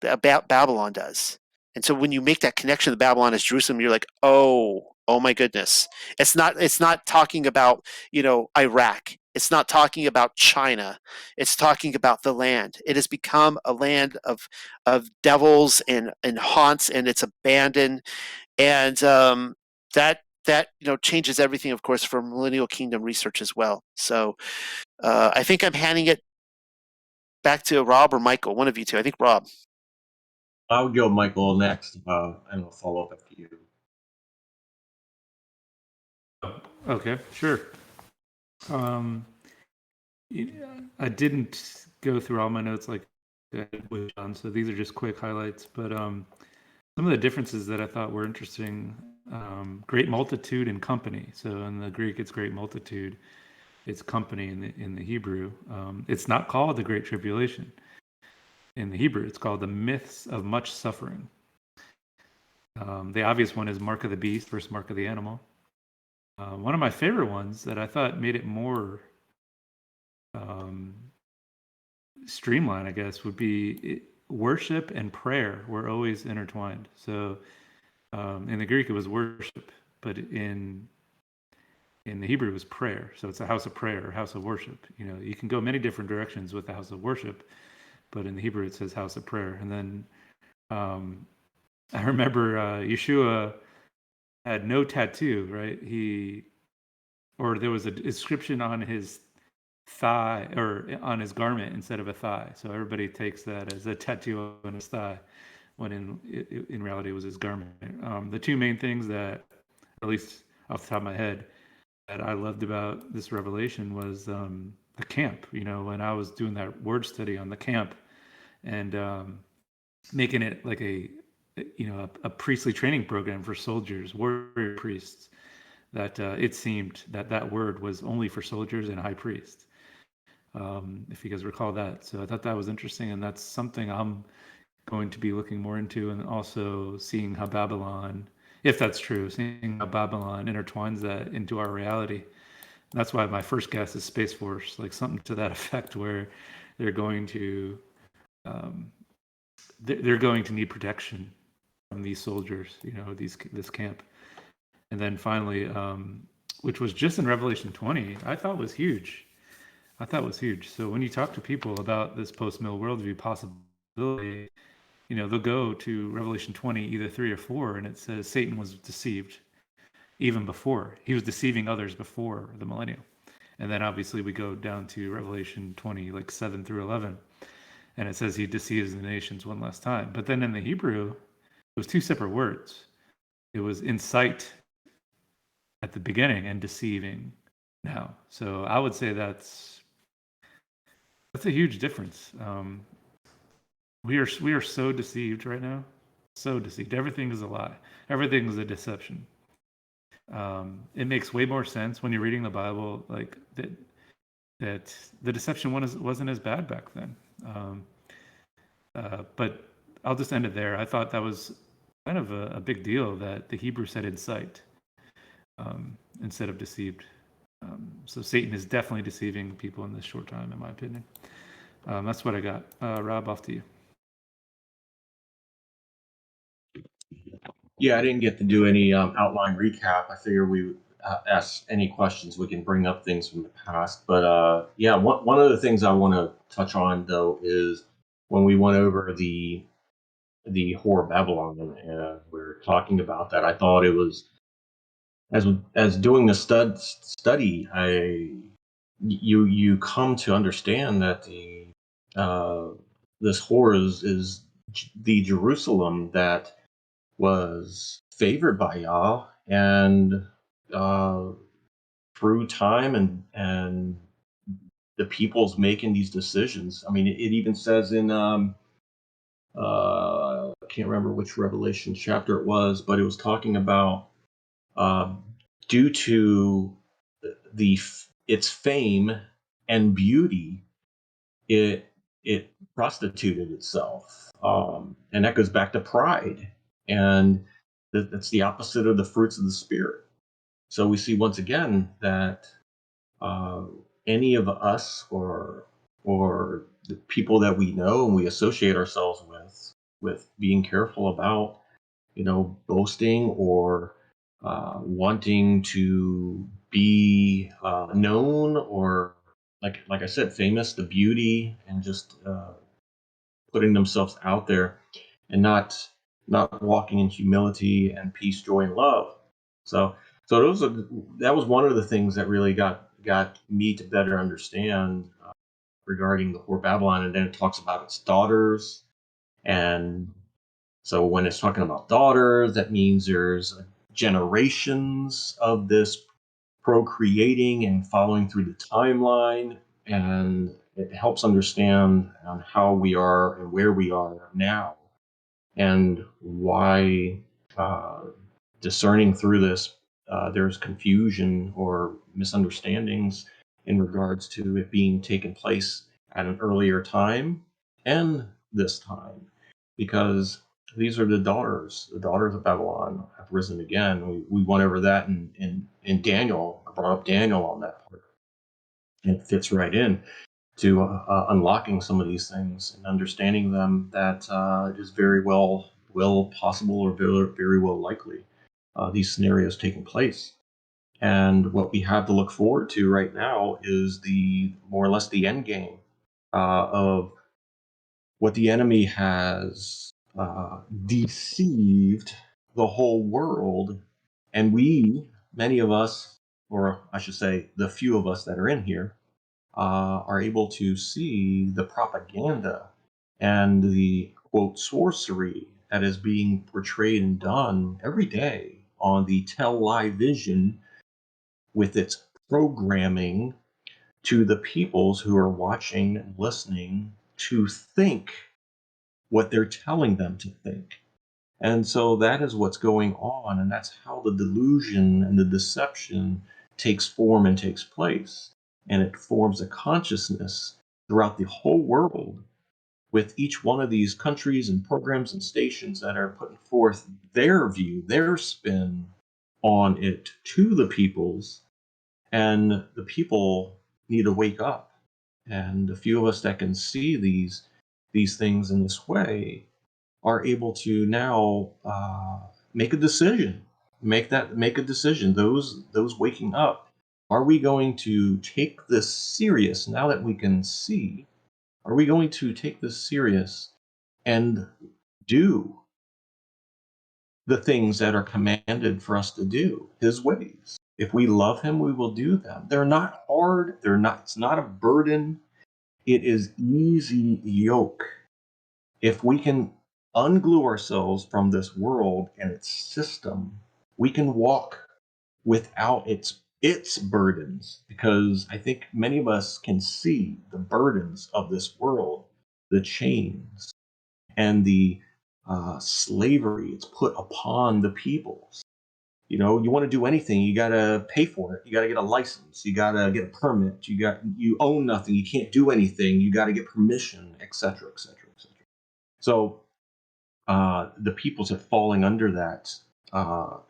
Babylon does. And so when you make that connection to Babylon as Jerusalem, you're like, oh my goodness. It's not talking about, Iraq. It's not talking about China. It's talking about the land. It has become a land of devils and haunts, and it's abandoned. And that changes everything, of course, for Millennial Kingdom research as well. So I think I'm handing it back to Rob or Michael, one of you two. I think Rob. I'll go Michael next, and I'll follow up after you. Okay, sure. I didn't go through all my notes like I did with John, so these are just quick highlights. But some of the differences that I thought were interesting: great multitude and company. So in the Greek, it's great multitude. It's company in the Hebrew. It's not called the Great Tribulation. In the Hebrew, it's called the myths of much suffering. The obvious one is mark of the beast versus mark of the animal. One of my favorite ones that I thought made it more streamlined, I guess, would be worship and prayer were always intertwined. So in the Greek, it was worship, but in the Hebrew, it was prayer. So it's a house of prayer, or house of worship. You can go many different directions with the house of worship, but in the Hebrew, it says house of prayer. And then I remember Yeshua had no tattoo, right? Or there was a inscription on his thigh, or on his garment instead of a thigh. So everybody takes that as a tattoo on his thigh, when in reality it was his garment. The two main things that, at least off the top of my head, that I loved about this revelation was the camp. When I was doing that word study on the camp, and making it like a priestly training program for soldiers, warrior priests, that it seemed that word was only for soldiers and high priests, if you guys recall that. So I thought that was interesting, and that's something I'm going to be looking more into, and also seeing how Babylon, if that's true, seeing how Babylon intertwines that into our reality. That's why my first guess is Space Force, like something to that effect, where they're going to they're going to need protection from these soldiers, this camp. And then finally, which was just in Revelation 20, I thought was huge. So when you talk to people about this post-mill worldview possibility, they'll go to Revelation 20, either 3 or 4, and it says Satan was deceived even before. He was deceiving others before the millennium. And then obviously we go down to Revelation 20, like 7 through 11, and it says he deceives the nations one last time. But then in the Hebrew, it was two separate words. It was incite at the beginning and deceiving now. So I would say that's a huge difference. We are so deceived right now, so deceived. Everything is a lie. Everything is a deception. It makes way more sense when you're reading the Bible, like that the deception wasn't as bad back then. But I'll just end it there. I thought that was kind of a big deal that the Hebrew said incite instead of deceived. So Satan is definitely deceiving people in this short time, in my opinion. That's what I got. Rob, off to you. Yeah, I didn't get to do any outline recap. I figure we would ask any questions. We can bring up things from the past. But yeah, one of the things I want to touch on, though, is when we went over the Whore of Babylon, and we were talking about that, I thought it was, as doing the study, you come to understand that this whore is the Jerusalem that was favored by Yah, and through time and the people's making these decisions. I mean, it even says in I can't remember which Revelation chapter it was, but it was talking about due to its fame and beauty, it prostituted itself, and that goes back to pride, and that's the opposite of the fruits of the spirit. So we see once again that any of us, or the people that we know and we associate ourselves with being careful about boasting or wanting to be known, or like I said, famous, the beauty, and just putting themselves out there, and not walking in humility and peace, joy, and love. So that was one of the things that really got me to better understand regarding the Whore Babylon. And then it talks about its daughters, and so when it's talking about daughters, that means there's generations of this procreating and following through the timeline, and it helps understand how we are and where we are now, and why discerning through this, there's confusion or misunderstandings in regards to it being taken place at an earlier time and this time, because these are the daughters of Babylon have risen again. We went over that in Daniel. I brought up Daniel on that part. It fits right in to unlocking some of these things and understanding them, that it is very well possible, or very well likely, these scenarios taking place. And what we have to look forward to right now is the more or less the end game of what the enemy has deceived the whole world. And many of us, or I should say the few of us that are in here, are able to see the propaganda and the quote sorcery that is being portrayed and done every day on the television, with its programming to the peoples who are watching and listening to think what they're telling them to think. And so that is what's going on, and that's how the delusion and the deception takes form and takes place. And it forms a consciousness throughout the whole world, with each one of these countries and programs and stations that are putting forth their view, their spin on it to the peoples. And the people need to wake up. And a few of us that can see these things in this way are able to now make a decision. Make a decision. Those waking up, are we going to take this serious now that we can see? Are we going to take this serious and do the things that are commanded for us to do, His ways? If we love Him, we will do them. They're not hard. It's not a burden. It is easy yoke. If we can unglue ourselves from this world and its system, we can walk without its burdens, because I think many of us can see the burdens of this world, the chains and the slavery it's put upon the peoples. You know, you want to do anything, you got to pay for it. You got to get a license. You got to get a permit. You own nothing. You can't do anything. You got to get permission, etc., etc., etc. So the peoples have fallen under that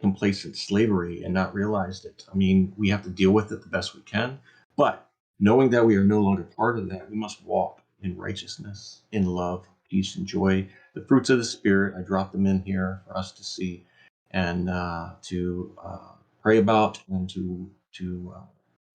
complacent slavery and not realized it. I mean, we have to deal with it the best we can, but knowing that we are no longer part of that, we must walk in righteousness, in love, peace, and joy. The fruits of the Spirit, I dropped them in here for us to see and to pray about and to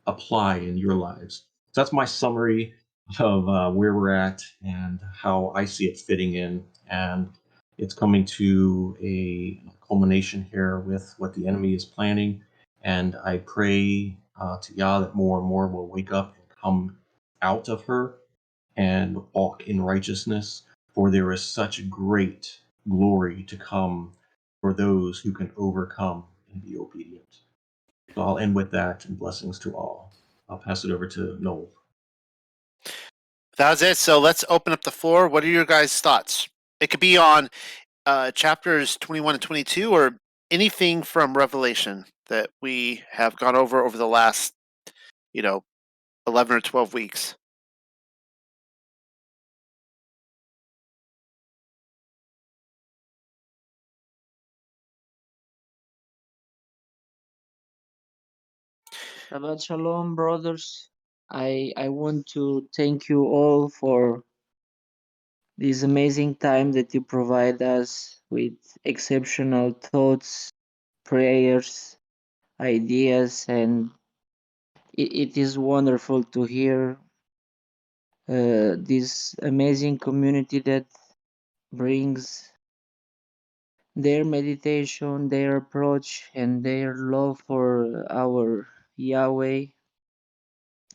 apply in your lives. So that's my summary of where we're at and how I see it fitting in. And it's coming to a culmination here with what the enemy is planning. And I pray to Yah that more and more will wake up and come out of her and walk in righteousness, for there is such great glory to come for those who can overcome and be obedient. So I'll end with that, and blessings to all. I'll pass it over to Noel. That was it. So let's open up the floor. What are your guys' thoughts? It could be on chapters 21 and 22, or anything from Revelation that we have gone over the last, 11 or 12 weeks. Shabbat Shalom, brothers. I want to thank you all for this amazing time that you provide us with exceptional thoughts, prayers, ideas, and it is wonderful to hear this amazing community that brings their meditation, their approach, and their love for our Yahweh.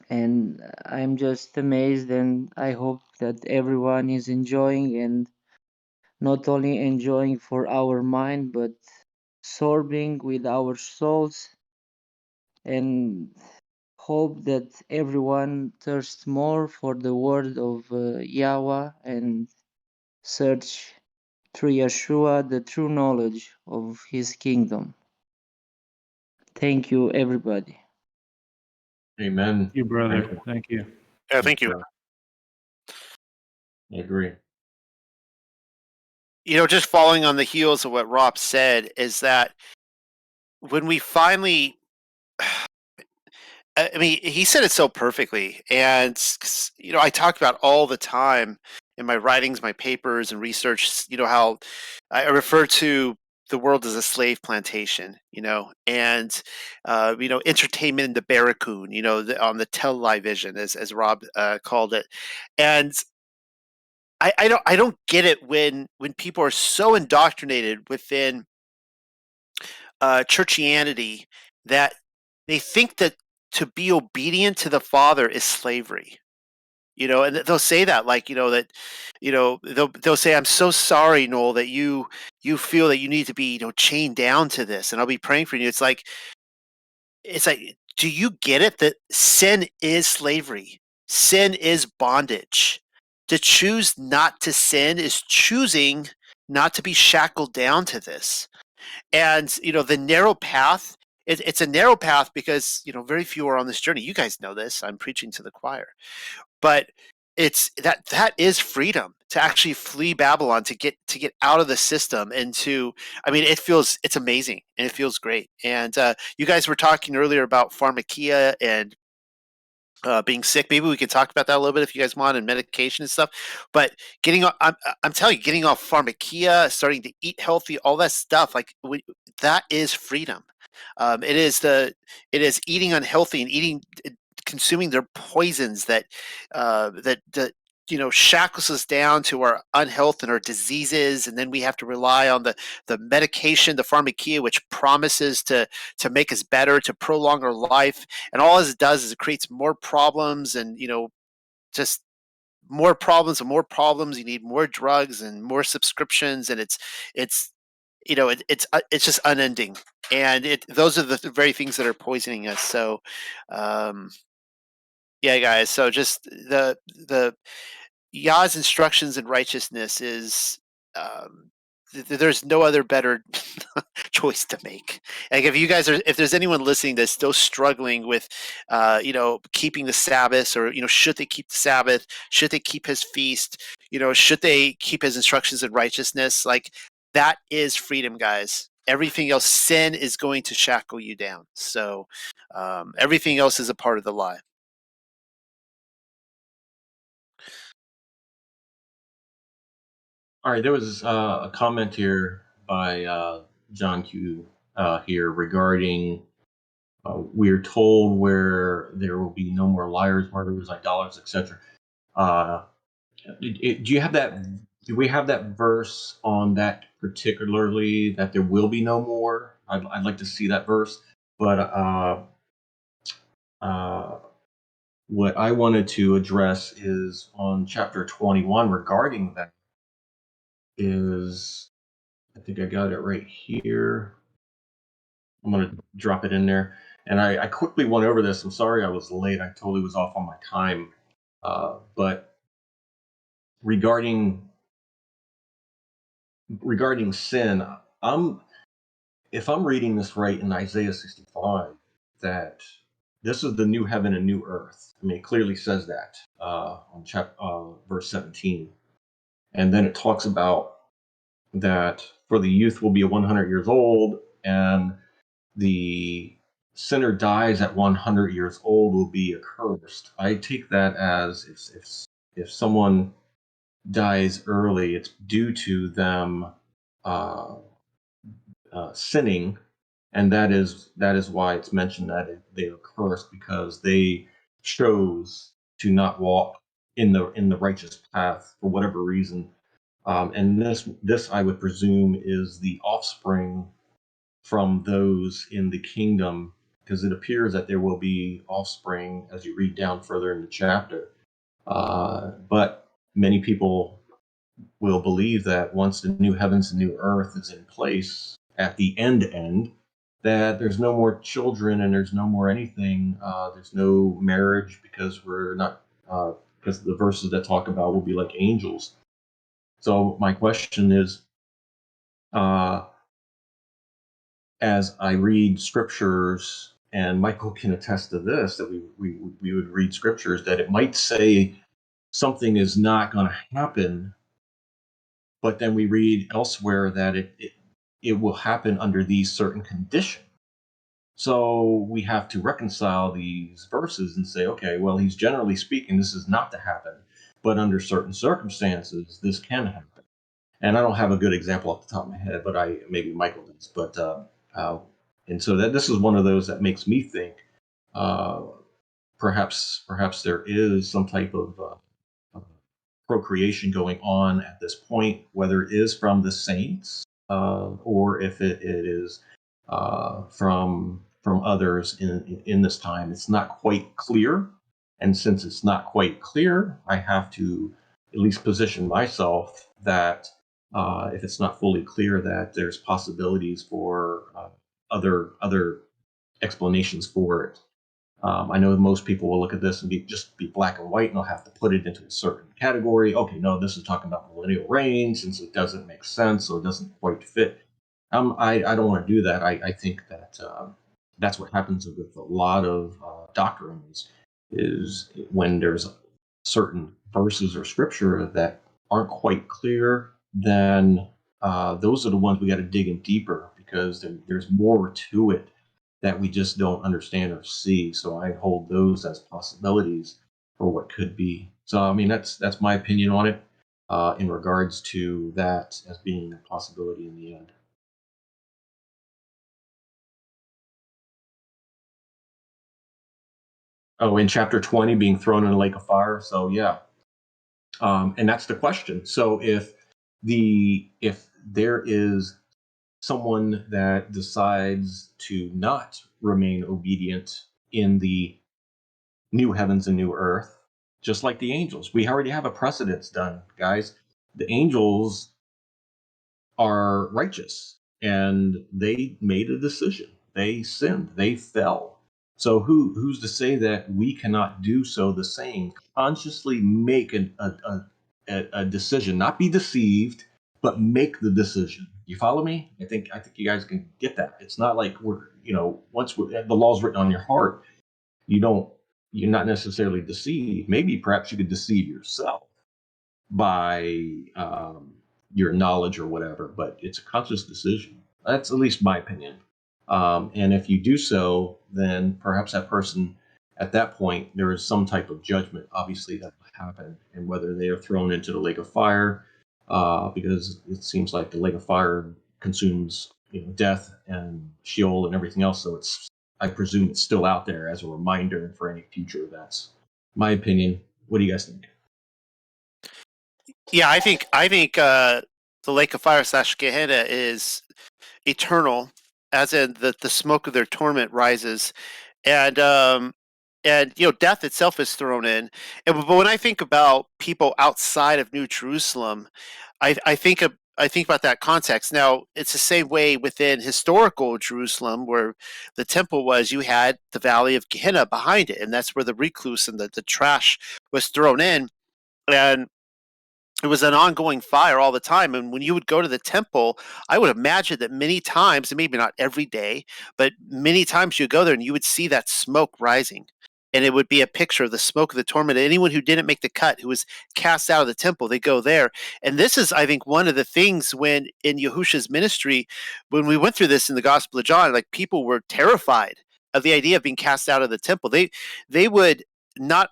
And I'm just amazed, and I hope that everyone is enjoying, and not only enjoying for our mind, but sorbing with our souls, and hope that everyone thirsts more for the word of Yahuah and search through Yeshua the true knowledge of his kingdom. Thank you, everybody. Amen. Thank you, brother. Thank you. Yeah, thank you. I agree. just following on the heels of what Rob said, is that when we finally, I mean, he said it so perfectly, and I talk about all the time in my writings, my papers, and research. How I refer to the world as a slave plantation. And entertainment in the barracoon. On the television, as Rob called it, and I don't get it when people are so indoctrinated within churchianity that they think that to be obedient to the Father is slavery. And they'll say that, like, that, they'll say, "I'm so sorry, Noel, that you feel that you need to be, chained down to this, and I'll be praying for you." It's like, do you get it that sin is slavery? Sin is bondage. To choose not to sin is choosing not to be shackled down to this. And the narrow path, it's a narrow path because very few are on this journey. You guys know this. I'm preaching to the choir. But it's that is freedom, to actually flee Babylon, to get out of the system, and I mean, it's amazing, and it feels great. And you guys were talking earlier about pharmakia and being sick. Maybe we could talk about that a little bit if you guys want, and medication and stuff. But I'm telling you, getting off pharmakia, starting to eat healthy, all that stuff, like that is freedom. It is eating unhealthy and consuming their poisons that shackles us down to our unhealth and our diseases, and then we have to rely on the medication, the pharmakia, which promises to make us better, to prolong our life, and all it does is it creates more problems, and just more problems and more problems. You need more drugs and more subscriptions, and it's just unending, and those are the very things that are poisoning us. So yeah, guys. So just the Yah's instructions in righteousness is, there's no other better choice to make. Like, if there's anyone listening that's still struggling with, keeping the Sabbath, or should they keep the Sabbath? Should they keep his feast? Should they keep his instructions in righteousness? Like, that is freedom, guys. Everything else, sin is going to shackle you down. So everything else is a part of the lie. All right, there was a comment here by John Q here regarding we're told where there will be no more liars, murderers, idolaters, etc. Do you have that? Do we have that verse on that particularly, that there will be no more? I'd like to see that verse. But what I wanted to address is on chapter 21 regarding that. I think I got it right here. I'm going to drop it in there. And I quickly went over this. I'm sorry I was late. I totally was off on my time. But regarding sin, if I'm reading this right in Isaiah 65, that this is the new heaven and new earth. I mean, it clearly says that on verse 17. And then it talks about that for the youth will be 100 years old, and the sinner dies at 100 years old will be accursed. I take that as if someone dies early, it's due to them sinning, and that is why it's mentioned that they are cursed, because they chose to not walk in the righteous path for whatever reason. And this I would presume is the offspring from those in the kingdom, because it appears that there will be offspring as you read down further in the chapter. But many people will believe that once the new heavens and new earth is in place at the end, that there's no more children and there's no more anything. There's no marriage, because we're not, because the verses that talk about will be like angels. So my question is, as I read scriptures, and Michael can attest to this, that we would read scriptures that it might say something is not going to happen but then we read elsewhere that it will happen under these certain conditions. So we have to reconcile these verses and say, okay, well, he's generally speaking, this is not to happen, but under certain circumstances, this can happen. And I don't have a good example off the top of my head, but maybe Michael does. But and so that this is one of those that makes me think perhaps there is some type of procreation going on at this point, whether it is from the saints or if it is from others in this time. It's not quite clear, and since it's not quite clear, I have to at least position myself that if it's not fully clear, that there's possibilities for other explanations for it. I know most people will look at this and just be black and white, and they'll have to put it into a certain category. Okay, no, this is talking about millennial reign, since it doesn't make sense or it doesn't quite fit. I don't want to do that. I think that that's what happens with a lot of doctrines, is when there's certain verses or scripture that aren't quite clear, then those are the ones we got to dig in deeper, because there's more to it that we just don't understand or see. So I hold those as possibilities for what could be. So I mean, that's my opinion on it in regards to that as being a possibility in the end. Oh, in chapter 20, being thrown in a lake of fire. So yeah, and that's the question. So if there is someone that decides to not remain obedient in the new heavens and new earth, just like the angels. We already have a precedence done, guys. The angels are righteous and they made a decision. They sinned, they fell. So who's to say that we cannot do so the same? Consciously make a decision, not be deceived, but make the decision. You follow me? I think you guys can get that. It's not like once the law's written on your heart, you're not necessarily deceived. Maybe perhaps you could deceive yourself by your knowledge or whatever, but it's a conscious decision. That's at least my opinion. And if you do so, then perhaps that person at that point, there is some type of judgment, obviously, that will happen, and whether they are thrown into the lake of fire, because it seems like the lake of fire consumes death and Sheol and everything else. So I presume it's still out there as a reminder for any future events. My opinion. What do you guys think? Yeah, I think the lake of fire / Gehenna is eternal, as in the smoke of their torment rises, and death itself is thrown in. But when I think about people outside of New Jerusalem, I think about that context. Now, it's the same way within historical Jerusalem, where the temple was. You had the valley of Gehenna behind it, and that's where the recluse and the trash was thrown in, and it was an ongoing fire all the time. And when you would go to the temple, I would imagine that many times, and maybe not every day, but many times you go there and you would see that smoke rising. And it would be a picture of the smoke of the torment. Anyone who didn't make the cut, who was cast out of the temple, they go there. And this is, I think, one of the things when in Yahushua's ministry, when we went through this in the Gospel of John, like people were terrified of the idea of being cast out of the temple. They would not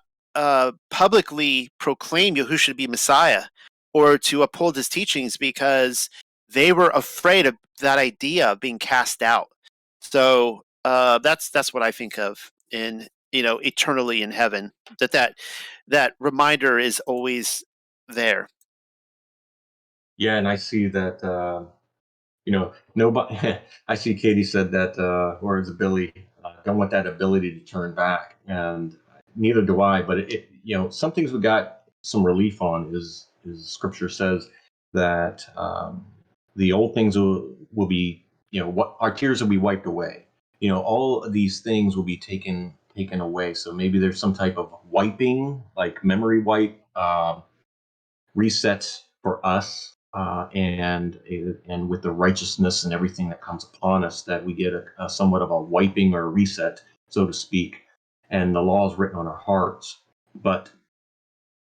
publicly proclaim Yahushua to be Messiah or to uphold his teachings, because they were afraid of that idea of being cast out. So that's what I think of in eternally in heaven. That reminder is always there. Yeah, and I see that nobody. I see Katie said that, or is it Billy? Don't want that ability to turn back, and neither do I. But some things we got some relief on is Scripture says that the old things will be, what our tears will be wiped away. All of these things will be taken away. So maybe there's some type of wiping, like memory wipe, reset for us, and with the righteousness and everything that comes upon us, that we get a somewhat of a wiping or a reset, so to speak, and the law is written on our hearts. But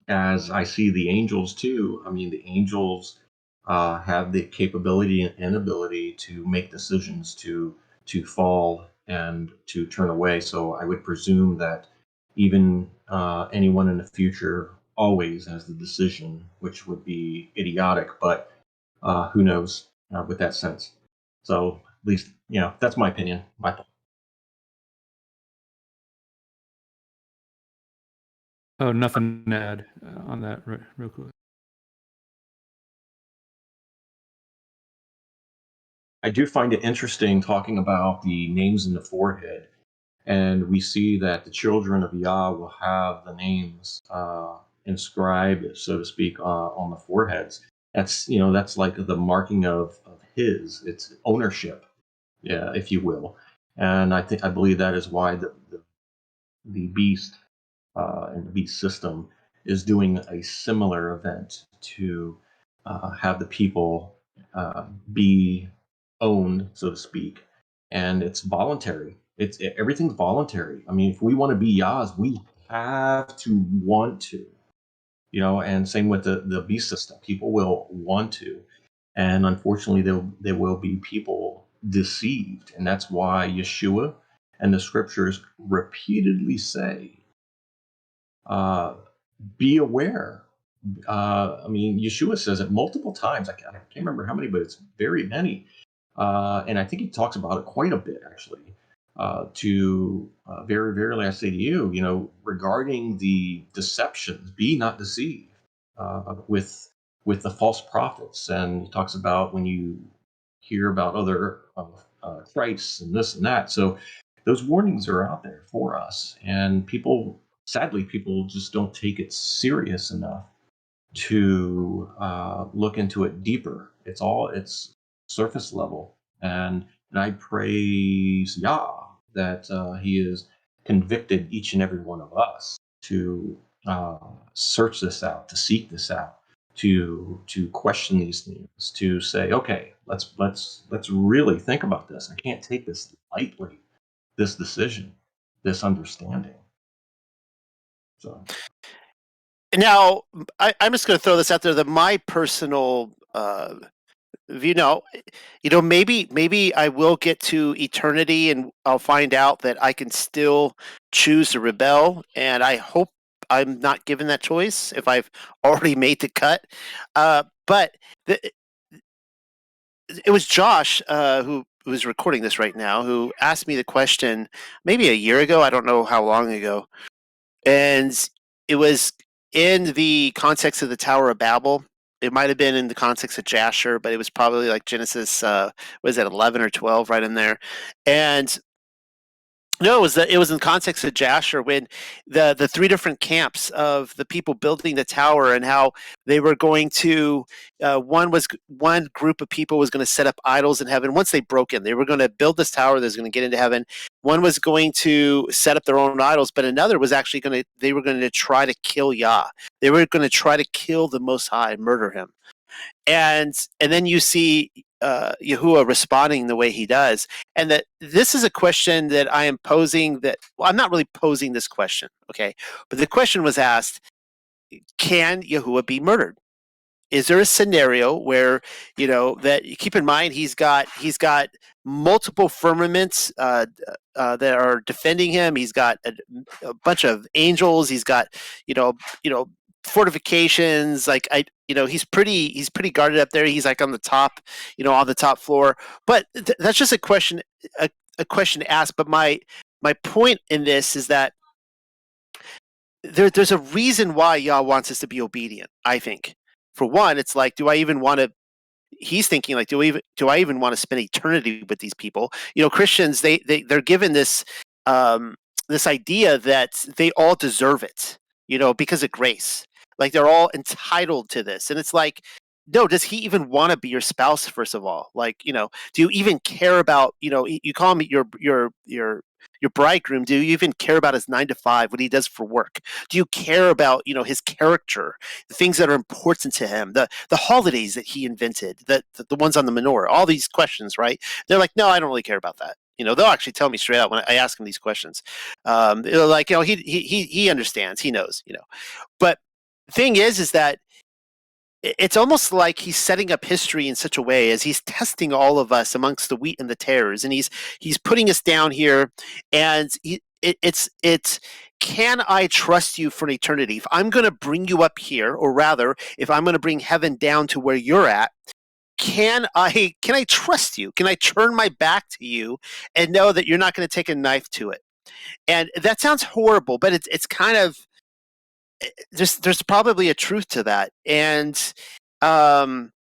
as I see the angels too, I mean, the angels have the capability and ability to make decisions to fall and to turn away. So I would presume that even anyone in the future always has the decision, which would be idiotic, but who knows with that sense. So at least, that's my opinion. Oh, nothing to add on that real quick. I do find it interesting talking about the names in the forehead, and we see that the children of Yah will have the names inscribed, so to speak, on the foreheads. That's like the marking of his. It's ownership, yeah, if you will. And I believe that is why the beast and the beast system is doing a similar event to have the people be owned, so to speak, and it's voluntary. Everything's voluntary. I mean, if we want to be Yah's, we have to want to, and same with the beast system. People will want to, and unfortunately, there will be people deceived, and that's why Yeshua and the scriptures repeatedly say, be aware. I mean, Yeshua says it multiple times. I can't remember how many, but it's very many. And I think he talks about it quite a bit, actually. Very verily I say to you, regarding the deceptions, be not deceived with the false prophets. And he talks about when you hear about other Christs and this and that. So those warnings are out there for us, and sadly, people just don't take it serious enough to look into it deeper. It's surface level, and I praise Yah that He has convicted each and every one of us to search this out, to seek this out, to question these things, to say, okay, let's really think about this. I can't take this lightly. This decision, this understanding. So. Now, I'm just going to throw this out there that my personal view. Maybe I will get to eternity and I'll find out that I can still choose to rebel, and I hope I'm not given that choice if I've already made the cut. But it was Josh who is recording this right now who asked me the question maybe a year ago. I don't know how long ago, and it was in the context of the Tower of Babel. It might have been in the context of Jasher, but it was probably like Genesis, was it 11 or 12, right in there. And no, it was in the context of Jasher when the three different camps of the people building the tower and how they were going to one group of people was going to set up idols in heaven. Once they broke in, they were going to build this tower. They was going to get into heaven. One was going to set up their own idols, but another was actually they were going to try to kill Yah. They were going to try to kill the Most High, murder him. And then you see Yahuah responding the way he does, and that this is a question that I am posing. I'm not really posing this question, okay? But the question was asked: can Yahuah be murdered? Is there a scenario where that you keep in mind he's got multiple firmaments that are defending him. He's got a bunch of angels. He's got fortifications. Like he's pretty guarded up there. He's like on the top, on the top floor. But that's just a question to ask. But my point in this is that there's a reason why Yah wants us to be obedient, I think. For one, it's like, do I even want to? He's thinking like, do I even want to spend eternity with these people? Christians, they're given this this idea that they all deserve it, because of grace. Like they're all entitled to this, and it's like, no, does he even want to be your spouse? First of all, like, do you even care about? You call him your bridegroom. Do you even care about his 9 to 5, what he does for work? Do you care about his character, the things that are important to him, the holidays that he invented, the ones on the menorah, all these questions, right? They're like, no, I don't really care about that. They'll actually tell me straight out when I ask him these questions. Like, he understands, he knows, But the thing is that it's almost like he's setting up history in such a way as he's testing all of us amongst the wheat and the tares, and he's putting us down here, and it's can I trust you for an eternity? If I'm going to bring you up here, or rather, if I'm going to bring heaven down to where you're at, can I trust you? Can I turn my back to you and know that you're not going to take a knife to it? And that sounds horrible, but it's kind of there's probably a truth to that, and um,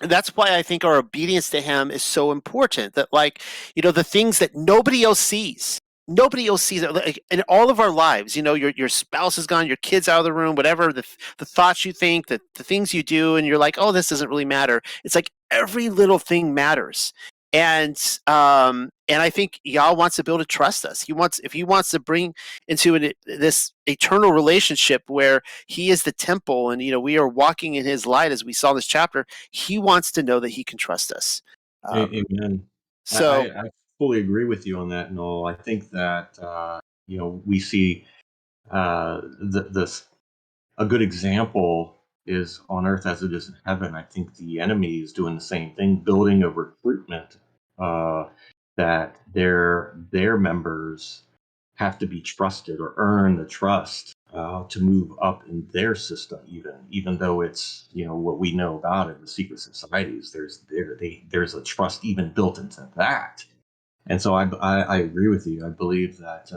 that's why I think our obedience to him is so important. That, like, the things that nobody else sees. Nobody else sees it. Like, in all of our lives. Your spouse is gone, your kids out of the room, whatever the thoughts you think, the things you do, and you're like, oh, this doesn't really matter. It's like every little thing matters, and I think Yah wants to build a trust us. If he wants to bring into this eternal relationship where he is the temple, and we are walking in his light, as we saw in this chapter. He wants to know that he can trust us. Amen. So I fully agree with you on that, Noel. I think that we see a good example is on earth as it is in heaven. I think the enemy is doing the same thing, building a recruitment that their members have to be trusted or earn the trust to move up in their system, even though it's what we know about it, the secret societies. There's a trust even built into that, and so I agree with you. I believe that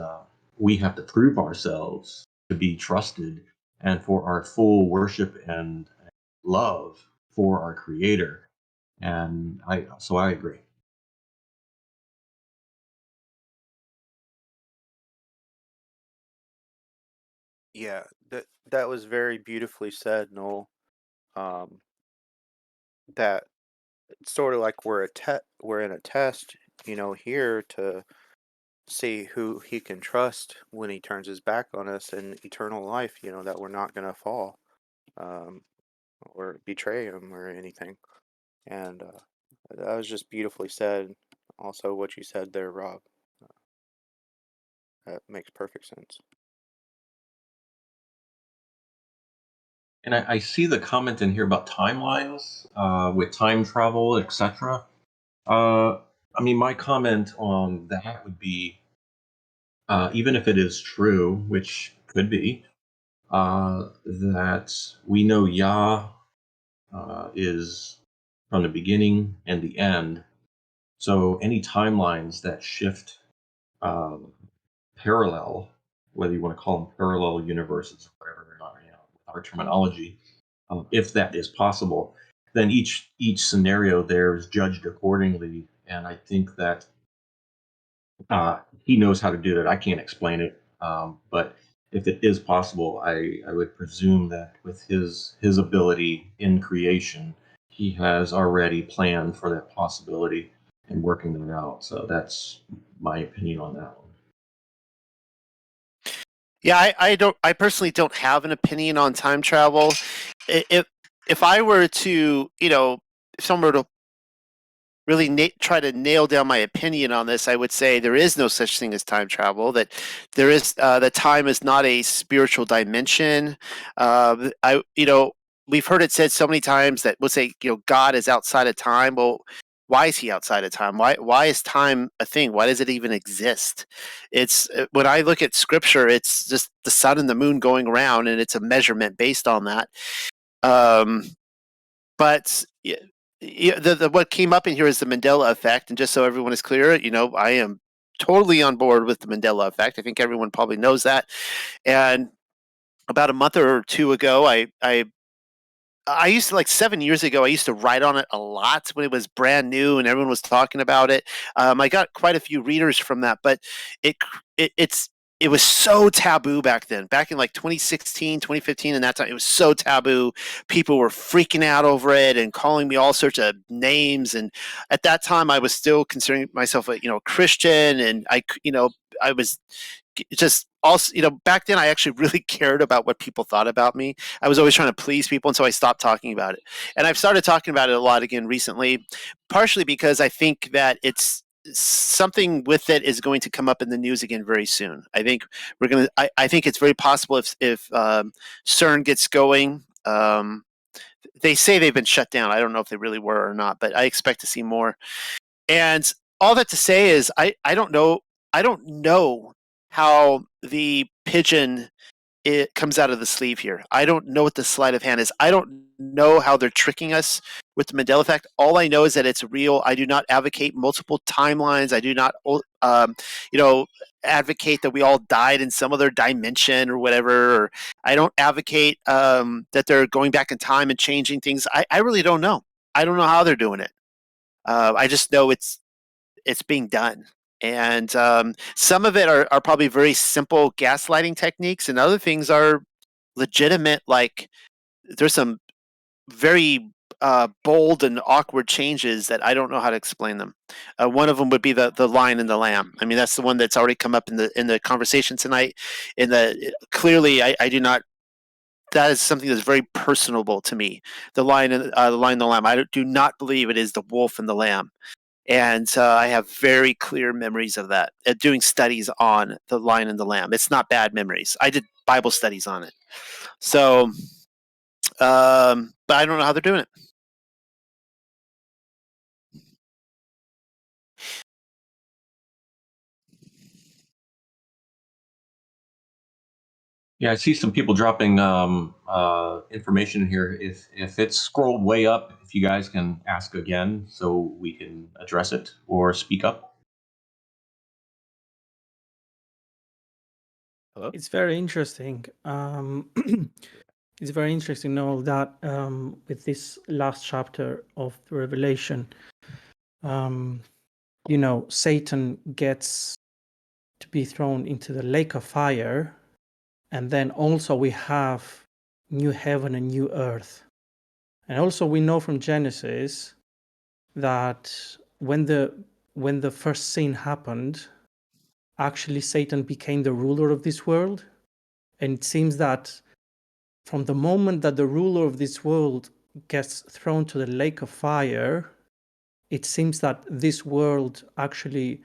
we have to prove ourselves to be trusted, and for our full worship and love for our Creator. And I agree. Yeah, that was very beautifully said, Noel. Um, that it's sort of like we're in a test, here to see who he can trust when he turns his back on us in eternal life. That we're not gonna fall, um, or betray him or anything. And that was just beautifully said. Also, what you said there, Rob, that makes perfect sense. And I see the comment in here about timelines with time travel, etc. I mean, my comment on that would be, even if it is true, which could be, that we know Yah is from the beginning and the end. So any timelines that shift um, parallel, whether you want to call them parallel universes or whatever, or not, our terminology, if that is possible, then each scenario there is judged accordingly. And I think that he knows how to do that. I can't explain it, but if it is possible, I would presume that with his ability in creation, he has already planned for that possibility and working that out. So that's my opinion on that one. yeah, I personally don't have an opinion on time travel. If I were to, if someone were to really try to nail down my opinion on this, I would say there is no such thing as time travel. That there is that time is not a spiritual dimension. We've heard it said so many times that we'll say, God is outside of time. Well, why is he outside of time? Why is time a thing? Why does it even exist? It's when I look at Scripture, it's just the sun and the moon going around, and it's a measurement based on that. Um, but what came up in here is the Mandela effect, and just so everyone is clear, I am totally on board with the Mandela effect. I think everyone probably knows that. And about a month or two ago, I used to, like 7 years ago, I used to write on it a lot when it was brand new and everyone was talking about it. I got quite a few readers from that, but it it's it was so taboo back then, back in like 2016, 2015, and that time it was so taboo. People were freaking out over it and calling me all sorts of names. And at that time, I was still considering myself a Christian, and I was just also, back then I actually really cared about what people thought about me. I was always trying to please people, and so I stopped talking about it. And I've started talking about it a lot again recently, partially because I think that it's something with it is going to come up in the news again very soon. I think I think it's very possible if CERN gets going. they say they've been shut down. I don't know if they really were or not, but I expect to see more. And all that to say is, I don't know. I don't know how the pigeon it comes out of the sleeve here. I don't know what the sleight of hand is. I don't know how they're tricking us with the Mandela effect. All I know is that it's real. I do not advocate multiple timelines. I do not, you know, advocate that we all died in some other dimension or whatever. Or I don't advocate that they're going back in time and changing things. I really don't know. I don't know how they're doing it. I just know it's being done. And some of it are probably very simple gaslighting techniques, and other things are legitimate. Like there's some very bold and awkward changes that I don't know how to explain them. One of them would be the lion and the lamb. I mean, that's the one that's already come up in the conversation tonight. In the clearly, I do not. That is something that's very personable to me. The lion and the lamb. I do not believe it is the wolf and the lamb. And I have very clear memories of that, doing studies on the lion and the lamb. It's not bad memories. I did Bible studies on it. So, but I don't know how they're doing it. Yeah, I see some people dropping information here. If it's scrolled way up, if you guys can ask again so we can address it or speak up. Hello? It's very interesting. It's very interesting to know that with this last chapter of the Revelation, you know, Satan gets to be thrown into the lake of fire, and then also we have new heaven and new earth. And also we know from Genesis that when the first sin happened, actually Satan became the ruler of this world. And it seems that from the moment that the ruler of this world gets thrown to the lake of fire, it seems that this world actually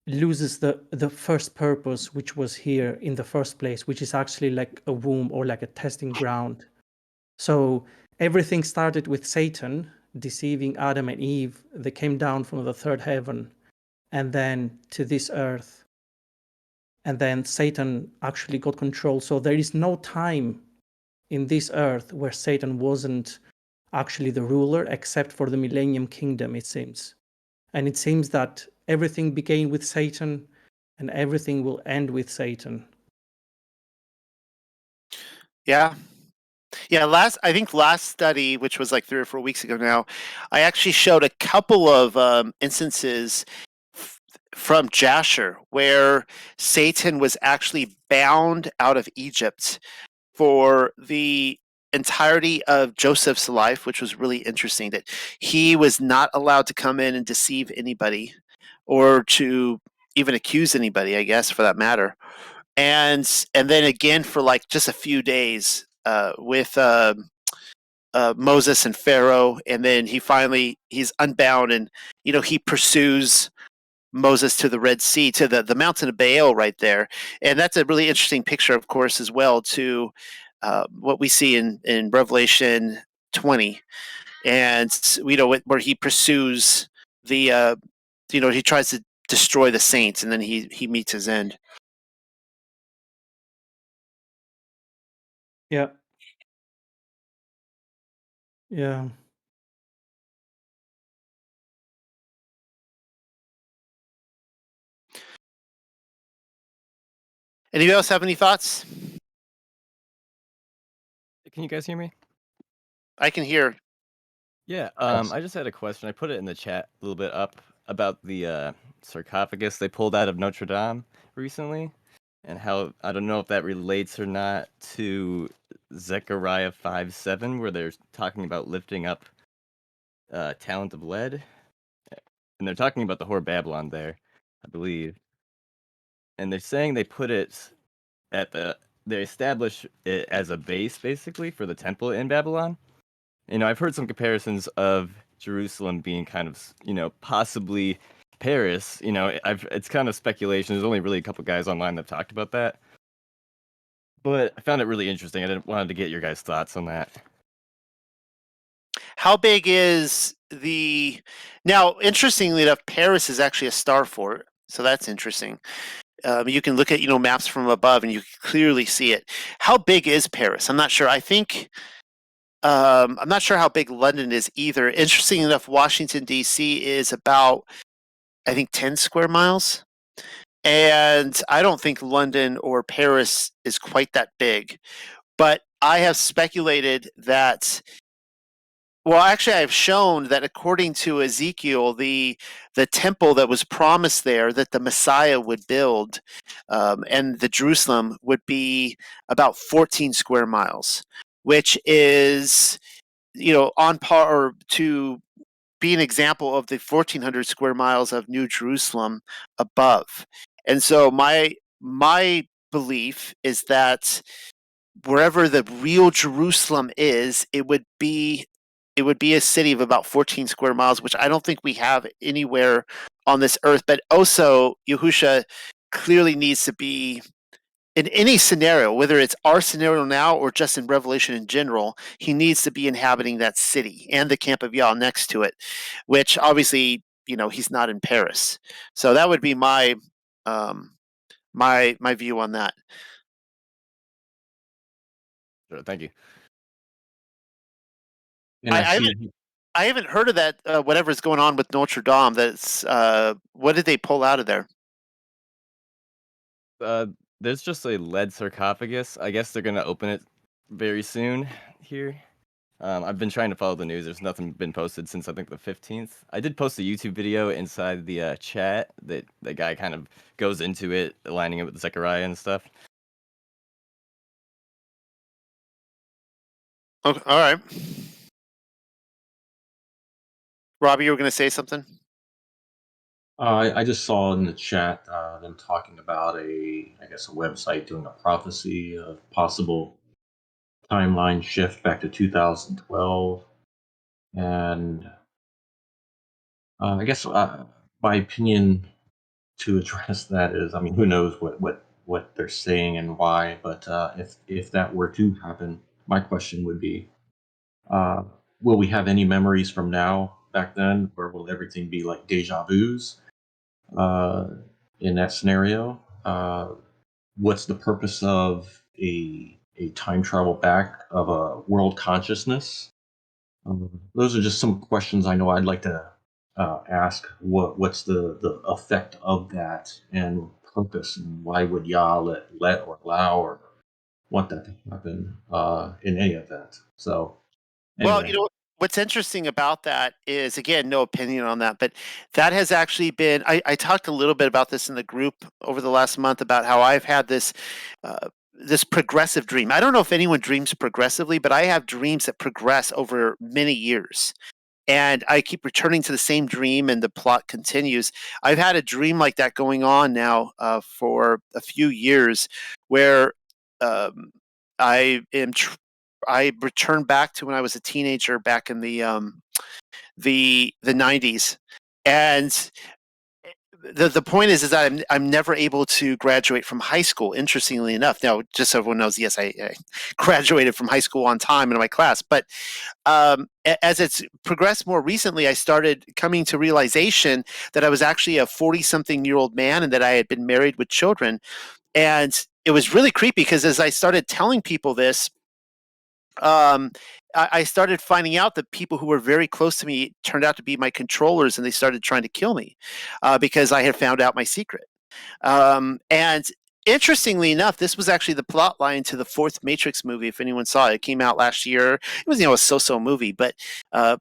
loses the first purpose, which was here in the first place, which is actually like a womb or like a testing ground. So everything started with Satan deceiving Adam and Eve. They came down from the third heaven and then to this earth. And then Satan actually got control. So there is no time in this earth where Satan wasn't actually the ruler, except for the Millennium Kingdom, it seems. And it seems that everything began with Satan and everything will end with Satan. Yeah. Yeah, I think last study, which was like 3 or 4 weeks ago now, I actually showed a couple of instances from Jasher where Satan was actually bound out of Egypt for the entirety of Joseph's life, which was really interesting. That he was not allowed to come in and deceive anybody, or to even accuse anybody, I guess, for that matter. And then again for like just a few days with Moses and Pharaoh, and then he's unbound, and he pursues Moses to the Red Sea, to the mountain of Baal right there. And that's a really interesting picture, of course, as well, to what we see in Revelation 20. And where he pursues he tries to destroy the saints, and then he meets his end. Yeah. Yeah. Anybody else have any thoughts? Can you guys hear me? I can hear. Yeah, Yes. I just had a question. I put it in the chat a little bit up about the sarcophagus they pulled out of Notre Dame recently, and how I don't know if that relates or not to Zechariah 5:7, where they're talking about lifting up talent of lead, and they're talking about the whore Babylon there, I believe, and they're saying they put it they establish it as a base basically for the temple in Babylon. I've heard some comparisons of Jerusalem being kind of, possibly Paris. It's kind of speculation. There's only really a couple guys online that have talked about that. But I found it really interesting. Wanted to get your guys' thoughts on that. How big is the now? Interestingly enough, Paris is actually a star fort, so that's interesting. You can look at maps from above, and you can clearly see it. How big is Paris? I'm not sure. I think I'm not sure how big London is either. Interesting enough, Washington D.C. is about I think 10 square miles, and I don't think London or Paris is quite that big. But I have speculated that well, actually, I've shown that according to Ezekiel, the temple that was promised there that the Messiah would build, and the Jerusalem would be about 14 square miles, which is on par or to be an example of the 1,400 square miles of New Jerusalem above. And so my belief is that wherever the real Jerusalem is, it would be a city of about 14 square miles, which I don't think we have anywhere on this earth. But also, Yahusha clearly needs to be in any scenario, whether it's our scenario now or just in Revelation in general, he needs to be inhabiting that city and the camp of Yah next to it, which obviously, he's not in Paris. So that would be my my view on that. Sure, thank you. And I, I I see. haven't I haven't heard of that. Whatever's going on with Notre Dame. That's what did they pull out of there? Uh, there's just a lead sarcophagus. I guess they're gonna open it very soon here. I've been trying to follow the news. There's nothing been posted since I think the 15th. I did post a YouTube video inside the chat that the guy kind of goes into it, aligning it with Zechariah and stuff. Okay, all right. Robbie, you were going to say something? I just saw in the chat them talking about I guess, a website doing a prophecy of possible timeline shift back to 2012, and I guess my opinion to address that is, I mean, who knows what they're saying and why, but if that were to happen, my question would be, uh, will we have any memories from now back then, or will everything be like deja vu's? uh, in that scenario? What's the purpose of a time travel back of a world consciousness? Those are just some questions I know I'd like to ask. What's the effect of that and purpose, and why would Yah let or allow or want that to happen in any of that? So Well, anyway. what's interesting about that is, again, no opinion on that, but that has actually been. I talked a little bit about this in the group over the last month about how I've had this progressive dream. I don't know if anyone dreams progressively, but I have dreams that progress over many years. And I keep returning to the same dream, and the plot continues. I've had a dream like that going on now for a few years, where um, I am. I return back to when I was a teenager back in the 90s, and the point is that I'm never able to graduate from high school. Interestingly enough, now just so everyone knows, yes, I graduated from high school on time in my class, but as it's progressed more recently, I started coming to realization that I was actually a 40-something-year-old man and that I had been married with children. And it was really creepy because as I started telling people this, um, I started finding out that people who were very close to me turned out to be my controllers, and they started trying to kill me because I had found out my secret. And interestingly enough, this was actually the plot line to the fourth Matrix movie. If anyone saw it, it came out last year. It was a so-so movie, but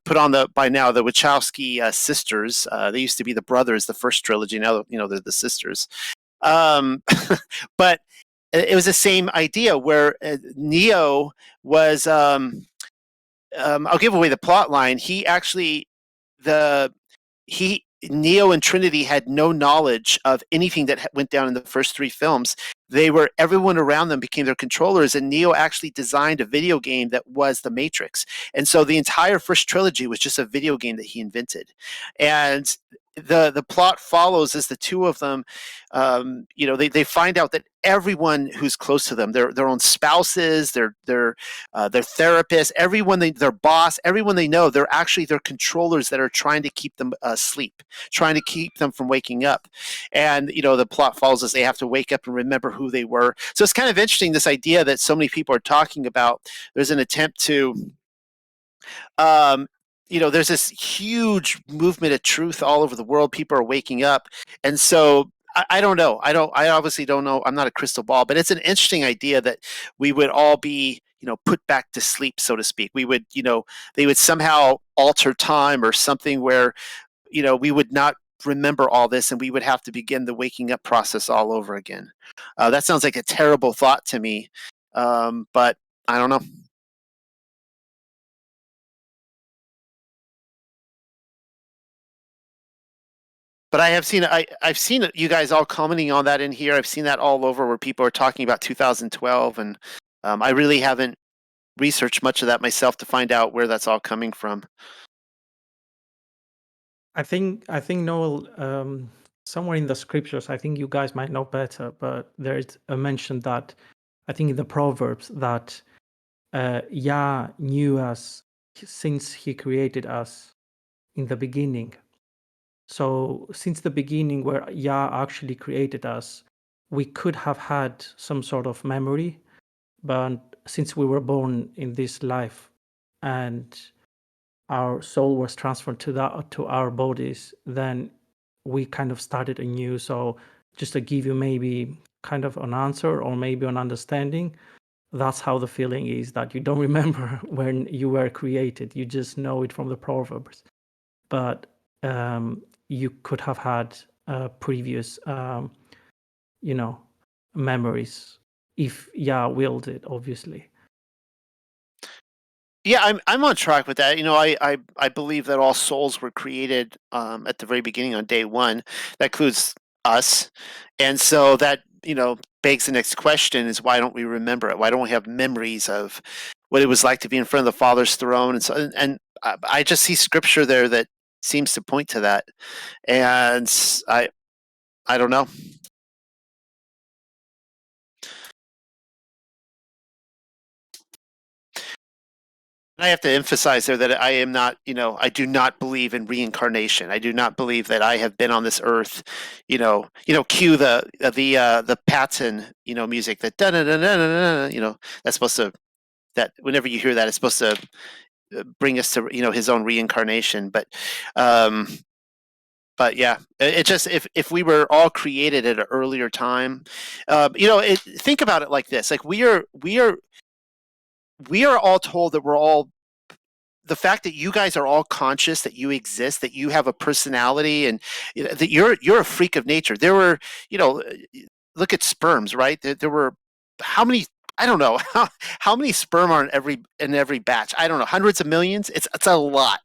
put on by now the Wachowski sisters. They used to be the brothers, the first trilogy. Now they're the sisters. Um, but it was the same idea where Neo was. I'll give away the plot line. He actually the he Neo and Trinity had no knowledge of anything that went down in the first three films. everyone around them became their controllers, and Neo actually designed a video game that was the Matrix. And so the entire first trilogy was just a video game that he invented. And the plot follows as the two of them, they find out that everyone who's close to them, their own spouses, their therapists, their boss, everyone they know, they're actually their controllers that are trying to keep them asleep, trying to keep them from waking up. And the plot follows as they have to wake up and remember who they were. So it's kind of interesting, this idea that so many people are talking about. There's an attempt to there's this huge movement of truth all over the world. People are waking up. And so I don't know. I obviously don't know. I'm not a crystal ball, but it's an interesting idea that we would all be, put back to sleep, so to speak. We would, they would somehow alter time or something where, we would not remember all this, and we would have to begin the waking up process all over again. That sounds like a terrible thought to me. But I don't know. But I've seen you guys all commenting on that in here. I've seen that all over where people are talking about 2012, and I really haven't researched much of that myself to find out where that's all coming from. I think Noel, somewhere in the scriptures, I think you guys might know better, but there's a mention that I think in the Proverbs that Yah knew us since he created us in the beginning. So since the beginning where Yah actually created us, we could have had some sort of memory, but since we were born in this life and our soul was transferred to our bodies, then we kind of started anew. So just to give you maybe kind of an answer or maybe an understanding, that's how the feeling is, that you don't remember when you were created. You just know it from the Proverbs. But you could have had previous, memories if Yah willed it, obviously. Yeah, I'm on track with that. I believe that all souls were created at the very beginning on day one. That includes us, and so that begs the next question: is why don't we remember it? Why don't we have memories of what it was like to be in front of the Father's throne? And so, and I just see scripture there that seems to point to that, and I don't know. I have to emphasize there that I am not, I do not believe in reincarnation. I do not believe that I have been on this earth, cue the Patton, music that da da da da da, that's supposed to, that whenever you hear that, it's supposed to bring us to, his own reincarnation. But yeah, it just, if we were all created at an earlier time, think about it like this: like we are all told that we're all, the fact that you guys are all conscious, that you exist, that you have a personality, and that you're a freak of nature. There were, look at sperms, right? There were how many? I don't know how many sperm are in every batch. I don't know, hundreds of millions. It's a lot,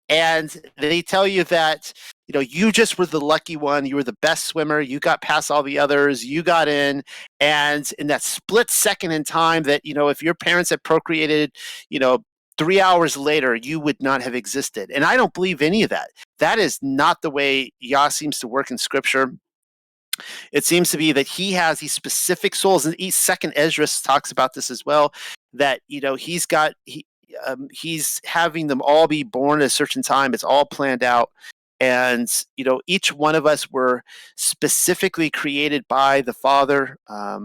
and they tell you that you just were the lucky one. You were the best swimmer. You got past all the others. You got in, and in that split second in time, that if your parents had procreated, 3 hours later, you would not have existed. And I don't believe any of that. That is not the way Yah seems to work in Scripture. It seems to be that he has these specific souls, and each second Esdras talks about this as well, that he's having them all be born at a certain time. It's all planned out. And each one of us were specifically created by the Father,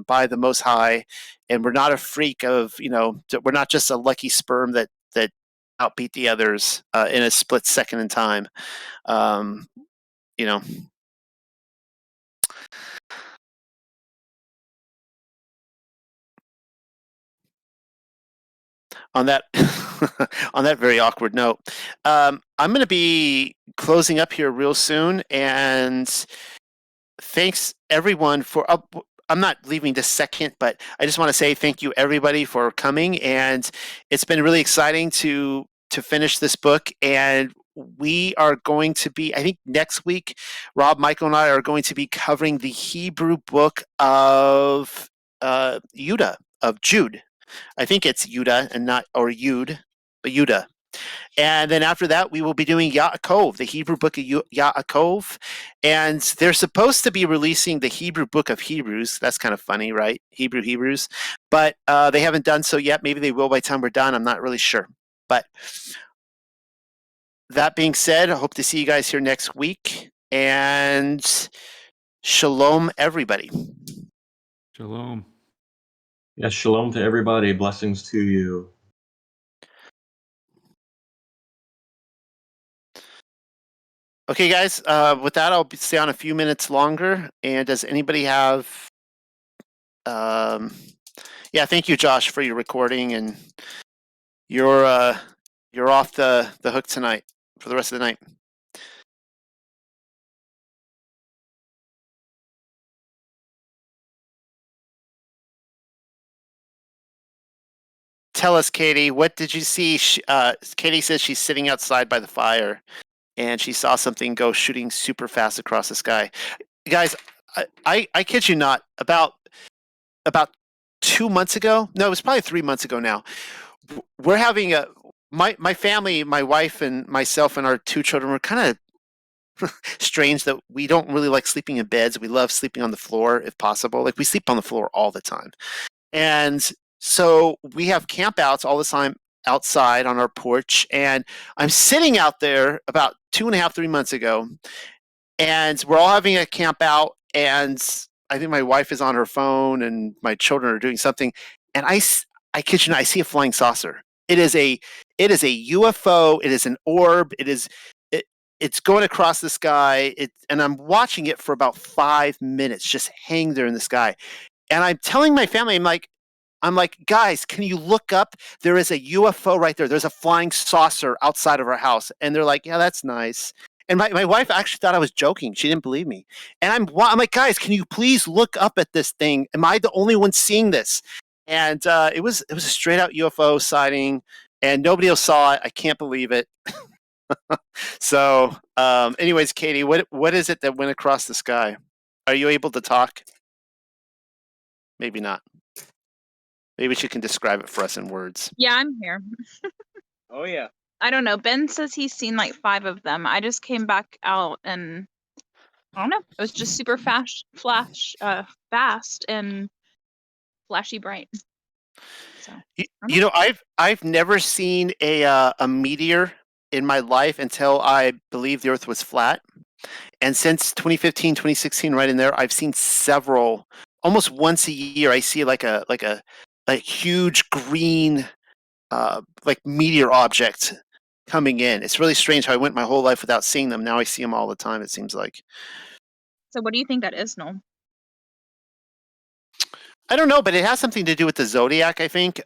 by the Most High, and we're not a freak of, we're not just a lucky sperm that outbeat the others in a split second in time. On that on that very awkward note, I'm going to be closing up here real soon, and thanks everyone for. I'm not leaving this second, but I just want to say thank you everybody for coming, and it's been really exciting to finish this book. And we are going to be, I think next week, Rob, Michael, and I are going to be covering the Hebrew book of Judah, of Jude. I think it's Judah and not, or Yud, but Judah. And then after that, we will be doing Yaakov, the Hebrew book of Yaakov. And they're supposed to be releasing the Hebrew book of Hebrews. That's kind of funny, right? Hebrews. But they haven't done so yet. Maybe they will by the time we're done. I'm not really sure. But that being said, I hope to see you guys here next week. And shalom, everybody. Shalom. Yes, shalom to everybody. Blessings to you. Okay, guys, with that, I'll stay on a few minutes longer. And does anybody have... yeah, thank you, Josh, for your recording. And you're off the hook tonight for the rest of the night. Tell us, Katie, what did you see? Katie says she's sitting outside by the fire, and she saw something go shooting super fast across the sky. Guys, I kid you not, about 2 months ago, no, it was probably 3 months ago now, we're having my family, my wife and myself and our 2 children were kind of strange that we don't really like sleeping in beds. We love sleeping on the floor if possible. Like, we sleep on the floor all the time. And so we have campouts all the time outside on our porch. And I'm sitting out there about 2.5, 3 months ago, and we're all having a camp out. And I think my wife is on her phone and my children are doing something. And I kid you not, I see a flying saucer. It is a UFO. It is an orb. It's going across the sky. And I'm watching it for about 5 minutes, just hang there in the sky. And I'm telling my family, I'm like, guys, can you look up? There is a UFO right there. There's a flying saucer outside of our house. And they're like, yeah, that's nice. And my wife actually thought I was joking. She didn't believe me. And I'm like, guys, can you please look up at this thing? Am I the only one seeing this? And it was a straight out UFO sighting, and nobody else saw it. I can't believe it. So, anyways, Katie, what is it that went across the sky? Are you able to talk? Maybe not. Maybe she can describe it for us in words. Yeah, I'm here. Oh yeah. I don't know. Ben says he's seen like 5 of them. I just came back out and I don't know. It was just super fast and flashy bright. So You know, I've never seen a meteor in my life until I believed the Earth was flat. And since 2015, 2016, right in there, I've seen several. Almost once a year, I see like a huge green like meteor object coming in. It's really strange how I went my whole life without seeing them. Now I see them all the time, it seems like. So what do you think that is, Noel? I don't know, but it has something to do with the zodiac, I think.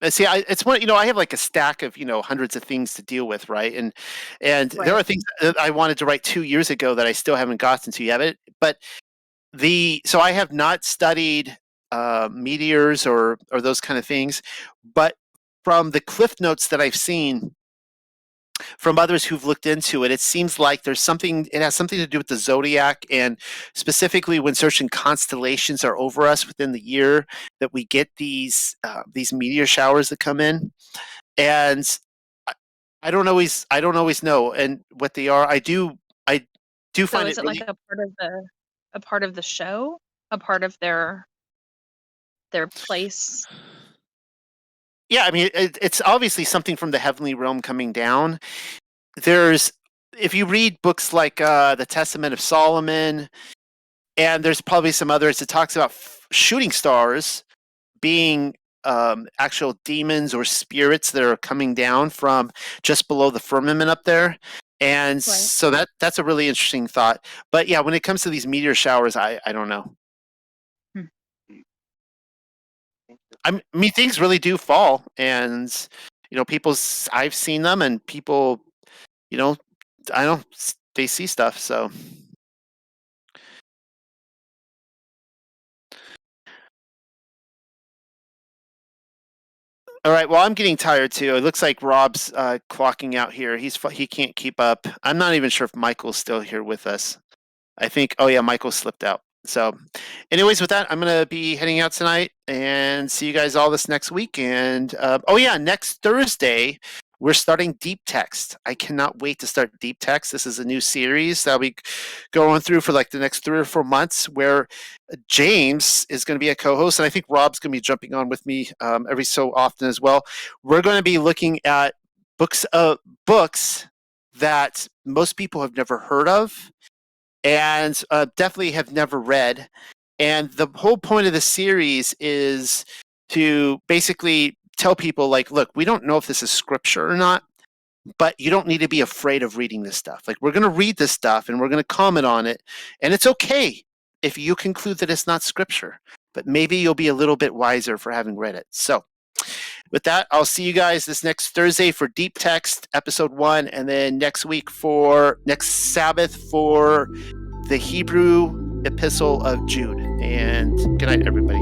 See, it's one. I have like a stack of hundreds of things to deal with, right? And there are things that I wanted to write 2 years ago that I still haven't gotten to yet. But so I have not studied meteors or those kind of things. But from the cliff notes that I've seen from others who've looked into it, it seems like it has something to do with the zodiac, and specifically when certain constellations are over us within the year, that we get these meteor showers that come in. And I don't always know and what they are. I do So find is it really, like a part of the show? A part of their place? yeah, I mean, it's obviously something from the heavenly realm coming down. If you read books like the Testament of Solomon, and there's probably some others, it talks about shooting stars being actual demons or spirits that are coming down from just below the firmament up there. And so that's a really interesting thought. But yeah, when it comes to these meteor showers, I don't know. I mean, things really do fall, and I've seen them, and people, I don't, they see stuff. So All right. Well, I'm getting tired too. It looks like Rob's clocking out here. He can't keep up. I'm not even sure if Michael's still here with us. I think. Oh yeah, Michael slipped out. So, anyways, with that, I'm gonna be heading out tonight and see you guys all this next week. And oh yeah, next Thursday we're starting Deep Text. I cannot wait to start Deep Text. This is a new series that we going through for like the next 3 or 4 months, where James is going to be a co-host, and I think Rob's going to be jumping on with me every so often as well. We're going to be looking at books that most people have never heard of, and definitely have never read. And the whole point of the series is to basically tell people, like, look, we don't know if this is scripture or not, but you don't need to be afraid of reading this stuff. Like, we're going to read this stuff and we're going to comment on it, and it's okay if you conclude that it's not scripture, but maybe you'll be a little bit wiser for having read it. So with that, I'll see you guys this next Thursday for Deep Text episode 1, and then next Sabbath for the Hebrew Epistle of Jude. And good night, everybody.